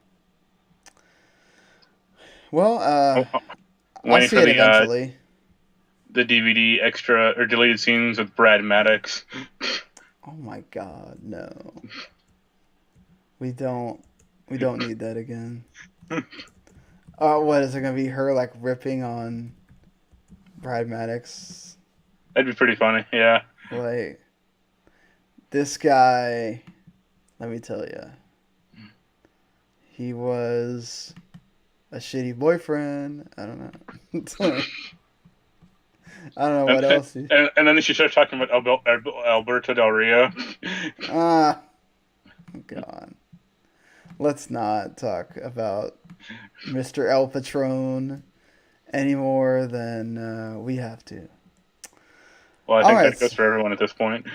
Well, I'll see for it eventually. The DVD extra or deleted scenes with Brad Maddox. Oh my God, no. We don't need that again. What is it gonna be? Her like ripping on Brad Maddox? That'd be pretty funny, yeah. Like this guy, let me tell you, he was a shitty boyfriend. I don't know. I don't know what else. And then she starts talking about Alberto Del Rio. God. Let's not talk about Mr. El Patron any more than we have to. Well, I think that goes for everyone at this point.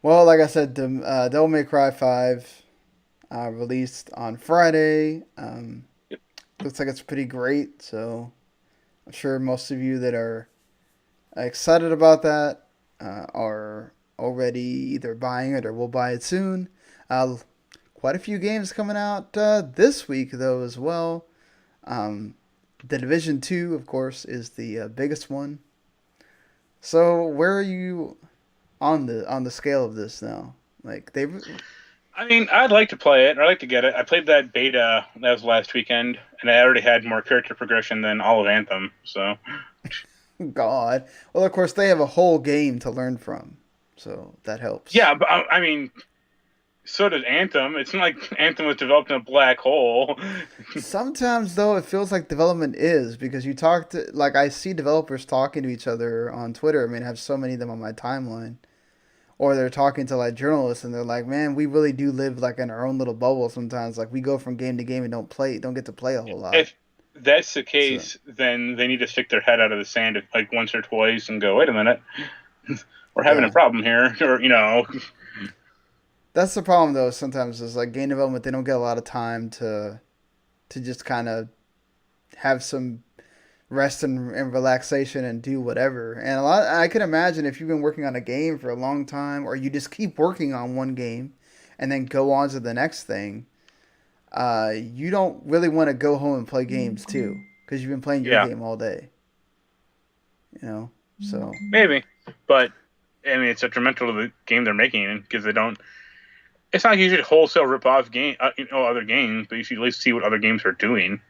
Well, like I said, Devil May Cry 5 released on Friday. Yep. Looks like it's pretty great, so I'm sure most of you that are excited about that are already either buying it or will buy it soon. Quite a few games coming out this week, though, as well. The Division 2, of course, is the biggest one. So, where are you on the scale of this now? Like I mean, I'd like to play it. I'd like to get it. I played that beta that was last weekend, and I already had more character progression than all of Anthem. So, God. Well, of course, they have a whole game to learn from, so that helps. Yeah, but I mean, so does Anthem. It's not like Anthem was developed in a black hole. Sometimes, though, it feels like development is, because you talk to, like, I see developers talking to each other on Twitter. I mean, I have so many of them on my timeline. Or they're talking to, like, journalists, and they're like, man, we really do live, like, in our own little bubble sometimes. Like, we go from game to game and don't get to play a whole lot. If that's the case, then they need to stick their head out of the sand, like, once or twice and go, wait a minute. We're having a problem here. Or, That's the problem, though, sometimes, is, like, game development, they don't get a lot of time to just kind of have some rest and relaxation and do whatever. And I can imagine if you've been working on a game for a long time, or you just keep working on one game and then go on to the next thing, you don't really want to go home and play games too, because you've been playing your game all day. So maybe, but I mean, it's detrimental to the game they're making, because they don't. It's not like you should wholesale rip off other games, but you should at least see what other games are doing,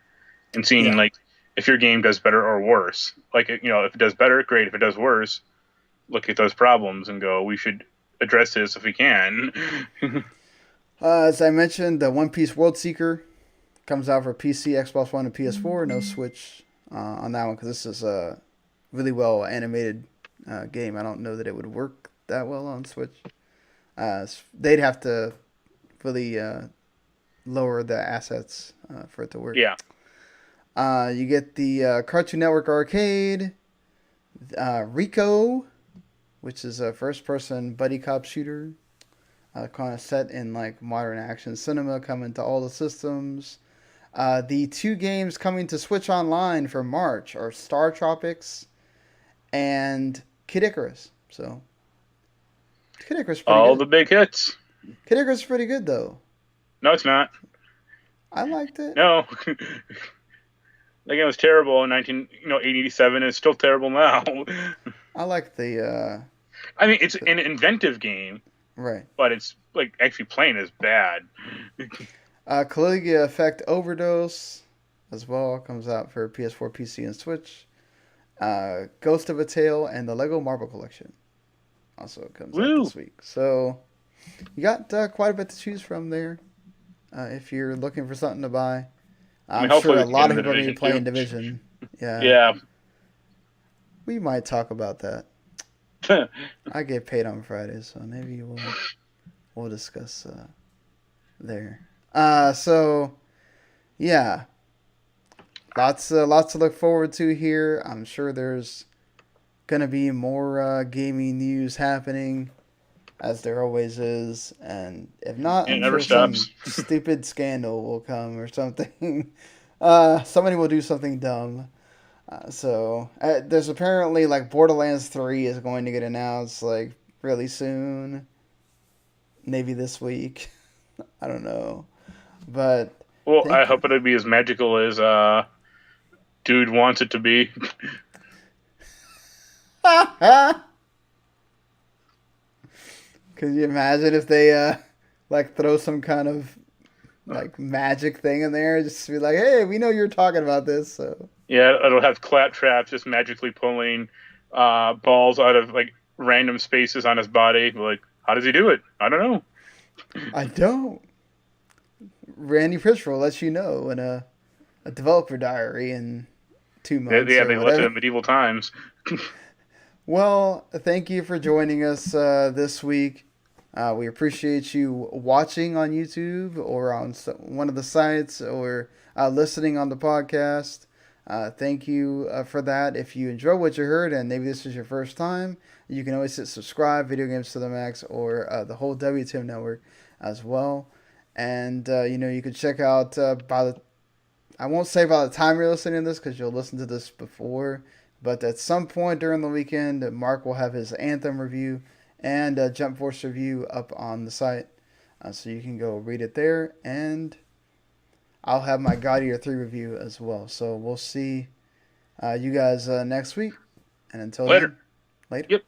and seeing like if your game does better or worse. Like, if it does better, great. If it does worse, look at those problems and go, we should address this if we can. As I mentioned, the One Piece World Seeker comes out for PC, Xbox One, and PS4. No Switch on that one, because this is a really well animated game. I don't know that it would work that well on Switch. They'd have to really lower the assets for it to work. Yeah. You get the Cartoon Network Arcade, Rico, which is a first-person buddy cop shooter, kind of set in like modern action cinema, coming to all the systems. The two games coming to Switch Online for March are Star Tropics and Kid Icarus. So Kid Icarus is pretty All good. the big hits. Kid Icarus is pretty good though. No, it's not. I liked it. No. That game was terrible in 1987. It's still terrible now. I like the I mean, it's an inventive game, right. but it's like actually playing is bad. Caligula Effect Overdose as well comes out for PS4, PC, and Switch. Ghost of a Tale and the Lego Marble Collection also comes out Woo! this week. So you got quite a bit to choose from there if you're looking for something to buy. I mean, I'm sure hopefully a we can lot get of in the people are going to be playing Division Division. Yeah. Yeah. We might talk about that. I get paid on Fridays, so maybe we'll discuss there. So yeah, lots to look forward to here. I'm sure there's gonna be more gaming news happening, as there always is, and if not, It I'm never sure some stops. stupid scandal will come or something. Somebody will do something dumb. There's apparently like Borderlands 3 is going to get announced like really soon, maybe this week. I don't know, but Well, I thank you. hope it'll be as magical as dude wants it to be. Could you imagine if they like throw some kind of like magic thing in there, just to be like, hey, we know you're talking about this, so Yeah, it'll have Claptrap just magically pulling balls out of like random spaces on his body. Like, how does he do it? I don't know. I don't. Randy Pitchford lets you know in a developer diary in 2 months Yeah, or they left it whatever. in medieval times. Well, thank you for joining us this week. We appreciate you watching on YouTube or on one of the sites or listening on the podcast. Thank you for that. If you enjoy what you heard and maybe this is your first time, you can always hit subscribe, Video Games to the Max, or the whole WTM network as well. And you can check out I won't say by the time you're listening to this because you'll listen to this before, but at some point during the weekend, Mark will have his Anthem review and Jump Force review up on the site, so you can go read it there. And I'll have my God Eater 3 review as well. So we'll see you guys next week. And until Later. then, later. Yep.